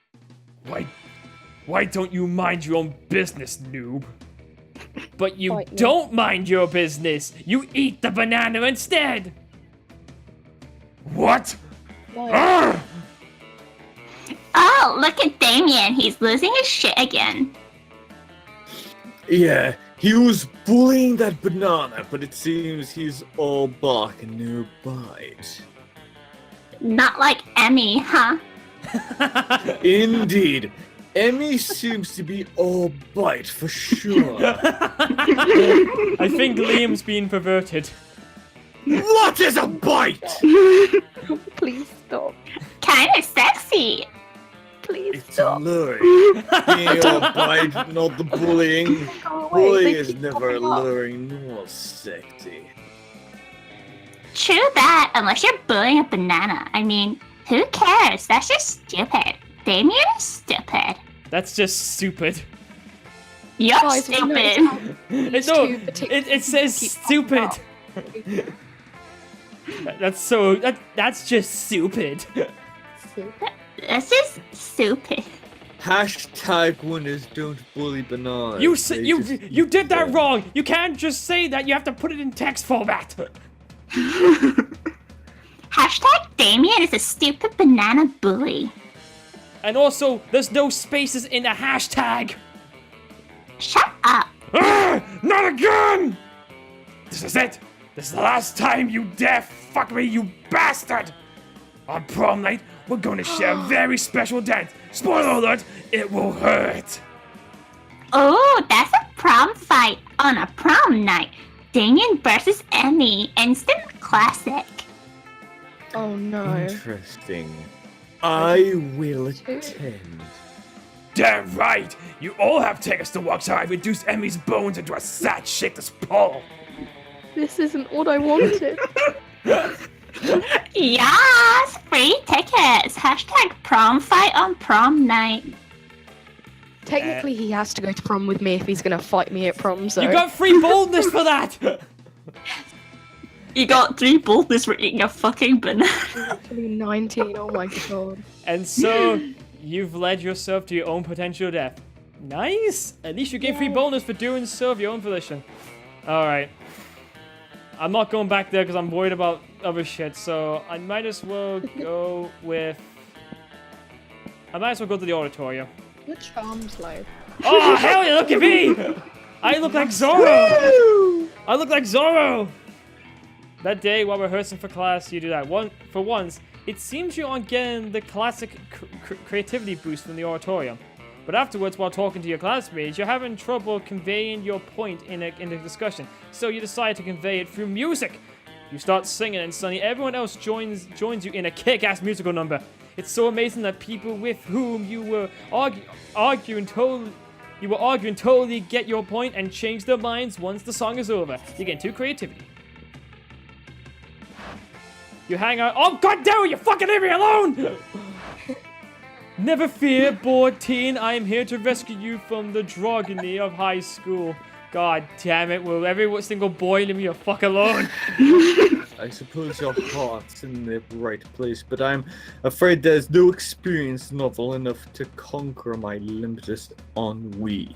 Why don't you mind your own business, noob? But you don't mind your business! You eat the banana instead! What? Oh, look at Damien. He's losing his shit again. Yeah, he was bullying that banana, but it seems he's all bark and no bite. Not like Emmy, huh? Indeed. Emmy seems to be all bite for sure. I think Liam's being perverted. What is a bite? Please stop. Kinda sexy. Please It's stop. alluring. Being all bite, not the bullying. Go away. Bullying They is keep never popping up. alluring nor sexy. True that, unless you're bullying a banana. I mean, who cares? That's just stupid. Damien is stupid. That's just stupid. You're Guys, we know stupid. These No, two particular it says keep stupid. popping up. That's just stupid. Stupid? That's just stupid. Hashtag winners don't bully bananas. You did that wrong. You can't just say that. You have to put it in text format. Hashtag Damien is a stupid banana bully. And also, there's no spaces in the hashtag. Shut up. Not again! This is it. This is the last time you dare fuck me, you bastard. On prom night, we're going to share a very special dance. Spoiler alert, it will hurt. Oh, that's a prom fight on a prom night. Damien versus Emmy. Instant classic. Oh no. Interesting. I will attend. Damn right! You all have tickets to watch how I reduce Emmy's bones into a sad shapeless ball. This isn't what I wanted. Yes, free tickets. Hashtag prom fight on prom night. Technically, he has to go to prom with me if he's gonna fight me at prom. So You got free boldness for that! You got 3 boldness for eating a fucking banana. actually 19. Oh my god. And so, you've led yourself to your own potential death. Nice! At least you get free bonus for doing so of your own volition. Alright. I'm not going back there because I'm worried about other shit, so I might as well go with... I might as well go to the auditorium. Your charm's low. Oh, hell yeah, look at me! I look like Zorro! I look like Zorro! That day, while rehearsing for class, you do that. For once, it seems you aren't getting the classic creativity boost from the auditorium. But afterwards, while talking to your classmates, you're having trouble conveying your point in a discussion. So you decide to convey it through music. You start singing, and suddenly everyone else joins you in a kick-ass musical number. It's so amazing that people with whom you were arguing totally get your point and change their minds once the song is over. You get into creativity. You hang out. Oh, god damn it, you fucking leave me alone! Never fear, bored teen. I am here to rescue you from the drogony of high school. God damn it, will every single boy leave me the fuck alone? I suppose your heart's in the right place, but I'm afraid there's no experience novel enough to conquer my limitless ennui.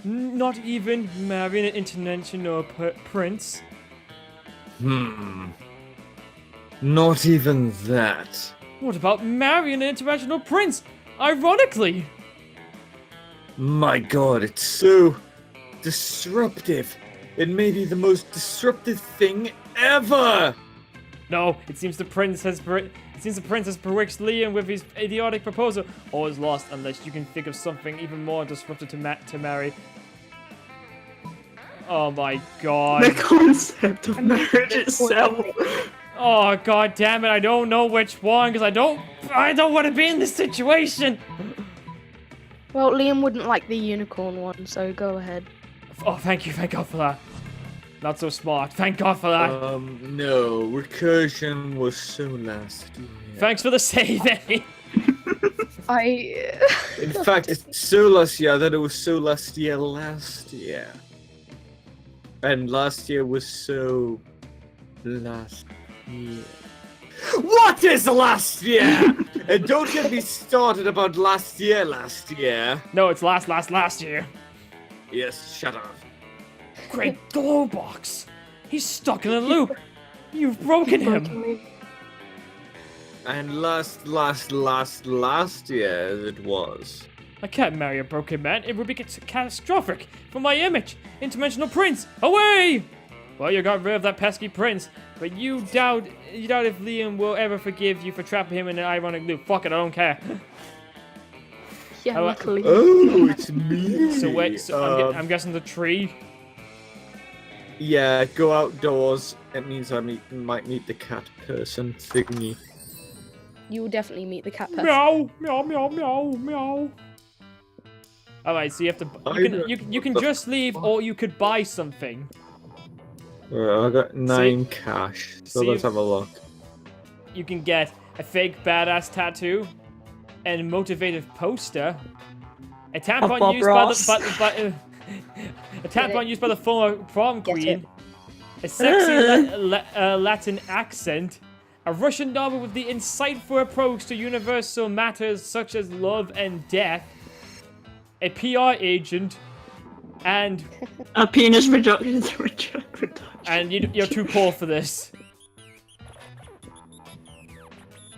Not even marrying an international prince? Not even that. What about marrying an international prince? Ironically! My god, it's so disruptive. It may be the most disruptive thing ever! No, it seems the prince has bewitched Liam with his idiotic proposal. All is lost unless you can think of something even more disruptive to marry. Oh my god. The concept of marriage itself. Oh god damn it, I don't know which one, because I don't want to be in this situation! Well, Liam wouldn't like the unicorn one, so go ahead. Oh, thank God for that. Not so smart, thank God for that. No, recursion was so last year. Thanks for the save, Eddie. In fact, it's so last year that it was so last year. And last year was so last year. What is last year? And don't get me started about last year. No, it's last year. Yes, shut up. Great glow box. He's stuck in a loop. You've broken him. And last year it was. I can't marry a broken man. It would be catastrophic for my image. Interdimensional prince, away! Well, you got rid of that pesky prince, but you doubt if Liam will ever forgive you for trapping him in an ironic loop. Fuck it, I don't care. Yeah, luckily. Oh, it's me. So wait, so I'm guessing the tree. Yeah, go outdoors. It means I might meet the cat person thingy. You will definitely meet the cat person. Meow, meow, meow, meow, meow. All right, so you have to. You can just leave, or you could buy something. I got 9 cash, so let's have a look. You can get a fake badass tattoo, and a motivated poster, a tampon used by the former prom queen, a sexy Latin accent, a Russian novel with the insightful approach to universal matters such as love and death, a PR agent, and a penis reduction. And you're too poor for this.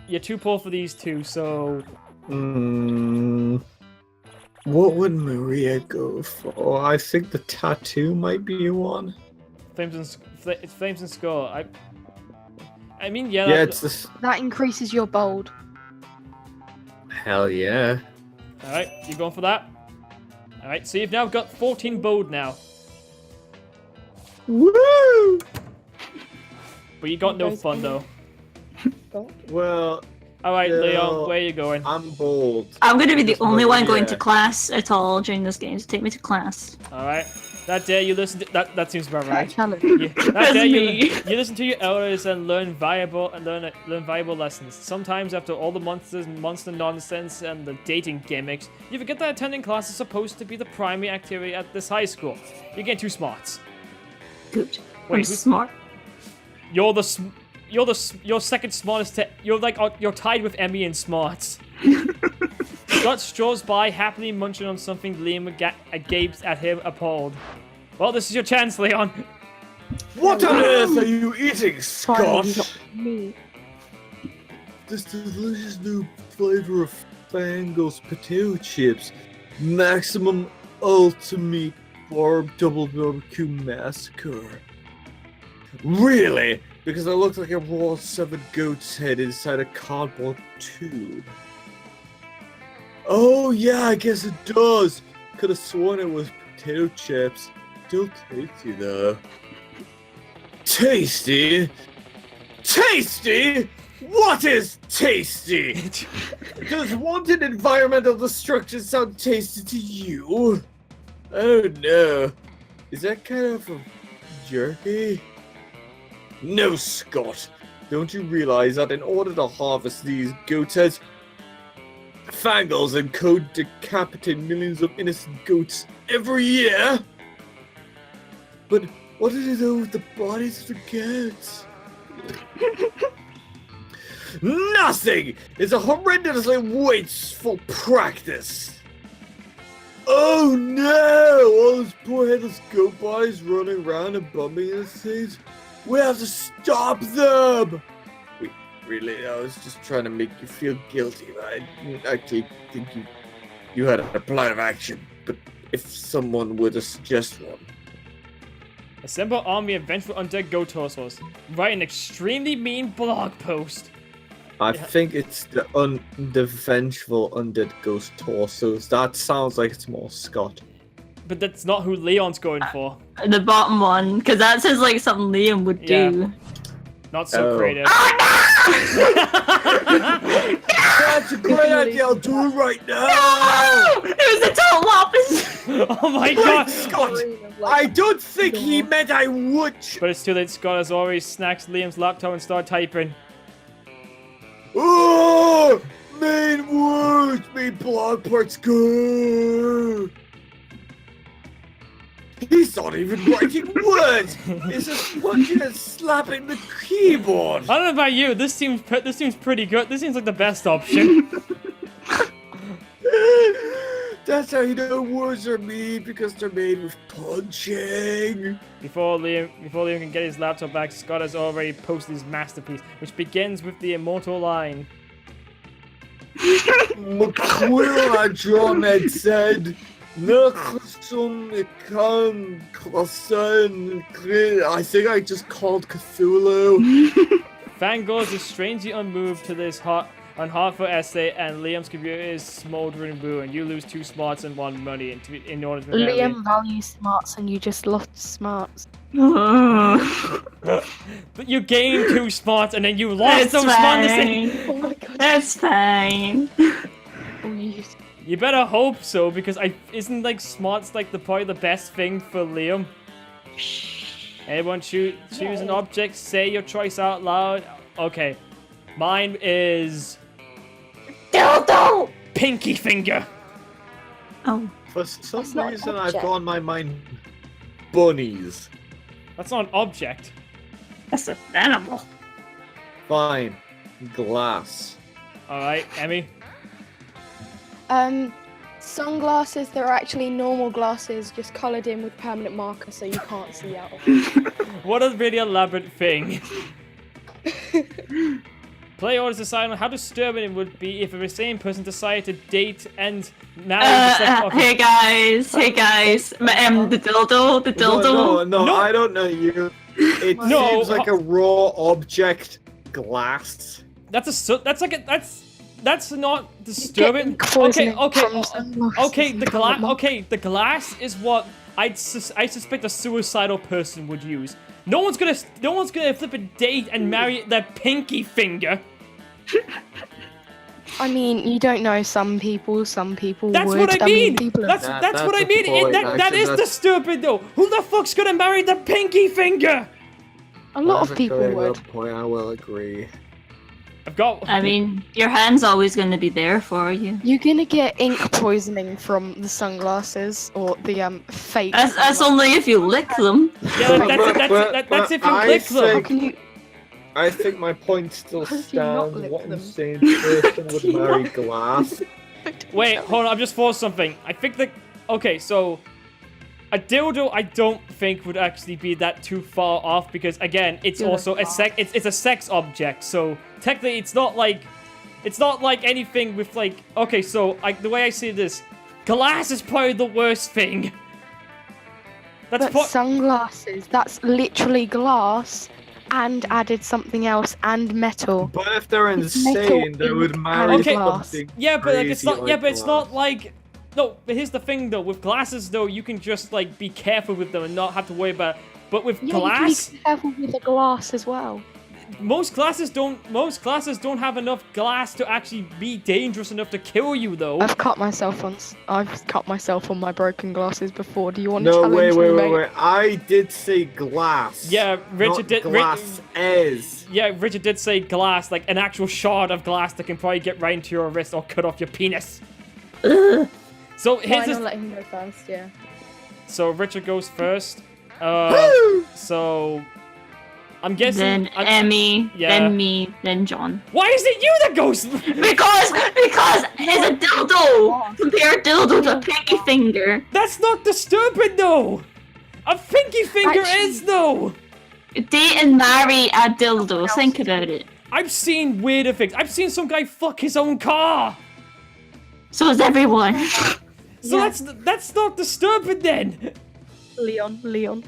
You're too poor for these two, so. What would Maria go for? I think the tattoo might be one. It's Flames and Skull. I mean, yeah. Yeah, it's this. That increases your bold. Hell yeah. All right, you going for that? All right, so you've now got 14 bold now. Woo! But you got no fun though. Well. All right, Leon, where are you going? I'm bold. I'm gonna be the only one going to class at all during this game, so take me to class. All right. That day you listen to that seems about right. Challenge. That day you listen to your elders and learn valuable lessons. Sometimes after all the monster nonsense and the dating gimmicks, you forget that attending class is supposed to be the primary activity at this high school. You get 2 smarts. Good. Wait, I'm smart. You're second smartest. You're tied with Emmy in smarts. Scott strolls by, happily munching on something. Liam gapes at him, appalled. Well, this is your chance, Leon. What on earth are you eating, Scott? Me. This delicious new flavor of Fangles potato chips. Maximum Ultimate Double Barbecue Massacre. Really? Because it looks like a raw 7 goat's head inside a cardboard tube. Oh yeah, I guess it does. Could have sworn it was potato chips. Still tasty though. Tasty? Tasty? What is tasty? Does wanted environmental destruction sound tasty to you? Oh no. Is that kind of a jerky? No, Scott. Don't you realize that in order to harvest these goat's heads, Fangles and Co decapitate millions of innocent goats every year? But what did it do with the bodies of the goats? Nothing! It's a horrendously wasteful practice! Oh no! All those poor headless goat bodies running around and bumping into things. We have to stop them! Wait, really? I was just trying to make you feel guilty. I actually think you had a plan of action, but if someone were to suggest one. Assemble army of vengeful undead goat torsos. Write an extremely mean blog post. I think it's the vengeful undead ghost torsos. That sounds like it's more Scott. But that's not who Leon's going for. The bottom one, because that sounds like something Liam would do. Not so creative. That's a great idea. I'll do it right now. No! It was the total opposite. Oh my god! Scott, I don't think he meant I would. But it's too late. Scott has already snacks Liam's laptop and started typing. Oh, main words, main blog parts good. He's not even writing words. He's just punching and slapping the keyboard. I don't know about you. This seems pretty good. This seems like the best option. That's how you know words are made, because they're made with punching. Before Liam can get his laptop back, Scott has already posted his masterpiece, which begins with the immortal line. McQuill Andromed said, I think I just called Cthulhu. Fangor is strangely unmoved to this heartfelt essay, and Liam's computer is smoldering ruin. You lose 2 smarts and 1 money in order to Liam values smarts and you just lost smarts. But you gained 2 smarts and then you lost those smarts. Oh my god. That's fine. You better hope so, because isn't like smarts like probably the best thing for Liam. Anyone choose an object, say your choice out loud. Okay. Mine is Dildo! pinky finger. Oh. For some not an reason, I've object. got in my mind bunnies. That's not an object. That's an animal. Fine. Glass. Alright, Emmy. Sunglasses, they're actually normal glasses, just coloured in with permanent marker so you can't see out of them. What a really elaborate thing. Play orders decide on how disturbing it would be if a same person decided to date and marry the second Hey guys, the dildo. No, I don't know you. It seems like a raw object. Glass. That's not disturbing. Okay, the glass is what I suspect a suicidal person would use. No one's gonna flip a date and marry their pinky finger. I mean, you don't know, some people That's would. what I mean. People That's what I mean. That is disturbing though. Who the fuck's gonna marry the pinky finger? a lot of people would. Point, I will agree. I mean, your hand's always going to be there for you. You're gonna get ink poisoning from the sunglasses or the fake. That's only if you lick them. Yeah, that's if you lick them. How can you? I think my point still How do you not stands. lick What them? insane person would marry glass? Wait, hold on. I'm just forced something. I think that. Okay, so a dildo, I don't think would actually be that too far off because again, it's also a it's a sex object. So technically, it's not like anything with like. Okay, so the way I see this, glass is probably the worst thing. But sunglasses, that's literally glass. And added something else and metal. But if they're insane, they would marry something. Yeah, but like it's not. crazy Yeah, but it's glass. not like. No, but here's the thing though. With glasses though, you can just like be careful with them and not have to worry about. But with glass, you can be careful with the glass as well. most glasses don't have enough glass to actually be dangerous enough to kill you though. I've cut myself on my broken glasses before. Do you want to No, challenge me, mate? wait. I did say glass. Yeah, Richard not did. Glass is. Yeah, Richard did say glass, like an actual shard of glass that can probably get right into your wrist or cut off your penis. So here's Fine, I'll let him go first. Yeah. So Richard goes first. So I'm guessing. Then Emmy, yeah. then me, then John. Why is it you that goes? Because it's a dildo. Compare dildo to pinky finger. That's not disturbing though. A pinky finger Actually- is though. Date and marry a dildo. Think about it. I've seen weirder things. I've seen some guy fuck his own car. So is everyone. So that's not disturbing then. Leon,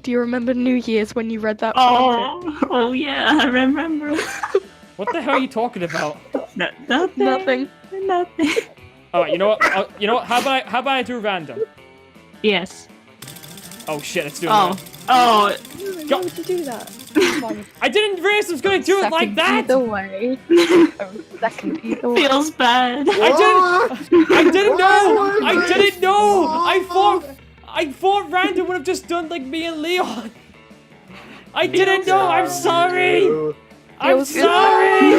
do you remember New Year's when you read that? fanfic? Oh yeah, I remember. What the hell are you talking about? Nothing. Nothing. Alright, you know what? How about I do random? Yes. Oh shit, it's doing Oh. that. Oh. Why would you do that? I didn't realize I was gonna do it like that! Either way. Second either way. Feels bad. I didn't know! I thought Random would have just done like me and Leon. I didn't know, I'm sorry! I'm sorry!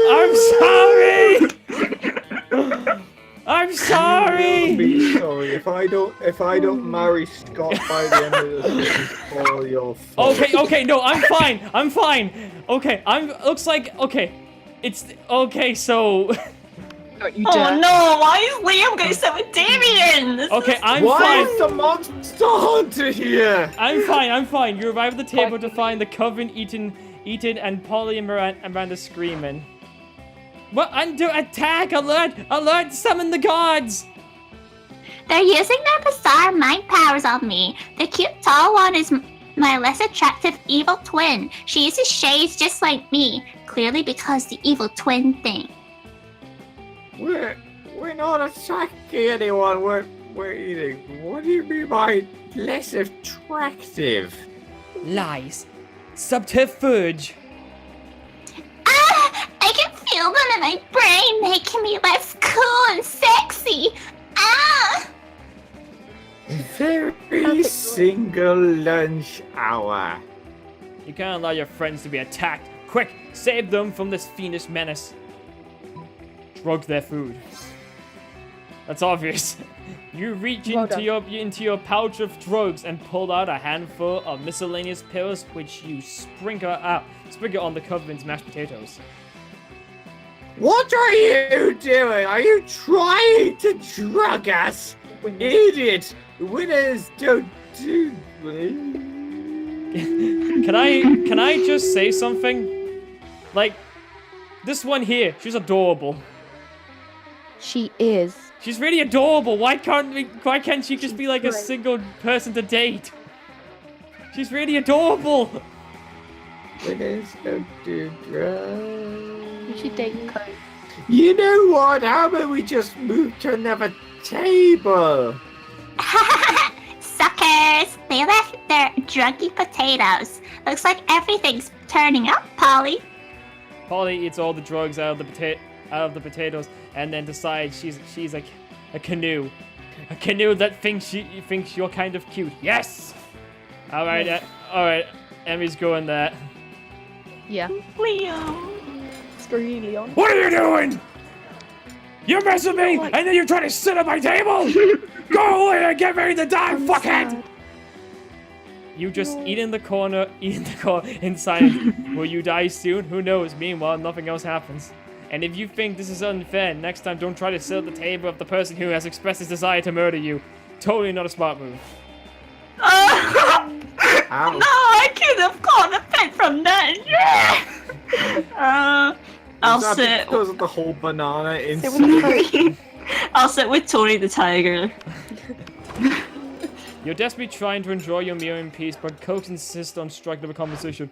I'm sorry! I'm sorry! Be sorry if I don't marry Scott by the end of this. It's all your fault. Okay, no, I'm fine. Okay, looks like, okay. It's, okay, so. Don't you Oh dare. no, why is Liam going to sit with Damien? Okay, I'm Why fine. is the monster hunter here? I'm fine. You arrive at the table to find the coven eaten, and Polly and Miranda screaming. What? Under attack! Alert! Summon the gods! They're using their bizarre mind powers on me. The cute tall one is my less attractive evil twin. She uses shades just like me, clearly because the evil twin thing. We're not attacking anyone. We're eating. What do you mean by less attractive? Lies. Subterfuge. Ah! I can feel them in my brain, making me less cool and sexy. Ah! Very single lunch hour. You can't allow your friends to be attacked. Quick, save them from this fiendish menace. Drug their food. That's obvious. You reach into your pouch of drugs and pull out a handful of miscellaneous pills, which you sprinkle on the covenant's mashed potatoes. What are you doing? Are you trying to drug us? Idiot! Winners don't do. Can I just say something? Like, this one here, she's adorable. She is. She's really adorable. Why can't she just be like a single person to date? She's really adorable. Winners don't do drugs. You should date Code. You know what? How about we just move to another table? Suckers! They left their druggy potatoes. Looks like everything's turning up, Polly. Polly eats all the drugs out of the potatoes, and then decides she's like a canoe that thinks you're kind of cute. Yes. All right, Emmy's going there. Yeah. Liam. Screw you, Leon. What are you doing? You're messing me, and then you're trying to sit at my table. Go away and get ready to die, fuckhead. You just eat in the corner in silence. Will you die soon? Who knows? Meanwhile, nothing else happens. And if you think this is unfair, next time don't try to sit at the table of the person who has expressed his desire to murder you. Totally not a smart move. No, I could have caught a pet from that. I'll Is that sit. because of the whole banana incident? I'll sit with Tony the tiger. You're desperately trying to enjoy your meal in peace, but Coke insists on striking up a conversation.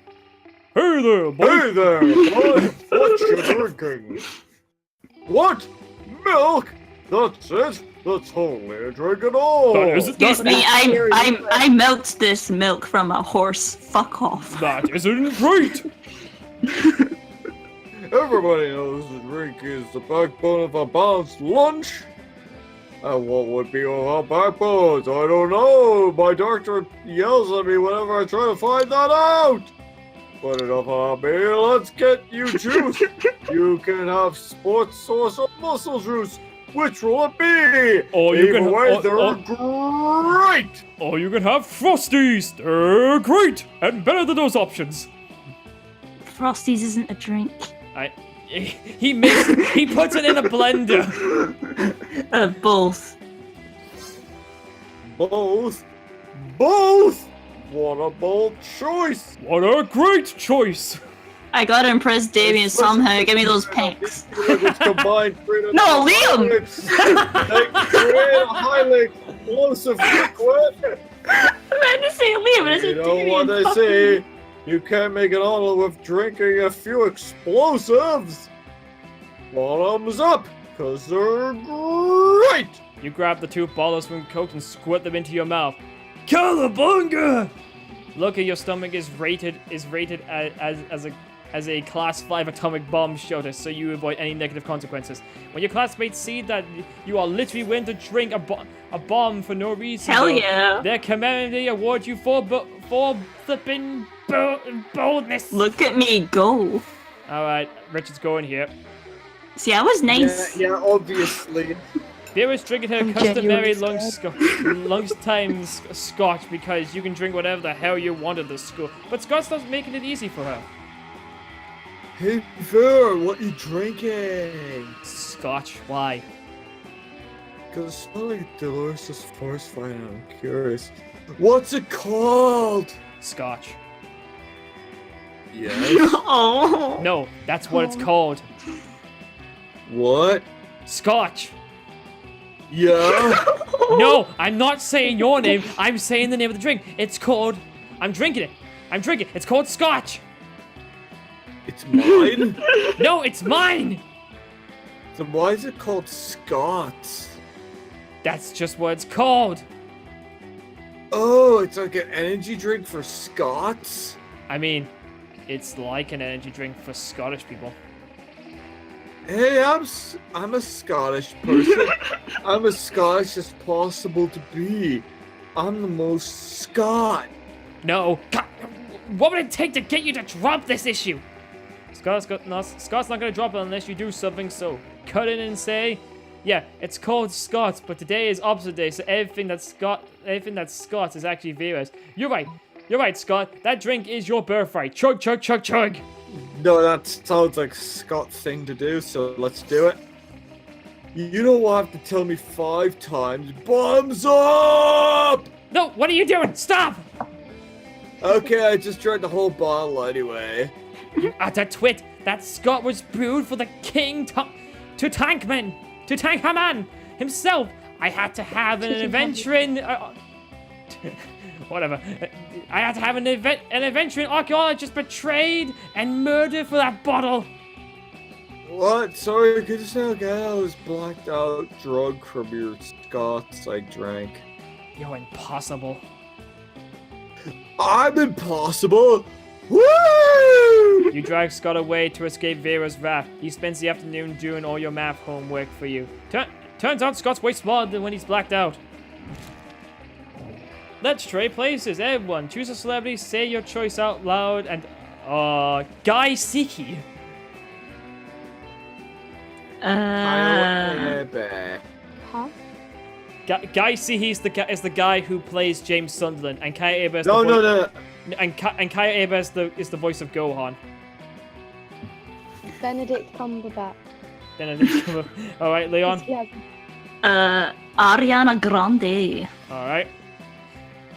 Hey there, boy! Hey there, boy! What you drinking? What? Milk? That's it? That's only a drink at all. Excuse me, I milked this milk from a horse. Fuck off. That isn't great! Everybody knows the drink is the backbone of a balanced lunch. And what would be of our backbones? I don't know. My doctor yells at me whenever I try to find that out. But enough about me. Let's get you juice. You can have sports source of muscle juice. Which will it be? Or you Either can- way, or- they're or- great. Or you can have Frosties. They're great and better than those options. Frosties isn't a drink. He puts it in a blender. Both. Both. Both. What a bold choice. What a great choice. I gotta impress Damien somehow. Give me those pinks. Combined No, Liam! Create a highly explosive liquid. I meant to say Liam, and I You said know what Damien. they say? You can't make it on with drinking a few explosives. Bottoms up, cause they're great. You grab the 2 bottles from Coke and squirt them into your mouth. Cowabunga! Look at your stomach is rated as a class 5 atomic bomb shelter, so you avoid any negative consequences. When your classmates see that you are literally willing to drink a bomb for no reason, Hell yeah. their community awards you for flipping boldness. Look at me go. All right, Richard's going here. See, I was nice. Yeah, obviously. Vera's drinking her I'm customary genuinely lunchtime scotch because you can drink whatever the hell you want at the school. But Scott's not making it easy for her. Hey, Vera, what you drinking? Scotch, why? Because it smells like delicious forest fire. I'm curious. What's it called? Scotch. Yes. Oh. No, that's what it's called. What? Scotch. Yeah. No, I'm not saying your name. I'm saying the name of the drink. It's called... I'm drinking it. I'm drinking it. It's called Scotch. It's mine? No, it's mine. Then why is it called Scots? That's just what it's called. Oh, it's like an energy drink for Scots? I mean, it's like an energy drink for Scottish people. Hey, I'm a Scottish person. I'm as Scottish as possible to be. I'm the most Scot. No. God, what would it take to get you to drop this issue? Scott's not gonna drop it unless you do something, so cut in and say, yeah, it's called Scots, but today is opposite day, so everything that's Scots is actually Vera's. You're right, Scott. That drink is your birthright. Chug, chug, chug, chug. No, that sounds like a Scot thing to do, so let's do it. You don't have to tell me 5 times. Bombs up! No, what are you doing? Stop! Okay, I just drank the whole bottle anyway. You utter twit. That Scott was brewed for the king Tutankhamun himself. I had to have an adventuring... whatever. I had to have an adventuring archaeologist betrayed and murdered for that bottle. What? Sorry, could you say again? I was blacked out drunk from your Scots I drank. You're impossible. I'm impossible! Woo! You drag Scott away to escape Vera's wrath. He spends the afternoon doing all your math homework for you. Turns out Scott's way smarter than when he's blacked out. Let's trade places. Everyone, choose a celebrity, say your choice out loud, and... Guy Siki. Huh? Guy Siki is the guy who plays James Sunderland, and Kaya Eba is No. And Kaya Eba is the voice of Gohan. Benedict Cumberbatch. All right, Leon. Ariana Grande. All right.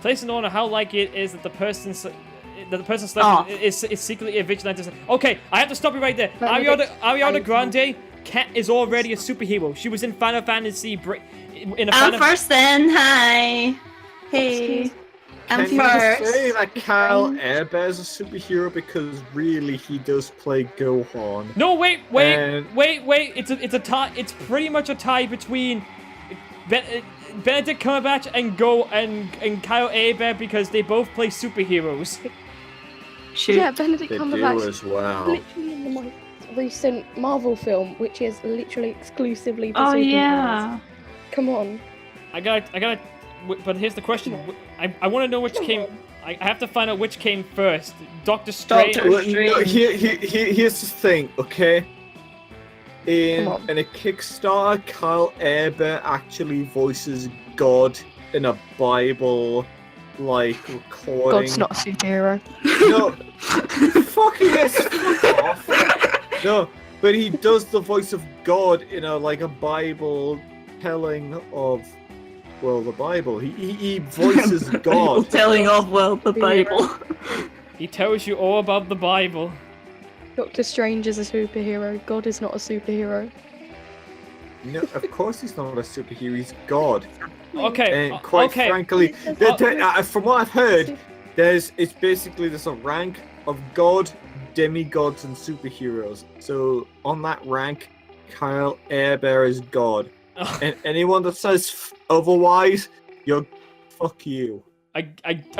Place an order how likely it is that the person selected is secretly a vigilante. Okay, I have to stop you right there. Ariana Grande is already a superhero. She was in Final Fantasy. I'm first then. Hi. Hey. I'm Can you just first. say that Kyle Airbear is a superhero because really he does play Gohan? No, wait. And- Wait. It's a tie. It's pretty much a tie between Benedict Cumberbatch and Kyle Abear because they both play superheroes. Shoot. Yeah, Benedict They do Cumberbatch. as well. Literally in the most recent Marvel film, which is literally exclusively for Oh superheroes. yeah. Come on. I gotta. But here's the question. I want to know which came. I have to find out which came first. Doctor Strange. Doctor Well, no, here's the thing, okay? in Come on. a Kickstarter, Kyle Aber actually voices God in a Bible recording. God's not a superhero. No, fucking yes, fuck off. No, but he does the voice of God in a Bible telling of the Bible. He voices God. Telling of the Bible. He tells you all about the Bible. Doctor Strange is a superhero. God is not a superhero. No, of course he's not a superhero. He's God. Okay. And quite okay. frankly, from what I've heard, it's basically there's a rank of God, demigods, and superheroes. So on that rank, Kyle Aber is God. And anyone that says otherwise, fuck you. I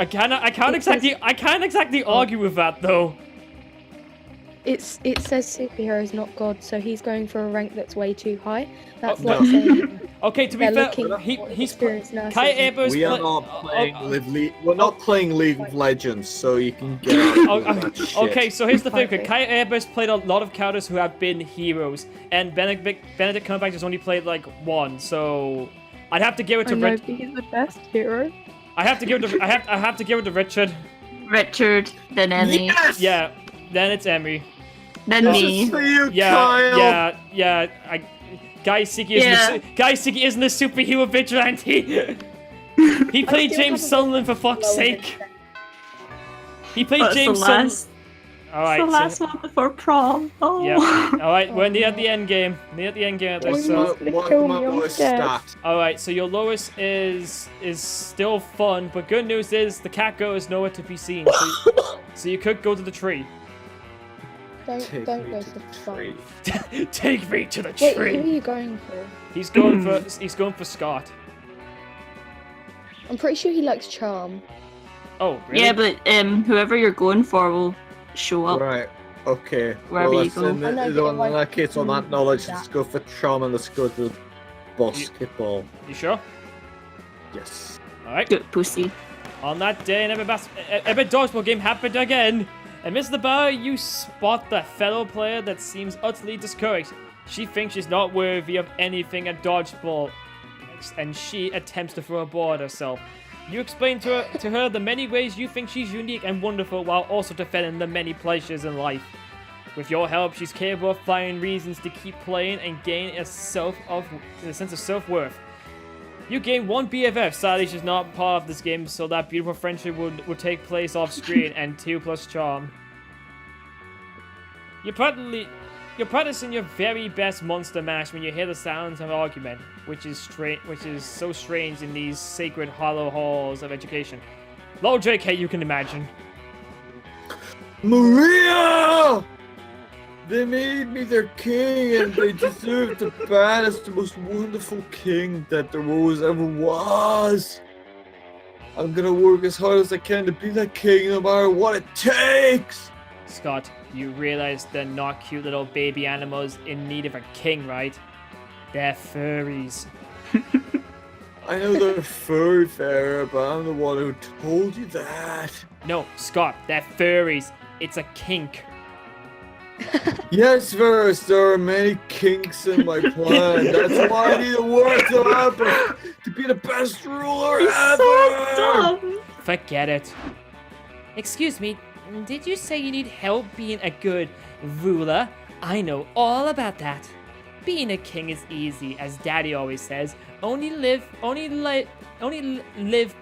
can't exactly argue with that though. It says superheroes, not God, so he's going for a rank that's way too high. That's no. like saying Okay, to be they're fair, looking for he's experienced nurses. Kai Eber's We are not playing we're not playing League of Legends, so you can get out of that shit. Okay, so here's the thing. Okay. Kai Eber's played a lot of characters who have been heroes, and Benedict Cumberbatch has only played like one, so I'd have to give it to I know, Richard. but he's the best hero. I have to give it to Richard. Richard, then Emmy, Yes! Yeah, then it's Emery. then This me. is for you, Yeah, Kyle. yeah. Guy Siki isn't a superhero vigilante. He played still James haven't Sunderland for fuck's lowered sake. it. He played That's James the Sunderland. last, Alright, the last one before prom. Oh. yeah. Alright, we're near the end game. Near the end game of this. So. What's kill my me, I'm lowest scared. stat? Alright, so your lowest is still fun, but good news is the cat girl is nowhere to be seen. So you could go to the tree. Don't Take go me for to the fun. tree. Take me to the Wait, who are tree. you going for? He's going for Scott. I'm pretty sure he likes charm. Oh, really? Yeah, but whoever you're going for will show up. Right. Okay. Wherever you let's go. in I know, but it in won't that case, on that do knowledge, that. let's go for charm and let's go to basketball. You sure? Yes. Alright. Good pussy. On that day, an epic dodgeball game happened again. Amidst the bar, you spot the fellow player that seems utterly discouraged. She thinks she's not worthy of anything at dodgeball, and she attempts to throw a ball at herself. You explain to her the many ways you think she's unique and wonderful, while also defending the many pleasures in life. With your help, she's capable of finding reasons to keep playing and gain a sense of self-worth. You gain one BFF. Sadly, she's not part of this game, so that beautiful friendship would take place off screen, and 2 plus charm. You're practicing your very best monster mash when you hear the sounds of argument, which is so strange in these sacred hollow halls of education. Low JK, you can imagine. Maria! They made me their king, and they deserve the baddest, the most wonderful king that there ever was. I'm gonna work as hard as I can to be that king, no matter what it takes. Scott, you realize they're not cute little baby animals in need of a king, right? They're furries. I know they're furry fairer, but I'm the one who told you that. No, Scott, they're furries. It's a kink. Yes, Verus, there are many kinks in my plan. That's why I need to work to happen to be the best ruler ever. So dumb. Forget it. Excuse me, did you say you need help being a good ruler? I know all about that. Being a king is easy, as Daddy always says. Only live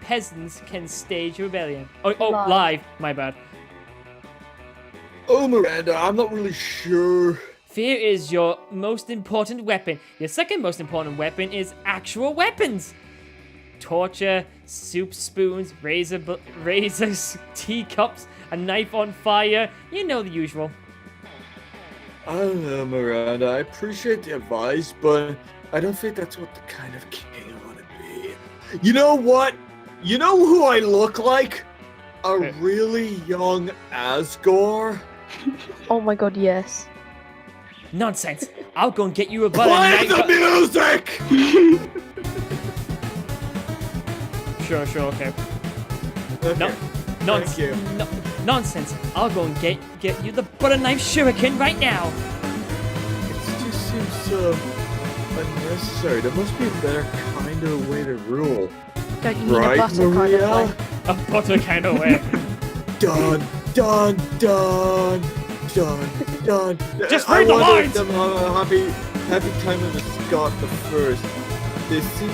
peasants can stage rebellion. Live. My bad. Oh, Miranda, I'm not really sure. Fear is your most important weapon. Your second most important weapon is actual weapons. Torture, soup spoons, razors, teacups, a knife on fire. You know the usual. I don't know, Miranda. I appreciate the advice, but I don't think that's what the kind of king I want to be. You know what? You know who I look like? A really young Asgore. Oh my god, yes. Nonsense. I'll go and get you a butter Play knife. the music! Sure, okay. Okay. No, Thank you. nonsense. I'll go and get you the butter knife shuriken right now. It just seems unnecessary. There must be a better kind of way to rule. Don't you mean Right, a butter kind Maria? of way? A butter kind of way. Dun, dun, dun, dun, dun. Just I read the wanted lines! them have a happy time of the Scott the First. They seem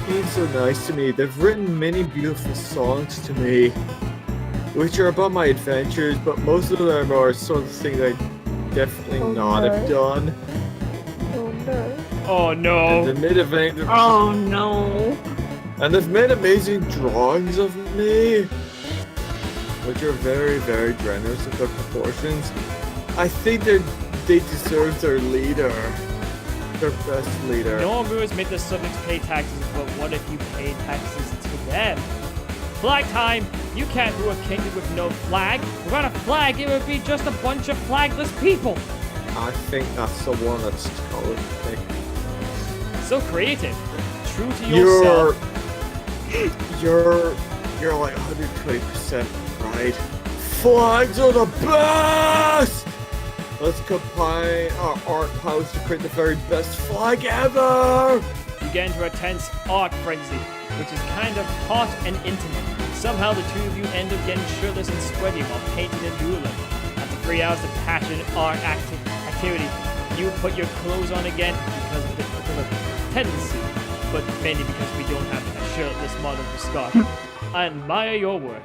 being so nice to me. They've written many beautiful songs to me, which are about my adventures, but most of them are sort of things I definitely not have done. Oh no. Oh no. And they've made Oh no. And they've made amazing drawings of me, which are very, very generous in their proportions. I think they deserve their leader, their best leader. No rulers make the subject pay taxes, but what if you pay taxes to them? Flag time! You can't rule a kingdom with no flag. Without a flag, it would be just a bunch of flagless people. I think that's the one that's totally So creative. True to yourself. You're like 120% right. Flags are the best! Let's combine our art powers to create the very best flag ever! You get into a tense art frenzy, which is kind of hot and intimate. Somehow the two of you end up getting shirtless and sweaty while painting and doodling. After 3 hours of passionate art activity, you put your clothes on again because of a tendency, but mainly because we don't have a shirtless model for Scott. I admire your work.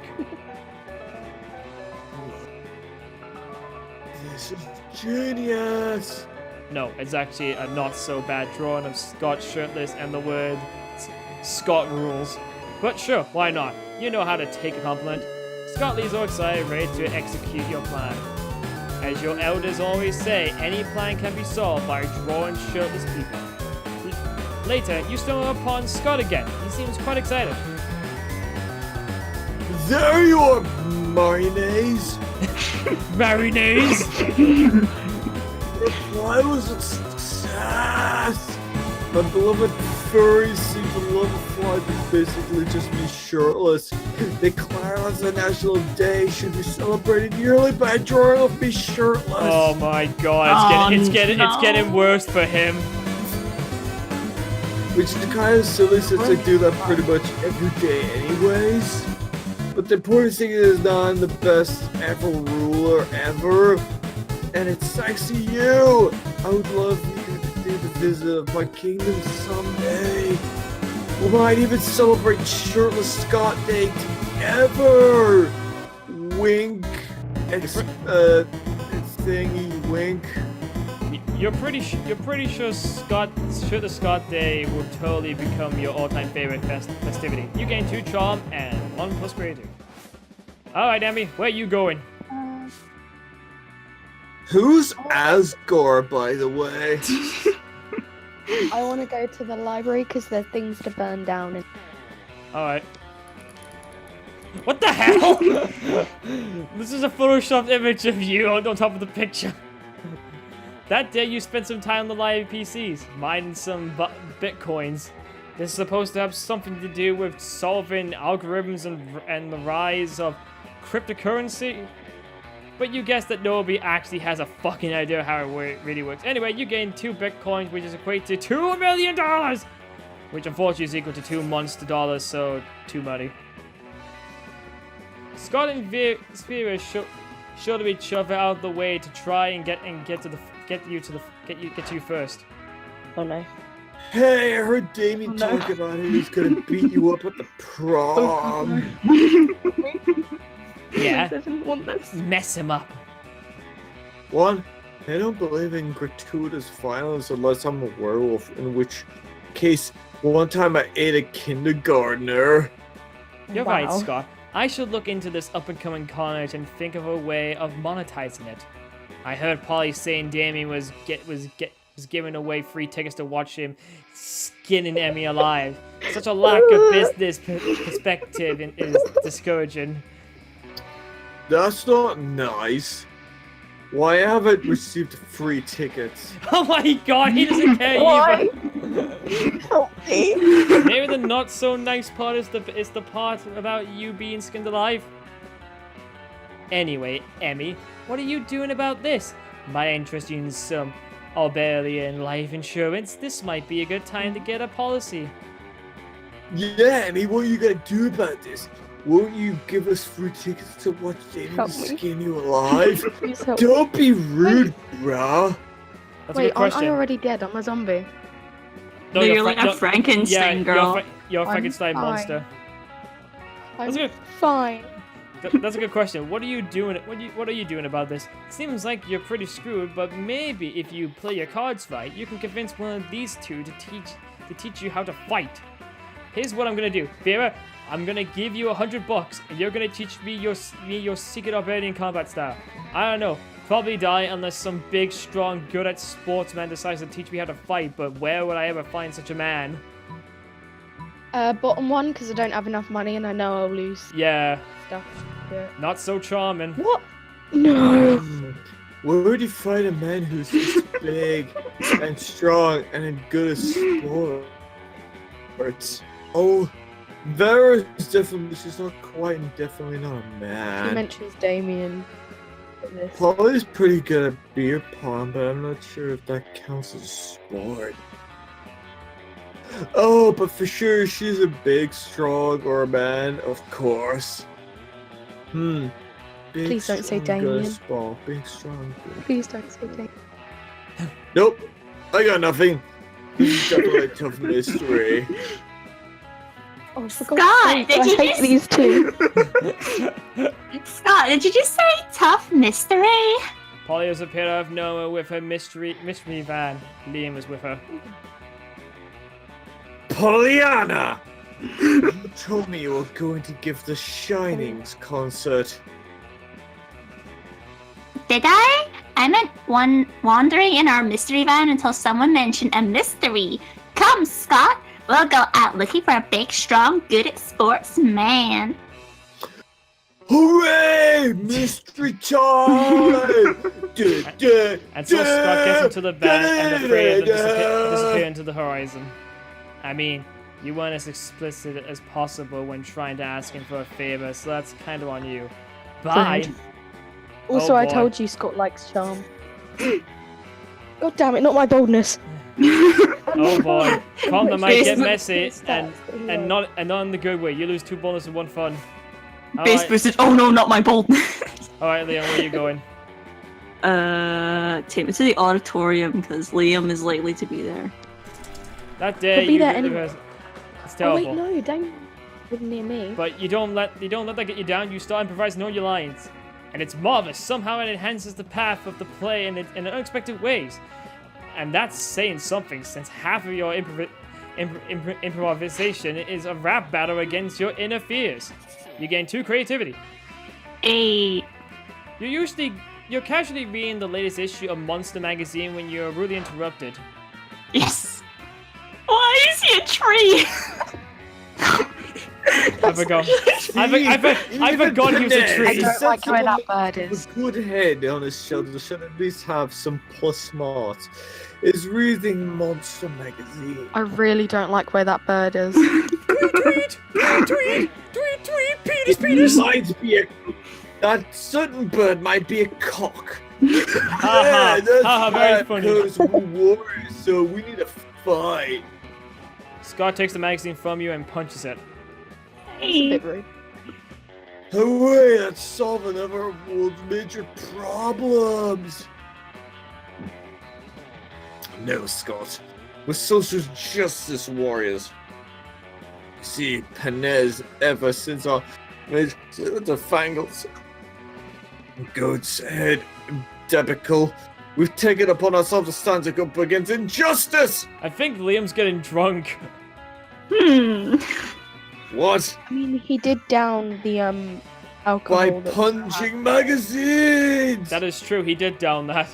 This is genius! No, it's actually a not so bad drawing of Scott shirtless and the word Scott rules. But sure, why not? You know how to take a compliment. Scott leaves all excited, ready to execute your plan. As your elders always say, any plan can be solved by drawing shirtless people. Later, you stumble upon Scott again. He seems quite excited. There you are, mayonnaise! Mayonnaise! Why was it success? My beloved furries seem to love a flag that basically just be shirtless. Declare as a national day should be celebrated yearly by drawing of me shirtless. Oh my god, it's getting worse for him. Which is kind of silly since I do that pretty much every day anyways. But the important thing is that I'm the best ever ruler ever. And it's thanks to you. I would love you to do the visit of my kingdom someday. We might even celebrate Shirtless Scott Day together. Wink. Thingy wink. You're pretty sure the Scott Day will totally become your all-time favorite festivity. You gain 2 charm and 1 plus creative. Alright, Emmy, where you going? Who's Asgore, by the way? I want to go to the library because there's things to burn down. Alright. What the hell? This is a photoshopped image of you on top of the picture. That day you spent some time on the library PCs, mining some bitcoins. This is supposed to have something to do with solving algorithms and the rise of cryptocurrency. But you guessed that nobody actually has a fucking idea how it really works. Anyway, you gain 2 bitcoins, which is equate to $2 million! Which unfortunately is equal to 2 monster dollars, so too money. Scott and Sphere should be shoved out of the way to try and get you first. Oh no. Hey, I heard Damien talk about it. He's gonna beat you up at the prom. Yeah. Doesn't want this. Mess him up. One, I don't believe in gratuitous violence unless I'm a werewolf, in which case, one time I ate a kindergartner. You're right, Scott. I should look into this up-and-coming college and think of a way of monetizing it. I heard Polly saying Damien was giving away free tickets to watch him skinning Emmy alive. Such a lack of business perspective is discouraging. That's not nice. Why haven't received free tickets? Oh my god, he doesn't care either. Help me. Maybe the not so nice part is the part about you being skinned alive. Anyway, Emmy, what are you doing about this? Might interest you in some or barely in life insurance, this might be a good time to get a policy. Yeah, I mean, what are you gonna do about this? Won't you give us free tickets to watch Jamie Help the me. Skin You Alive? Please help. Don't be rude, bruh. That's a Wait, good aren't question. I already dead? I'm a zombie. No, you're like a Frankenstein girl. You're a I'm Frankenstein fine. monster. I'm That's good. fine. That's a good question. What are you doing? What are you doing about this? Seems like you're pretty screwed, but maybe if you play your cards right, you can convince one of these two to teach you how to fight. Here's what I'm gonna do, Vera. I'm gonna give you $100, and you're gonna teach me your secret Barbarian combat style. I don't know, probably die unless some big, strong, good at sports man decides to teach me how to fight. But where would I ever find such a man? Bottom one, because I don't have enough money and I know I'll lose Yeah, stuff. Yeah. not so charming. What? No. Where would you find a man who's this big and strong and good at sports? Oh, Vera's definitely, she's not quite and definitely not a He man. mentions Damien. in this. Polly's pretty good at beer pong, but I'm not sure if that counts as a sport. Oh, but for sure she's a big, strong, or a man, of course. Big, Please don't say strong, good at Damien. sport. Big, strong, good. Please don't say Damien. Nope, I got nothing. This is definitely a tough mystery. Oh, for Scott, God's sake, did I you hate just- these two. Scott, did you just say tough mystery? Polly has appeared out of nowhere with her mystery van. Liam is with her. Pollyanna! You told me you were going to give the Shinings concert. Did I? I meant wandering in our mystery van until someone mentioned a mystery. Come, Scott. We'll go out looking for a big, strong, good at sports man. Hooray! Mystery time! And so Scott gets into the van and the three of them disappear into the horizon. I mean, you weren't as explicit as possible when trying to ask him for a favor, so that's kind of on you. Bye. Also, Oh, I boy. told you Scott likes charm. God damn it, not my boldness. Oh boy, Combat might get Facebook messy Stats and that he not in the good way. You lose 2 bonus and 1 fun. Base Alright, boosted. Oh no, not my boldness. alright, Liam, where are you going? Take me to the auditorium because Liam is likely to be there. That day He'll be you there did anyway. it's Oh wait, terrible. no, don't live near me. But you don't let that get you down. You start improvising all your lines, and it's marvelous. Somehow it enhances the path of the play in unexpected ways, and that's saying something since half of your improvisation is a rap battle against your inner fears. You gain 2 creativity. Hey, You're casually reading the latest issue of Monster magazine when you're rudely interrupted. yes. Why is he a tree? I forgot. I forgot he was a I tree. don't like where that bird is. A good head on his shoulders should at least have some plus smarts. Is reading Monster magazine. I really don't like where that bird is. It might be a. That certain bird might be a cock. Haha, that's haha, very bad, funny. 'cause we're warriors, so we need to fight. Scott takes the magazine from you and punches it. It's a bit rude. Hooray, let's solve another of the world's major problems. No, Scott. We're social justice warriors. See, Penez, ever since our the Fangles, Goat's Head, Debacle, we've taken upon ourselves to stand up against injustice! I think Liam's getting drunk. What? I mean, he did down the alcohol. By that- punching magazines! That is true, he did down that.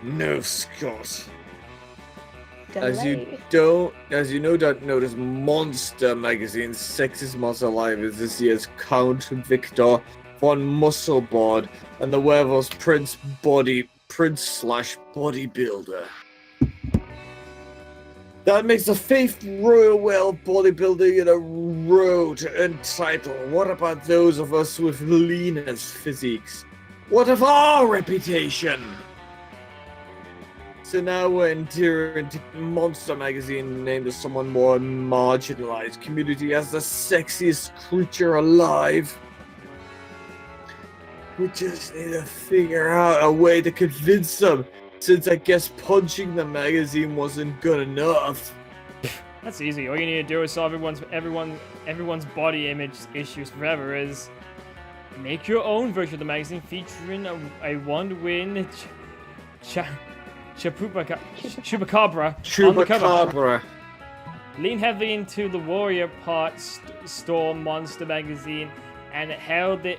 No, Scott. delay. As you no doubt notice, Monster Magazine's sexiest monster alive is this year's Count Victor von Musselbord and the werewolf's prince slash bodybuilder. That makes the 5th Royal Well bodybuilding in a row to earn title. What about those of us with leanest physiques? What of our reputation? So now we're entering Monster Magazine, named as someone more marginalized community as the sexiest creature alive. We just need to figure out a way to convince them, since I guess punching the magazine wasn't good enough. That's easy. All you need to do is solve everyone's body image issues forever is make your own version of the magazine featuring a one-win Chupacabra on the cover. Chupacabra. Lean heavily into the warrior part store Monster Magazine and held the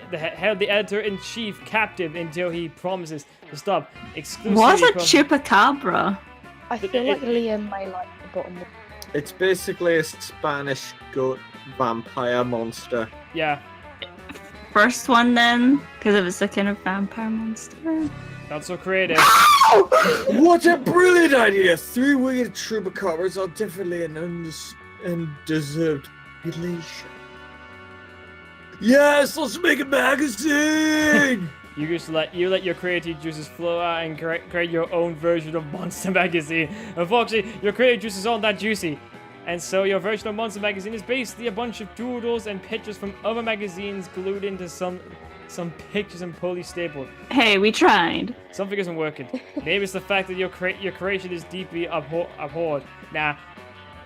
editor-in-chief captive until he promises to stop exclusively. What's a chupacabra? I feel like Liam may like the bottom one. It's basically a Spanish goat vampire monster. Yeah, First one then, because it was a kind of vampire monster. not so creative. What a brilliant idea! 3-winged chupacabras are definitely an undeserved relation. Yes, let's make a magazine! You just let your creative juices flow out and create your own version of Monster Magazine. Unfortunately, your creative juices aren't that juicy. And so your version of Monster Magazine is basically a bunch of doodles and pictures from other magazines glued into some pictures and poorly stapled. Hey, we tried. Something isn't working. Maybe it's the fact that your creation is deeply abhorred. Nah,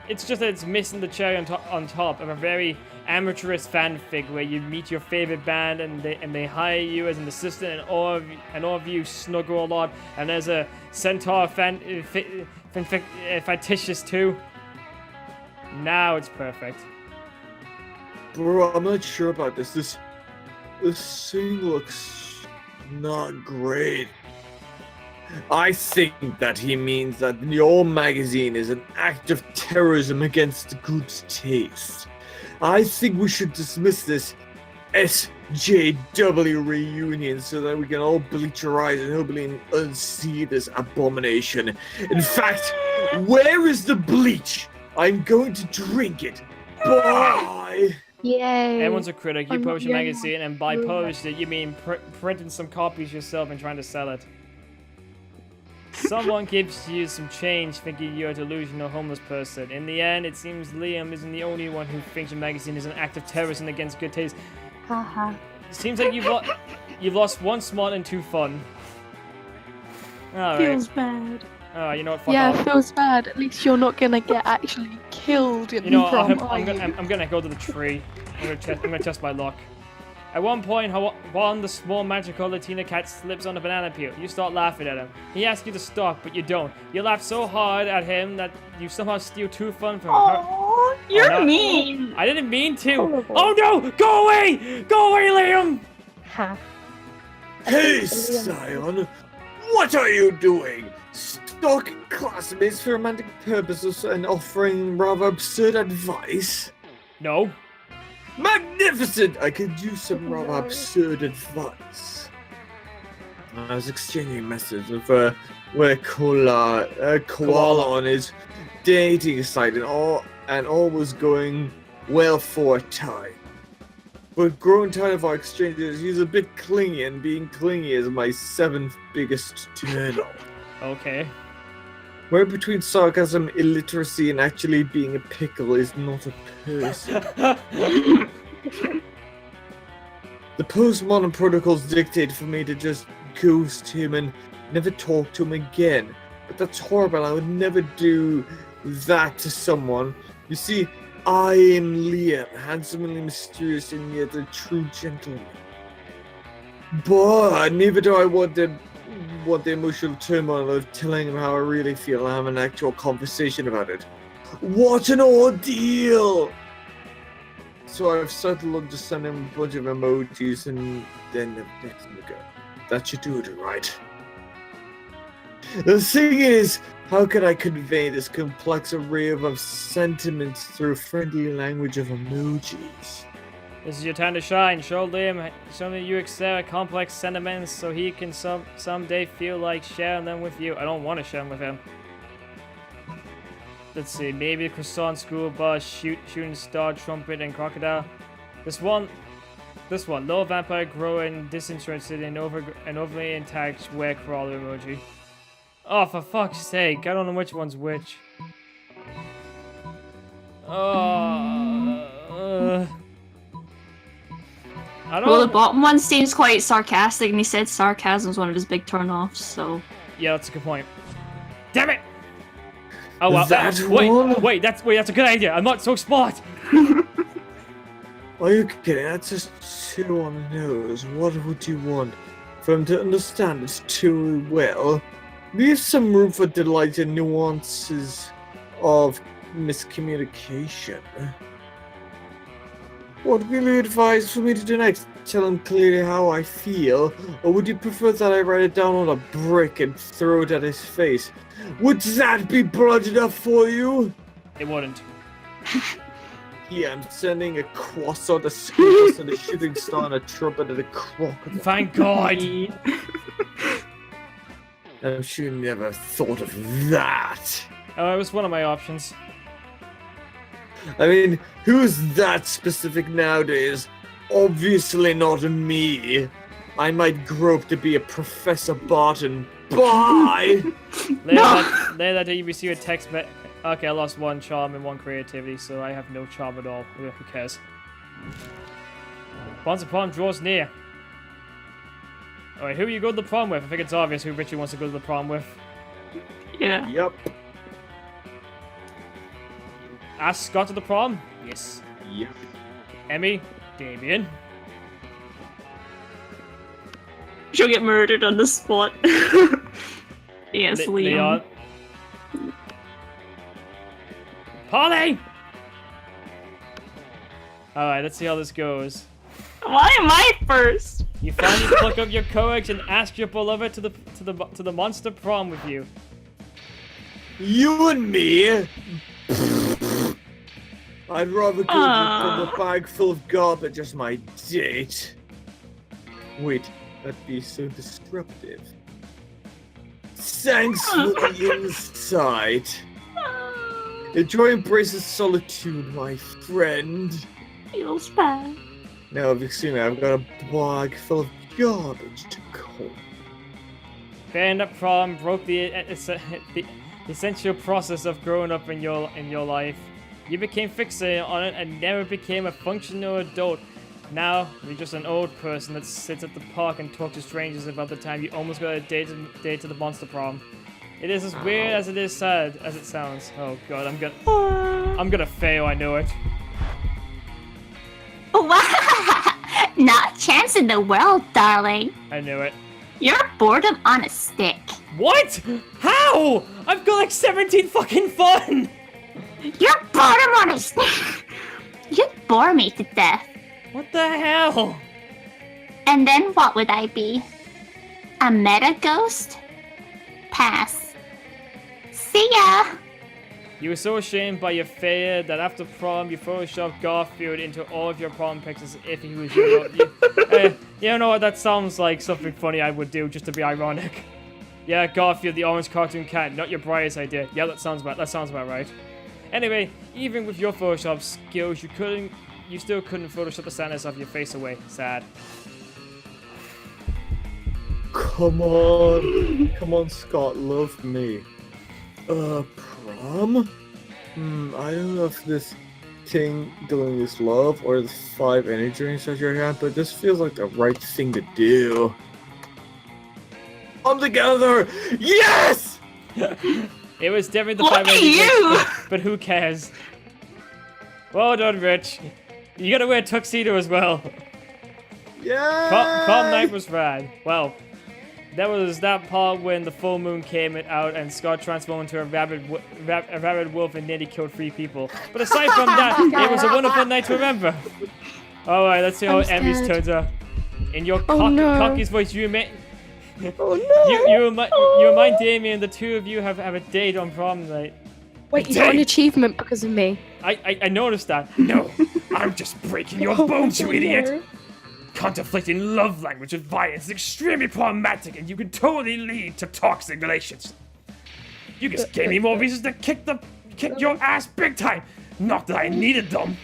it's just that it's missing the cherry on top of a very amateurish fanfic where you meet your favorite band and they hire you as an assistant and all of you snuggle a lot and there's a centaur fictitious too. Now it's perfect. Bro, I'm not sure about this. This thing looks not great. I think that he means that your magazine is an act of terrorism against good taste. I think we should dismiss this SJW reunion so that we can all bleach our eyes and hopefully unsee this abomination. In fact, where is the bleach? I'm going to drink it. Bye! Yay. Everyone's a critic. You I'm publish a not- magazine, and by publish it, you mean printing some copies yourself and trying to sell it. Someone gives you some change thinking you're a delusional homeless person. In the end, it seems Liam isn't the only one who thinks your magazine is an act of terrorism against good taste. Haha. Seems like you've lost one smart and two fun. Alright. Feels bad. Oh, you know what? Fuck Yeah, off. it feels bad. At least you're not gonna get actually killed in You know, prom, I'm are you? gonna go to the tree. I'm gonna test my luck. At one point, one the small magical Latina cat slips on a banana peel. You start laughing at him. He asks you to stop, but you don't. You laugh so hard at him that you somehow steal two fun from her. Oh, you're no. mean. I didn't mean to. Horrible. Oh no! Go away! Go away, Liam! Ha. Hey, Scion! What are you doing? Stalking classmates for romantic purposes and offering rather absurd advice? No. Magnificent! I could use some rather absurd advice. I was exchanging messages with koala on his dating site and all was going well for a time. But growing tired of our exchanges, he's a bit clingy, and being clingy is my 7th biggest turn-off. Okay. Where between sarcasm, illiteracy, and actually being a pickle is not a person. The postmodern protocols dictate for me to just ghost him and never talk to him again. But that's horrible. I would never do that to someone. You see, I am Liam, handsomely mysterious and yet a true gentleman. But neither do I want the emotional turmoil of telling him how I really feel and have an actual conversation about it. What an ordeal! So I've settled on just sending him a bunch of emojis and then let him go. That should do it, right? The thing is, how can I convey this complex array of sentiments through friendly language of emojis? This is your time to shine. Show Liam that you excel at complex sentiments so he can someday feel like sharing them with you. I don't want to share them with him. Let's see, maybe a croissant, school bus, shooting star, trumpet, and crocodile. This one This one. Little vampire growing disinterested and overly intact were crawler emoji. Oh, for fuck's sake. I don't know which one's which. I don't... Well, the bottom one seems quite sarcastic, and he said sarcasm is one of his big turn-offs, so... Yeah, that's a good point. Damn it! Oh, well, wait, that's a good idea. I'm not so smart. Are you kidding? That's just too on the nose. What would you want? For him to understand it too well? Leave some room for delight and nuances of miscommunication. What will you advise for me to do next? Tell him clearly how I feel? Or would you prefer that I write it down on a brick and throw it at his face? Would that be broad enough for you? It wouldn't. Yeah, I'm sending a croissant, a scoop, and a shooting star, and a trumpet, and a crocodile. Thank God! I'm sure you never thought of that. Oh, it was one of my options. I mean, who's that specific nowadays? Obviously not me. I might grope to be a Professor Barton. Bye! Later that you receive a text Okay, I lost 1 charm and 1 creativity, so I have no charm at all. Who cares? Once the prom draws near. Alright, who you go to the prom with? I think it's obvious who Richie wants to go to the prom with. Yeah. Yep. Ask Scott to the prom? Yes. Yep. Emmy? Damien? She'll get murdered on the spot. Yes, Leon. Polly! Alright, let's see how this goes. Why am I first? You finally pluck up your courage and ask your beloved to the monster prom with you. You and me? I'd rather go from a bag full of garbage as my date. Wait, that'd be so disruptive. Thanks for the insight. Enjoy embraces solitude, my friend. Feels bad. Now, Vicina, I've got a bag full of garbage to comb. Band at prom broke the essential process of growing up in your life. You became fixated on it and never became a functional adult. Now, you're just an old person that sits at the park and talks to strangers about the time you almost got a date to the monster prom. It is as weird as it is sad as it sounds. Oh god, I'm gonna fail, I know it. Not a chance in the world, darling. I knew it. You're boredom on a stick. What? How? I've got like 17 fucking fun! You're boredom on a stick. You'd bore me to death. What the hell? And then what would I be? A meta ghost? Pass. See ya! You were so ashamed by your failure that after prom you photoshopped Garfield into all of your prom pictures as if he was your... you know what, that sounds like something funny I would do just to be ironic. Yeah, Garfield, the orange cartoon cat, not your brightest idea. Yeah, that sounds about right. Anyway, even with your Photoshop skills, you still couldn't Photoshop the sadness off your face away. Sad. Come on, Scott, love me. Prom? I don't know if this thing doing is love or the 5 energy drinks that you're at, but this feels like the right thing to do. Come together! Yes! It was definitely the Look 5 at energy you! drinks, but who cares? Well done, Rich. You gotta wear a tuxedo as well. Yeah. Prom night was rad. Well, that was that part when the full moon came out and Scott transformed into a rabid wolf and nearly killed 3 people. But aside from that, it was a wonderful night to remember. Alright, let's see how Emmy's turns out. In your cocky's voice, you remind Damien the 2 of you have a date on prom night. Wait, you got an achievement because of me. I noticed that. No, I'm just breaking your bones, you idiot. Contemplating love language and violence is extremely problematic and you can totally lead to toxic relations. You just gave me more reasons to kick your ass big time. Not that I needed them.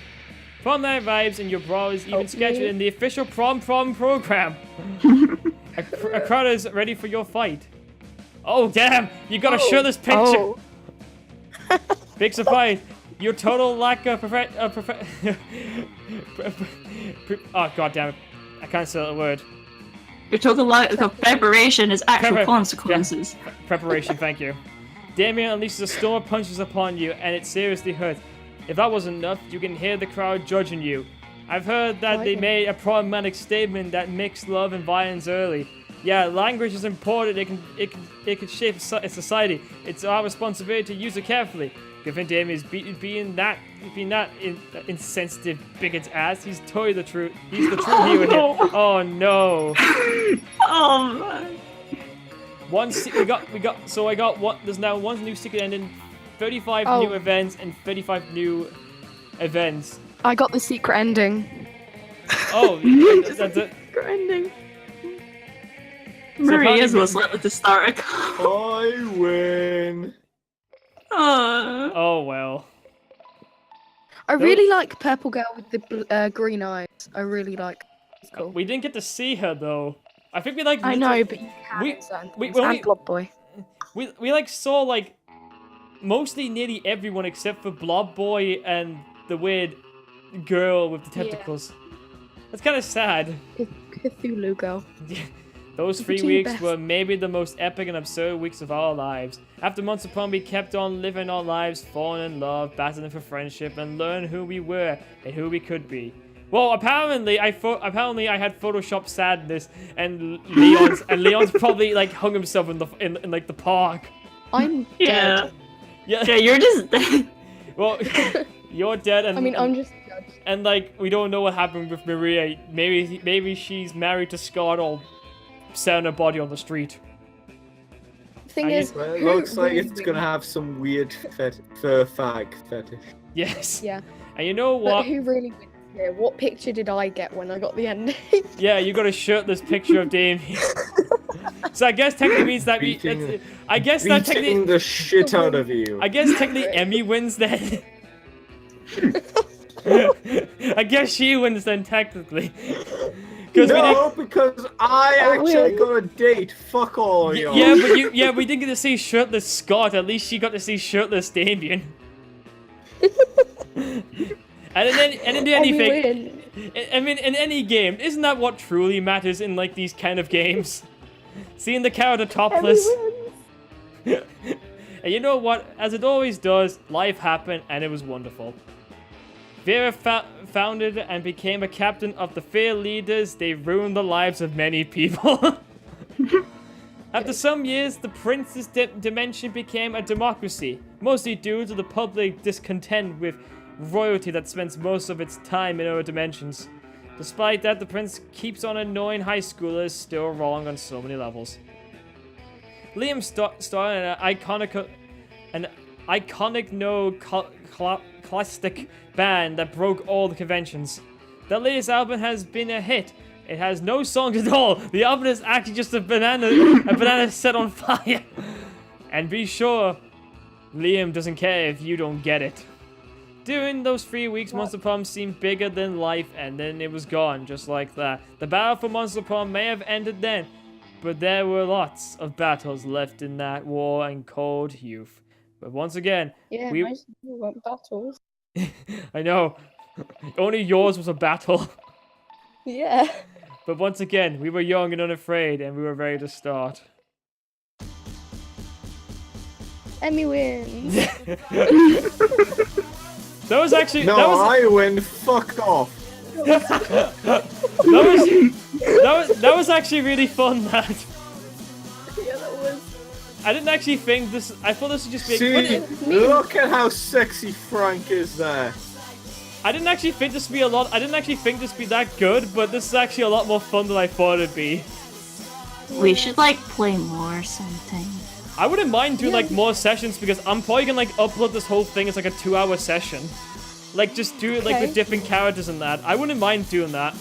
Prom night vibes and your bra is even scheduled in the official prom program. A crowd is ready for your fight. Oh damn! You got a shirtless picture. Oh. Big surprise. Your total lack of oh god damn it! I can't say that word. Your total lack of preparation is actual consequences. Preparation, thank you. Damien unleashes a storm of punches upon you, and it seriously hurts. If that wasn't enough, you can hear the crowd judging you. I've heard that they made a problematic statement that mixed love and violence early. Yeah, language is important. It can shape a society. It's our responsibility to use it carefully. Given Damien is being that insensitive bigot's ass, he's totally the true. He's the true hero here. Oh no. Oh man. There's now one new secret ending, 35 new events, and 35 new events. I got the secret ending. Oh, that's it. Secret ending. Maria's was lit at the start. I win. Oh well. I really like Purple Girl with the green eyes. I really like. It's cool. We didn't get to see her though. I think we like. I know, but you can. And Blob Boy. We like saw like mostly nearly everyone except for Blob Boy and the weird girl with the tentacles. That's kind of sad. Cthulhu Girl. Those 3 weeks were maybe the most epic and absurd weeks of our lives. After months of Prom, we kept on living our lives, falling in love, battling for friendship, and learning who we were and who we could be. Well, apparently I had Photoshop sadness, and Leon's probably like hung himself in like the park. I'm dead. Yeah, you're just dead. Well, you're dead, and I mean, I'm just judged. And like we don't know what happened with Maria. Maybe she's married to Scott or selling her body on the street. Thing is, well, it looks like it's gonna have some weird fag fetish. Yes. Yeah. And you know what? But who really wins here? What picture did I get when I got the ending? Yeah, you got a shirtless picture of Damien. So I guess technically means that beating technically the shit out of you. I guess technically Emmy wins then. I guess she wins then technically. No, because I actually got a date. Fuck all y'all. Yeah, but we didn't get to see shirtless Scott. At least she got to see shirtless Damien. And in anything, I mean, in any game, isn't that what truly matters in like these kind of games? Seeing the character topless. And you know what? As it always does, life happened and it was wonderful. Vera founded and became a captain of the Fair Leaders. They ruined the lives of many people. After some years, the Prince's dimension became a democracy, mostly due to the public discontent with royalty that spends most of its time in other dimensions. Despite that, the Prince keeps on annoying high schoolers, still wrong on so many levels. Liam started an iconic classic band that broke all the conventions. The latest album has been a hit. It has no songs at all. The album is actually just a banana set on fire. And be sure, Liam doesn't care if you don't get it. During those 3 weeks, Monster Prom seemed bigger than life, and then it was gone, just like that. The battle for Monster Prom may have ended then, but there were lots of battles left in that war and cold youth. But once again, most people want battles. I know. Only yours was a battle. Yeah. But once again, we were young and unafraid, and we were ready to start. Emmy wins. That was actually. I win. Fuck off. that was actually really fun, lad. Yeah, that was. I didn't actually think this. I thought this would just be. See, look at how sexy Frank is there. I didn't actually think this would be a lot. I didn't actually think this would be that good, but this is actually a lot more fun than I thought it'd be. We should like play more or something. I wouldn't mind doing like more sessions because I'm probably gonna like upload this whole thing as like a 2-hour session. Like just do it like with different characters and that. I wouldn't mind doing that.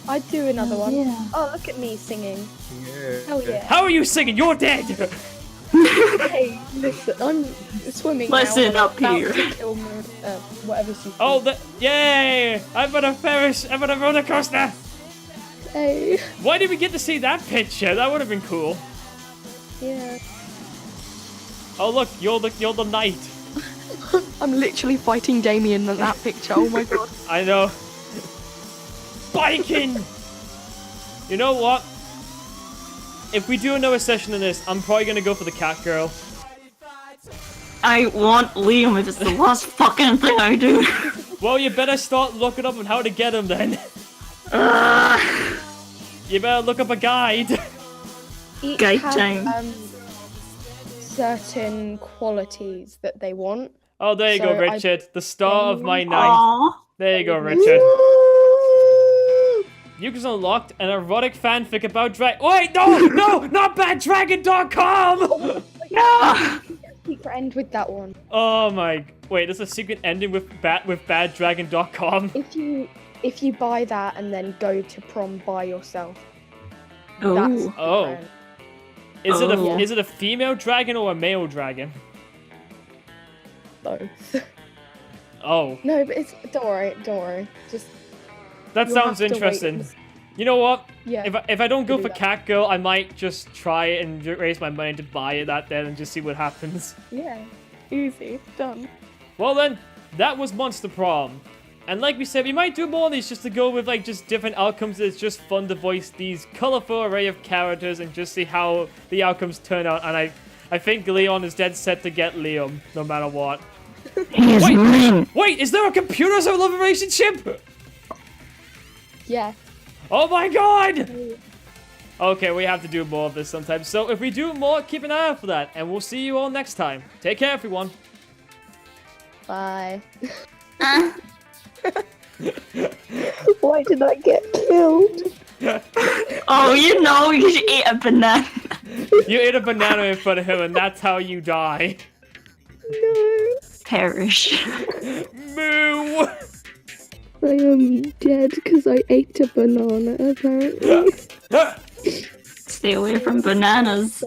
I'd do another one. Yeah. Oh, look at me singing. Yeah. Hell yeah. How are you singing? You're dead! Hey, listen, I'm swimming Listen now. up I'm here. about to kill whatever she Oh, yay! I'm on a Ferris. I'm on a roller coaster. Hey, Why did we get to see that picture? That would have been cool. yeah. Oh look, you're the knight. I'm literally fighting Damien in that picture. Oh my god. I know. Biking! You know what? If we do another session of this, I'm probably gonna go for the cat girl. I want Liam if it's the last fucking thing I do. Well, you better start looking up on how to get him then. You better look up a guide. Each Guide have, time. Certain qualities that they want. Oh, there you go, So I- Richard. The star of my night. Aww. There you go, Richard. Yuka's unlocked an erotic fanfic about Wait, no! Not baddragon.com! No! Secret end with that one. Oh my... Wait, there's a secret ending with baddragon.com. If you buy that and then go to prom by yourself. Oh. That's the Oh. end. Is it a female dragon or a male dragon? Both. Oh, No, but it's don't worry. Just that You'll sounds have to wait interesting. and- You know what? yeah. If I don't go do for that. cat girl, I might just try it and raise my money to buy it that then and just see what happens. Yeah. Easy. Done. Well then, that was Monster Prom. And like we said, we might do more of these just to go with like just different outcomes. It's just fun to voice these colorful array of characters and just see how the outcomes turn out. And I think Leon is dead set to get Liam, no matter what. Wait, is there a computer love relationship? Yeah. Oh my god! Okay, we have to do more of this sometime. So if we do more, keep an eye out for that. And we'll see you all next time. Take care, everyone. Bye. Uh, Why did I get killed? Oh, you know you should eat a banana. You ate a banana in front of him, and that's how you die. No. Perish. Moo! I am dead because I ate a banana, apparently. Stay away from bananas.